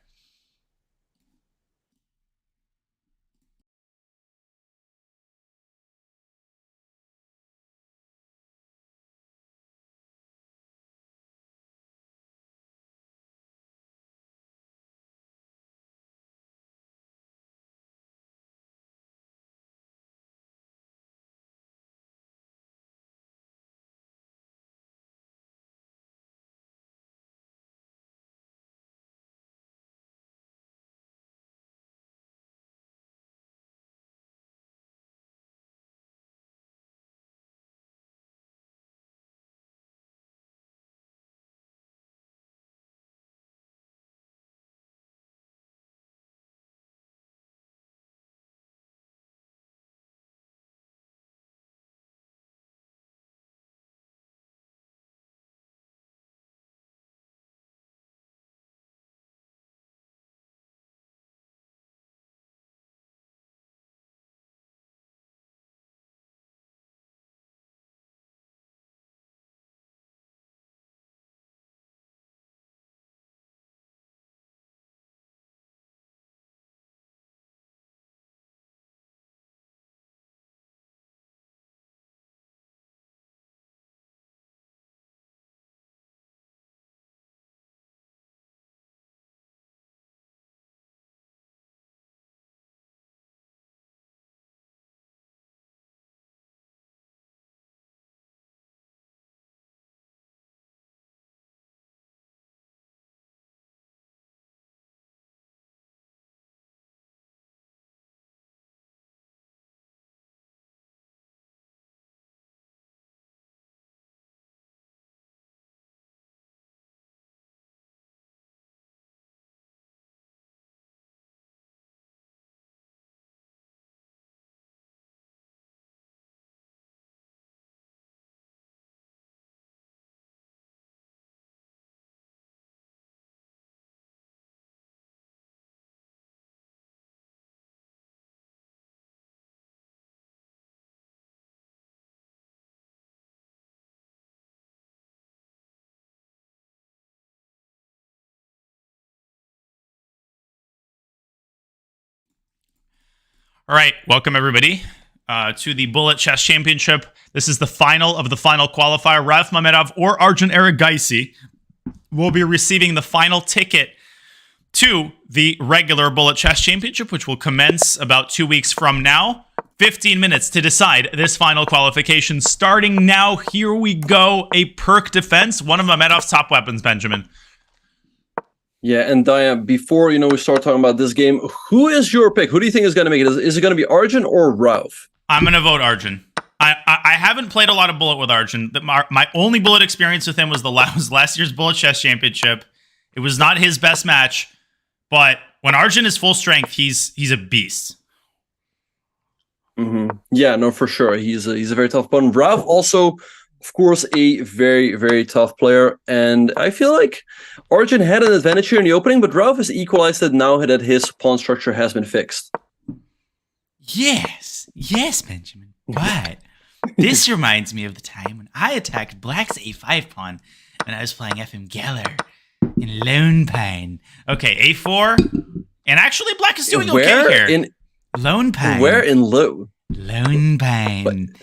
All right, welcome everybody to the Bullet Chess Championship. This is the final of the final qualifier. Ralph Mamedov or Arjun Erigaisi will be receiving the final ticket to the regular Bullet Chess Championship, which will commence about 2 weeks from now. 15 minutes to decide this final qualification. Starting now, here we go. A perk defense, one of Mamedov's top weapons, Benjamin. Yeah, and Diane, before we start talking about this game, who is your pick? Who do you think is going to make it? Is it going to be Arjun or Ralph? I'm going to vote Arjun. I haven't played a lot of Bullet with Arjun. My only Bullet experience with him was last year's Bullet Chess Championship. It was not his best match, but when Arjun is full strength, he's a beast. Mm-hmm. Yeah, no, for sure. He's a very tough opponent. Ralph also, of course, a very, very tough player. And I feel like Arjun had an advantage here in the opening, but Ralph has equalized it now that his pawn structure has been fixed. Yes, Benjamin. But this reminds me of the time when I attacked Black's a5 pawn when I was playing FM Geller in Lone Pine. Okay, a4. And actually, Black is doing okay here. Lone Pine. Where in Lone Pine.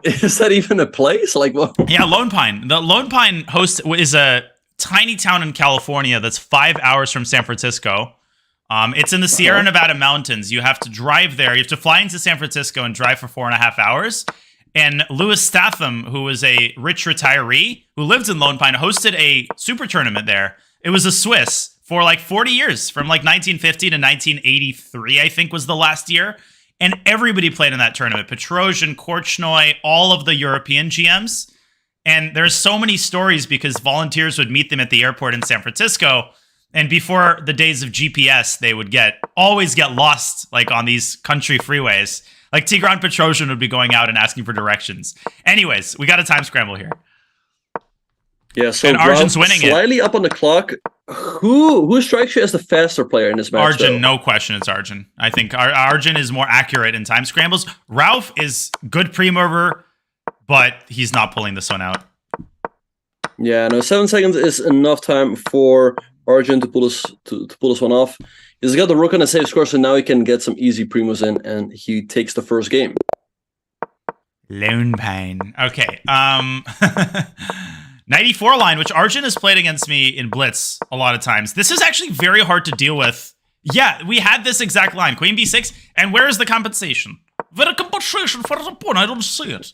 Is that even a place? Like what? Yeah, Lone Pine. The Lone Pine is a tiny town in California that's 5 hours from San Francisco. It's in the Sierra Nevada mountains. You have to drive there. You have to fly into San Francisco and drive for 4.5 hours. And Lewis Statham, who was a rich retiree who lived in Lone Pine, hosted a super tournament there. It was a Swiss for like 40 years, from like 1950 to 1983, I think was the last year. And everybody played in that tournament. Petrosian, Korchnoi, all of the European GMs. And there's so many stories because volunteers would meet them at the airport in San Francisco. And before the days of GPS, they would always get lost like on these country freeways. Like Tigran Petrosian would be going out and asking for directions. Anyways, we got a time scramble here. Yeah, so and Arjun's winning slightly up on the clock. Who strikes you as the faster player in this match? Arjun, though? No question, it's Arjun. I think Arjun is more accurate in time scrambles. Ralph is good pre-mover, but he's not pulling this one out. Yeah, no, 7 seconds is enough time for Arjun to pull this one off. He's got the rook on a safe score, so now he can get some easy primos in, and he takes the first game. Lone Pine. Okay. 94 line, which Arjun has played against me in Blitz a lot of times. This is actually very hard to deal with. Yeah, we had this exact line. Queen b6, and where is the compensation? Where the compensation for the pawn? I don't see it.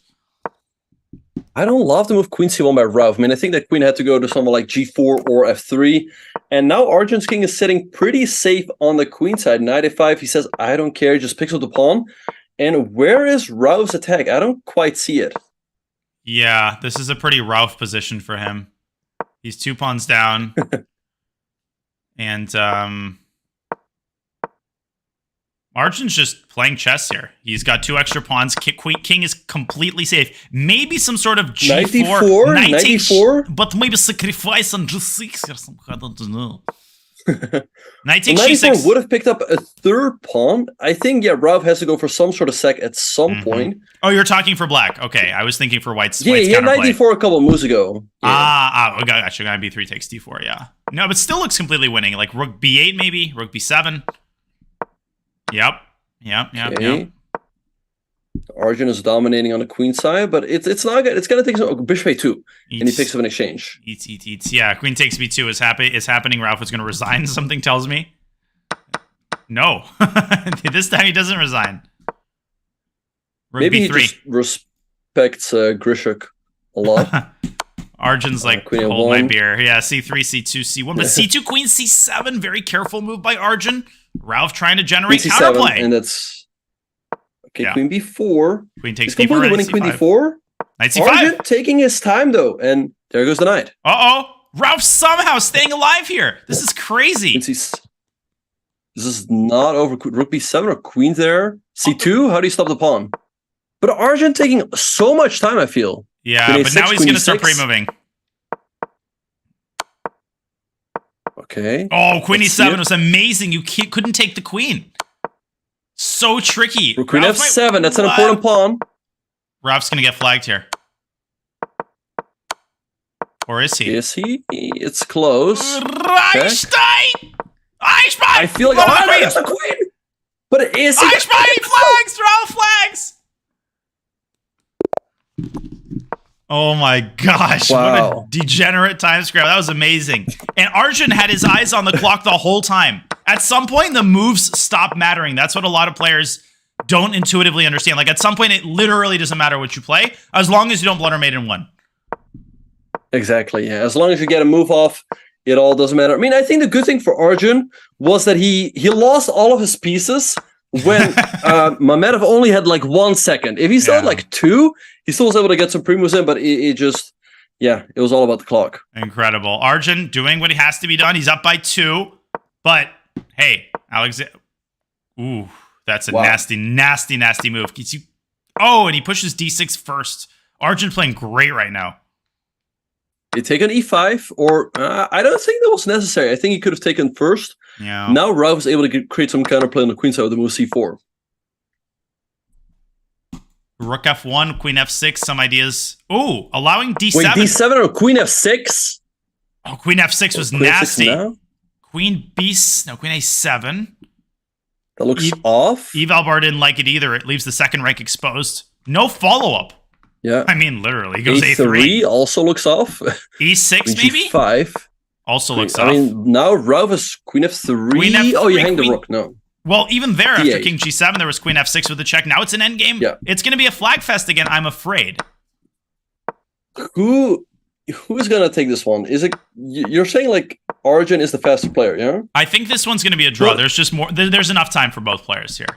I don't love the move Queen c1 by Ralph. I mean, I think that Queen had to go to somewhere like g4 or f3. And now Arjun's king is sitting pretty safe on the queen side. Knight a5, he says, I don't care, he just picks up the pawn. And where is Ralph's attack? I don't quite see it. Yeah, this is a pretty Ralph position for him. He's 2 pawns down. And Arjun's just playing chess here. He's got 2 extra pawns. King is completely safe. Maybe some sort of g4. 94? But maybe sacrifice on g6 or something. I don't know. Knight takes g6 would have picked up a 3rd pawn. I think, yeah, Ralph has to go for some sort of sack at some point. Oh, you're talking for Black. Okay, I was thinking for White's he had knight d4 a couple of moves ago. Yeah. Gotcha. Knight b3 takes d4, yeah. No, but still looks completely winning. Like rook b8 maybe, rook b7. Yep. Arjun is dominating on the queen side, but it's not good. It's gonna take some bishop a2, and he picks up an exchange. Eats. Yeah, queen takes b2 is happening. Ralph is gonna resign. Something tells me. No, this time he doesn't resign. Rook Maybe b3. he just respects Grishuk a lot. Arjun's like, hold my beer. Yeah, c3, c2, c1, but c2, queen c7. Very careful move by Arjun. Ralph trying to generate counterplay. And that's okay. Yeah. Queen b4. Queen takes d4. Completely winning queen d4. Knight c5. Arjun taking his time though, and there goes the knight. Ralph somehow staying alive here. This is crazy. This is not over. Rook b7 or queen there. c2. How do you stop the pawn? But Arjun taking so much time. I feel. Yeah, but now he's going to start pre-moving. Okay. Oh, queen e7 was amazing. You couldn't take the queen. So tricky. Queen f7. That's an important pawn. Ralph's going to get flagged here. Or is he? Is he? It's close. Reichstein! I feel like there's the queen. But is he... flags! Throw flags! Oh my gosh, Wow. what a degenerate time scramble. That was amazing. And Arjun had his eyes on the clock the whole time. At some point, the moves stop mattering. That's what a lot of players don't intuitively understand. Like, at some point, it literally doesn't matter what you play, as long as you don't blunder maiden one. Exactly, yeah. As long as you get a move off, it all doesn't matter. I mean, I think the good thing for Arjun was that he lost all of his pieces when Mamedov only had like 1 second. If he still had like 2, he still was able to get some pre-moves in, but it just, yeah, it was all about the clock. Incredible. Arjun doing what he has to be done. He's up by 2, but hey, Alexander. Ooh, that's a nasty move. And he pushes d6 first. Arjun playing great right now. He take an e5, or I don't think that was necessary. I think he could have taken first. Yeah. Now Ralph is able to create some counterplay on the queen side with the move c4. Rook f1, queen f6, some ideas. Ooh, allowing d7. Wait, d7 or queen f6? Oh, queen f6 was queen nasty. F6 queen a7. That looks off. Evalbar didn't like it either. It leaves the second rank exposed. No follow-up. Yeah. I mean, literally. He goes a3 also looks off. e6 maybe? G5. Also looks off. I mean, now Ralph is queen f3. Queen F3, oh, you hang the rook. No. Well, even there, after D8. king g7, there was queen f6 with the check. Now it's an endgame. Yeah. It's going to be a flag fest again, I'm afraid. Who is going to take this one? Is it... You're saying, like, Arjun is the faster player, yeah? I think this one's going to be a draw. Well, there's just more... There's enough time for both players here.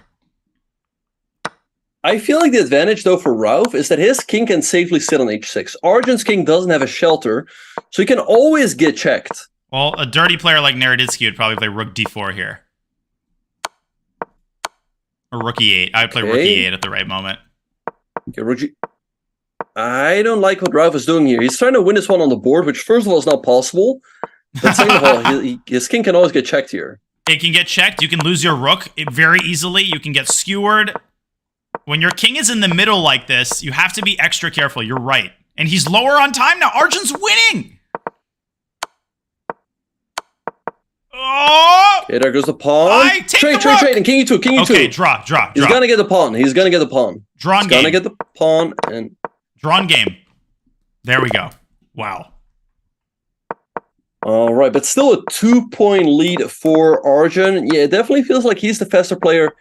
I feel like the advantage, though, for Ralph is that his king can safely sit on h6. Arjun's king doesn't have a shelter, so he can always get checked. Well, a dirty player like Naroditsky would probably play rook d4 here. Or rook e8. I would play rook e8 at the right moment. Okay, rook G... I don't like what Ralph is doing here. He's trying to win this one on the board, which, first of all, is not possible. But second of all, his king can always get checked here. It can get checked. You can lose your rook very easily. You can get skewered. When your king is in the middle like this, you have to be extra careful. You're right. And he's lower on time now. Arjun's winning. Oh! Okay, there goes the pawn. Trade, and king e2, king e2. Okay, draw. He's gonna get the pawn. He's gonna get the pawn. Drawn game. Gonna get the pawn and drawn game. There we go. Wow. All right, but still a 2-point lead for Arjun. Yeah, it definitely feels like he's the faster player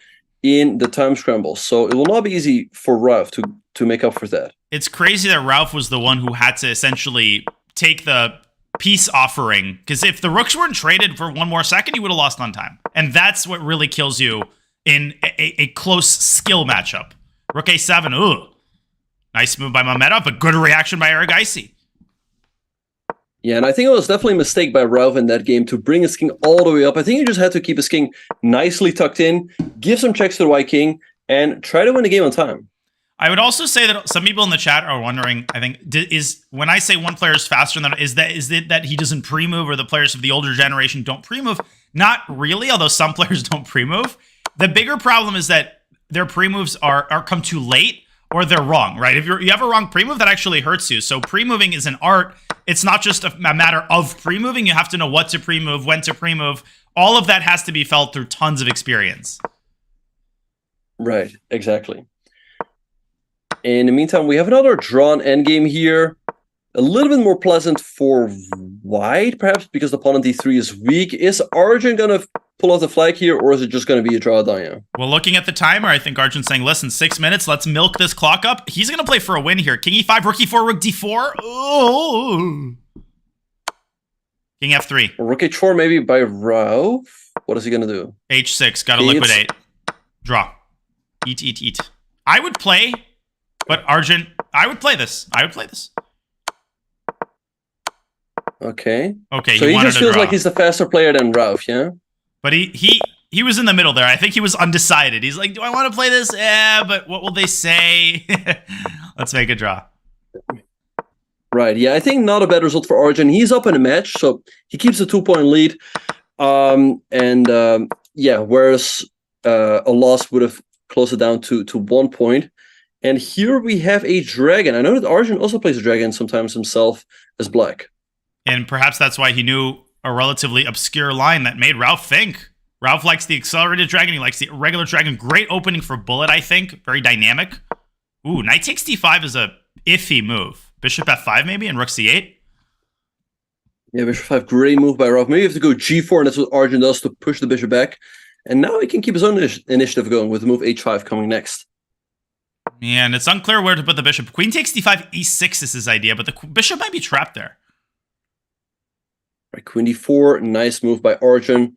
in the time scramble. So it will not be easy for Ralph to make up for that. It's crazy that Ralph was the one who had to essentially take the peace offering, because if the rooks weren't traded for one more second, he would have lost on time. And that's what really kills you in a close skill matchup. Rook a7, ooh. Nice move by Mamedov, but good reaction by Erigaisi. Yeah, and I think it was definitely a mistake by Ralph in that game to bring his king all the way up. I think he just had to keep his king nicely tucked in, give some checks to the white king, and try to win the game on time. I would also say that some people in the chat are wondering, I think, is when I say one player is faster than is it that he doesn't pre-move or the players of the older generation don't pre-move? Not really, although some players don't pre-move. The bigger problem is that their pre-moves are come too late or they're wrong, right? If you have a wrong pre-move, that actually hurts you. So pre-moving is an art. It's not just a matter of pre-moving. You have to know what to pre-move, when to pre-move. All of that has to be felt through tons of experience. Right, exactly. In the meantime, we have another drawn endgame here. A little bit more pleasant for white, perhaps because the pawn on d3 is weak. Is Arjun going to pull off the flag here, or is it just going to be a draw, Danya? Well, looking at the timer, I think Arjun's saying, listen, 6 minutes, let's milk this clock up. He's going to play for a win here. King e5, rook e4, rook d4. Oh. King f3. Rook h4 maybe by Ralph. What is he going to do? h6, got to liquidate. Draw. Eat. I would play, but Arjun, I would play this. Okay. So he just feels like he's the faster player than Ralph, yeah? But he was in the middle there. I think he was undecided. He's like, do I want to play this? Yeah, but what will they say? Let's make a draw. Right, yeah, I think not a bad result for Arjun. He's up in the match, so he keeps a 2-point lead. Yeah, whereas a loss would have closed it down to 1 point. And here we have a dragon. I know that Arjun also plays a dragon sometimes himself as black. And perhaps that's why he knew a relatively obscure line that made Ralph think Ralph likes the accelerated dragon. He likes the regular dragon. Great opening for bullet, I think. Very dynamic. Ooh, knight takes d5 is a iffy move. Bishop f5 maybe and rook c8. Yeah, bishop 5, great move by Ralph. Maybe you have to go g4, and that's what Arjun does to push the bishop back. And now he can keep his own initiative going with the move h5 coming next. Yeah, and it's unclear where to put the bishop. Queen takes d5, e6 is his idea, but the bishop might be trapped there. Right, queen d4, nice move by Arjun.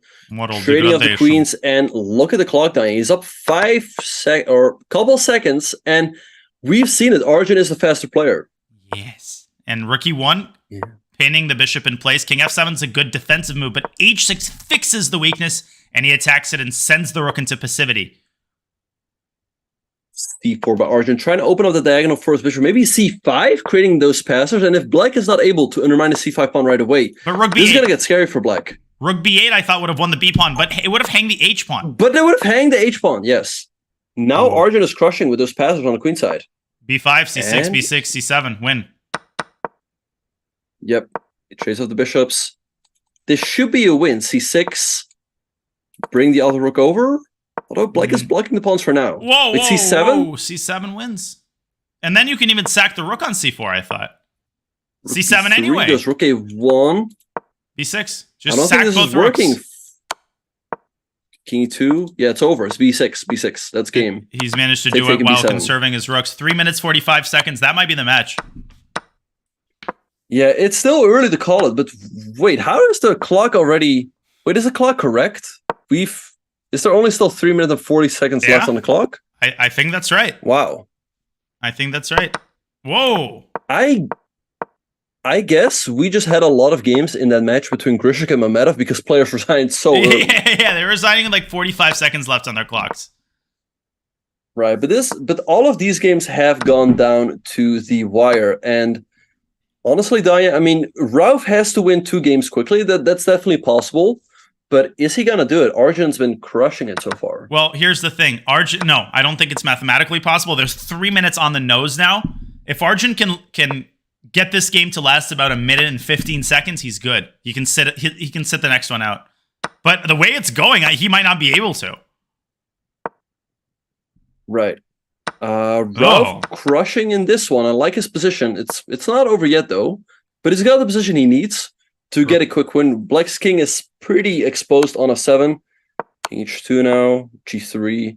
Trading of the queens, and look at the clock dying. He's up 5 sec or couple seconds, and we've seen it. Arjun is the faster player. Yes, and rook e1, pinning the bishop in place. King f7 is a good defensive move, but h6 fixes the weakness, and he attacks it and sends the rook into passivity. c4 by Arjun, trying to open up the diagonal for his bishop. Maybe c5, creating those passers. And if black is not able to undermine the c5 pawn right away, but rook b8, this is going to get scary for black. Rook b8, I thought, would have won the b pawn, but it would have hanged the h pawn. But they would have hanged the h pawn, yes. Now Arjun is crushing with those passers on the queen side. b5, c6, and b6, c7, win. Yep, it trades off the bishops. This should be a win. c6, bring the other rook over. Although black is blocking the pawns for now. Whoa, with c7? Whoa, c7 wins. And then you can even sack the rook on c4, I thought. Rook c7 b3 anyway. Goes rook a1. b6. I don't sack think this both is working. rooks. King e2. Yeah, it's over. It's b6. b6. That's game. He's managed to do it while b7. conserving his rooks. 3 minutes, 45 seconds. That might be the match. Yeah, it's still early to call it, but wait, how is the clock already... Wait, is the clock correct? Is there only still 3 minutes and 40 seconds left on the clock? I think that's right. Wow. I think that's right. Whoa. I guess we just had a lot of games in that match between Grishik and Mamedov because players resigned so early. Yeah, they were resigning in like 45 seconds left on their clocks. Right, but all of these games have gone down to the wire, and honestly, Daya, I mean, Ralph has to win 2 games quickly. That's definitely possible. But is he going to do it? Arjun's been crushing it so far. Well, here's the thing. No, I don't think it's mathematically possible. There's 3 minutes on the nose now. If Arjun can get this game to last about 1 minute and 15 seconds, he's good. He can sit the next one out. But the way it's going, he might not be able to. Right. Ralph crushing in this one. I like his position. It's not over yet, though. But he's got the position he needs to get a quick win. Black's king is pretty exposed on a 7. King h2 now, g3,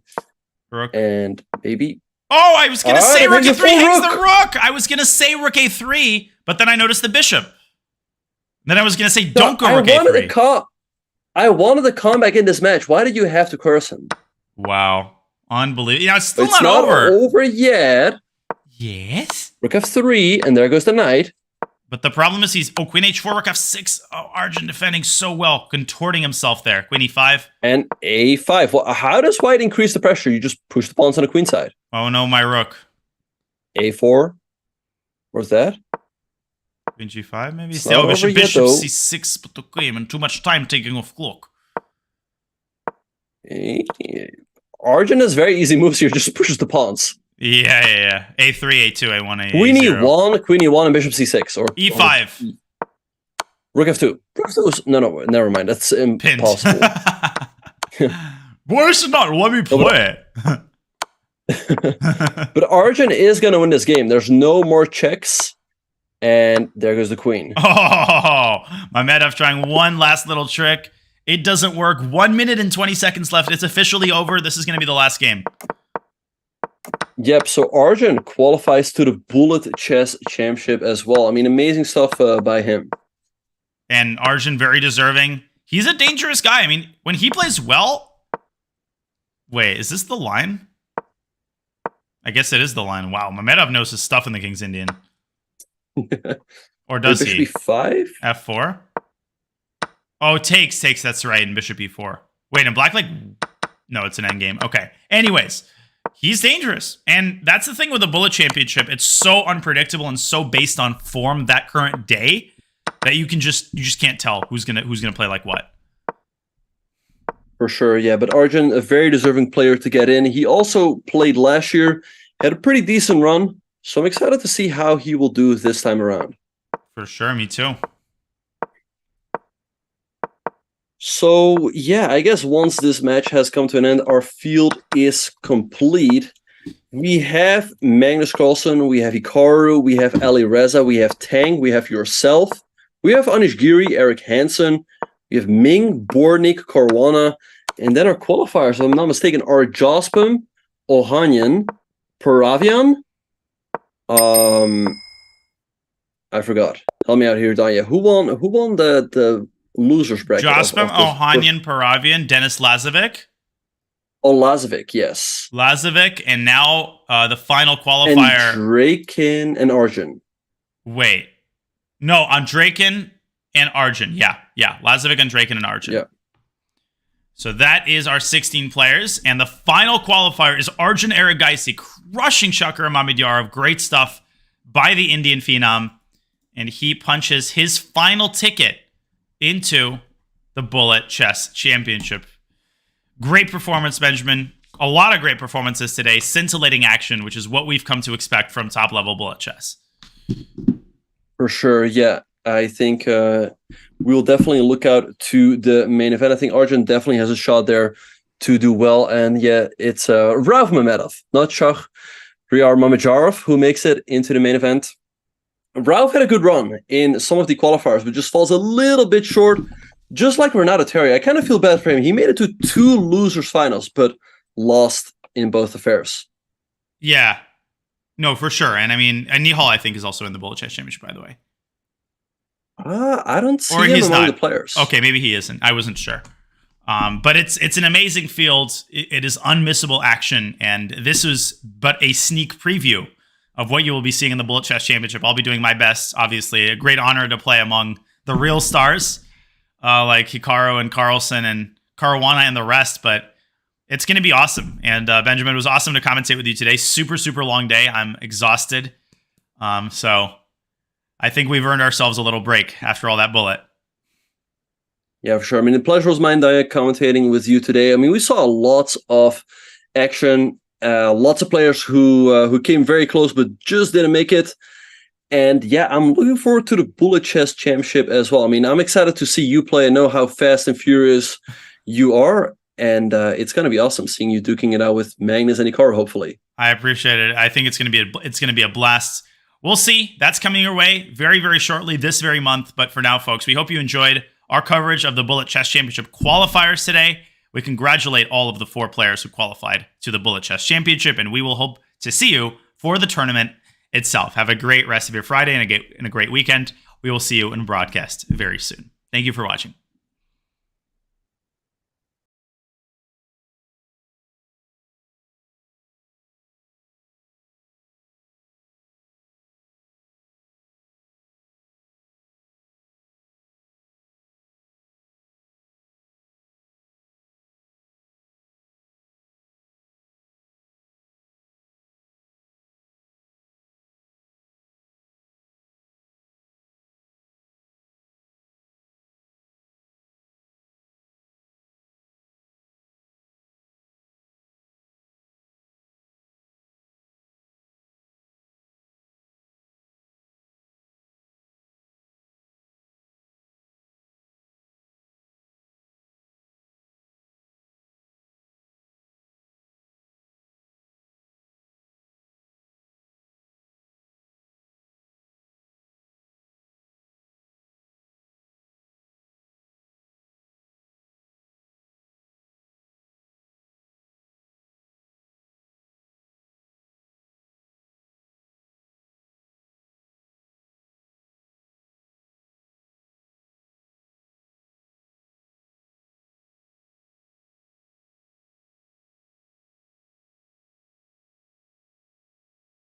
rook. And maybe... Oh, I was going to say rook a3 hangs the rook! I was going to say rook a3, but then I noticed the bishop. Then I was going to say don't go rook a3. I wanted to come back in this match. Why did you have to curse him? Wow. Unbelievable. You know, it's still not over yet. Yes? Rook f3, and there goes the knight. But the problem is queen h4, rook f6. Oh, Arjun defending so well, contorting himself there. Queen e5. And a5. Well, how does white increase the pressure? You just push the pawns on the queen side. Oh no, my rook. a4. Where's that? Queen g5, maybe? Oh, bishop c6, but okay, and too much time taking off clock. Arjun has very easy moves here, just pushes the pawns. Yeah. a3, a2, a1, a0. Queen e1, and bishop c6. Or e5. Rook f2. Rook f2 no, never mind. That's impossible. Why is it not? Let me play it. But Arjun is going to win this game. There's no more checks. And there goes the queen. Oh, Mamedov trying one last little trick. It doesn't work. 1 minute and 20 seconds left. It's officially over. This is going to be the last game. Yep, so Arjun qualifies to the Bullet Chess Championship as well. I mean, amazing stuff by him. And Arjun, very deserving. He's a dangerous guy. I mean, when he plays well... Wait, is this the line? I guess it is the line. Wow, Mamedov knows his stuff in the King's Indian. Or does he? Bishop e5? F4? Oh, takes. That's right, in bishop e4. Wait, in black, like... No, it's an endgame. Okay. Anyways... He's dangerous. And that's the thing with the Bullet Championship. It's so unpredictable and so based on form that current day that you just can't tell who's gonna play like what. For sure, yeah. But Arjun, a very deserving player to get in. He also played last year, had a pretty decent run. So I'm excited to see how he will do this time around. For sure, me too. So, yeah, I guess once this match has come to an end, our field is complete. We have Magnus Carlsen, we have Hikaru, we have Ali Reza, we have Tang, we have yourself, we have Anish Giri, Eric Hansen, we have Ming, Bornik, Caruana, and then our qualifiers, if I'm not mistaken, are Jospin, Ohanyan, Paravian. I forgot. Help me out here, Danya. Who won the losers bracket? Jospin, Ohanyan, Paravian, Denis Lazovic. Oh, Lazovic, yes. Lazovic, and now the final qualifier. And Draken and Arjun. Wait. No, on Draken and Arjun. Yeah. Lazovic and Draken and Arjun. Yeah. So that is our 16 players. And the final qualifier is Arjun Erigaisi crushing Shakur Mamedyarov. Great stuff by the Indian Phenom. And he punches his final ticket into the Bullet Chess Championship. Great performance, Benjamin. A lot of great performances today. Scintillating action, which is what we've come to expect from top-level Bullet Chess. For sure, yeah. I think we'll definitely look out to the main event. I think Arjun definitely has a shot there to do well. And yeah, it's Rauf Mamedov, not Shakhriyar Mamedyarov, who makes it into the main event. Rauf had a good run in some of the qualifiers, but just falls a little bit short. Just like Renato Terry, I kind of feel bad for him. He made it to 2 losers finals, but lost in both affairs. Yeah. No, for sure. And I mean, Nihal, I think, is also in the Bullet Chess Championship, by the way. I don't see him among the players. Okay, maybe he isn't. I wasn't sure. But it's an amazing field. It is unmissable action, and this is but a sneak preview of what you will be seeing in the Bullet Chess Championship. I'll be doing my best, obviously. A great honor to play among the real stars, like Hikaru and Carlsen and Caruana and the rest, but it's going to be awesome. And Benjamin, it was awesome to commentate with you today. Super, super long day. I'm exhausted. So I think we've earned ourselves a little break after all that bullet. Yeah, for sure. I mean, the pleasure was mine, Daya, commentating with you today. I mean, we saw lots of action, lots of players who came very close but just didn't make it. And yeah, I'm looking forward to the Bullet Chess Championship as well. I mean, I'm excited to see you play and know how fast and furious you are. And it's going to be awesome seeing you duking it out with Magnus and Hikaru, hopefully. I appreciate it. I think it's going to be a blast. We'll see. That's coming your way very, very shortly this very month. But for now, folks, we hope you enjoyed our coverage of the Bullet Chess Championship qualifiers today. We congratulate all of the 4 players who qualified to the Bullet Chess Championship, and we will hope to see you for the tournament itself. Have a great rest of your Friday and a great weekend. We will see you in broadcast very soon. Thank you for watching.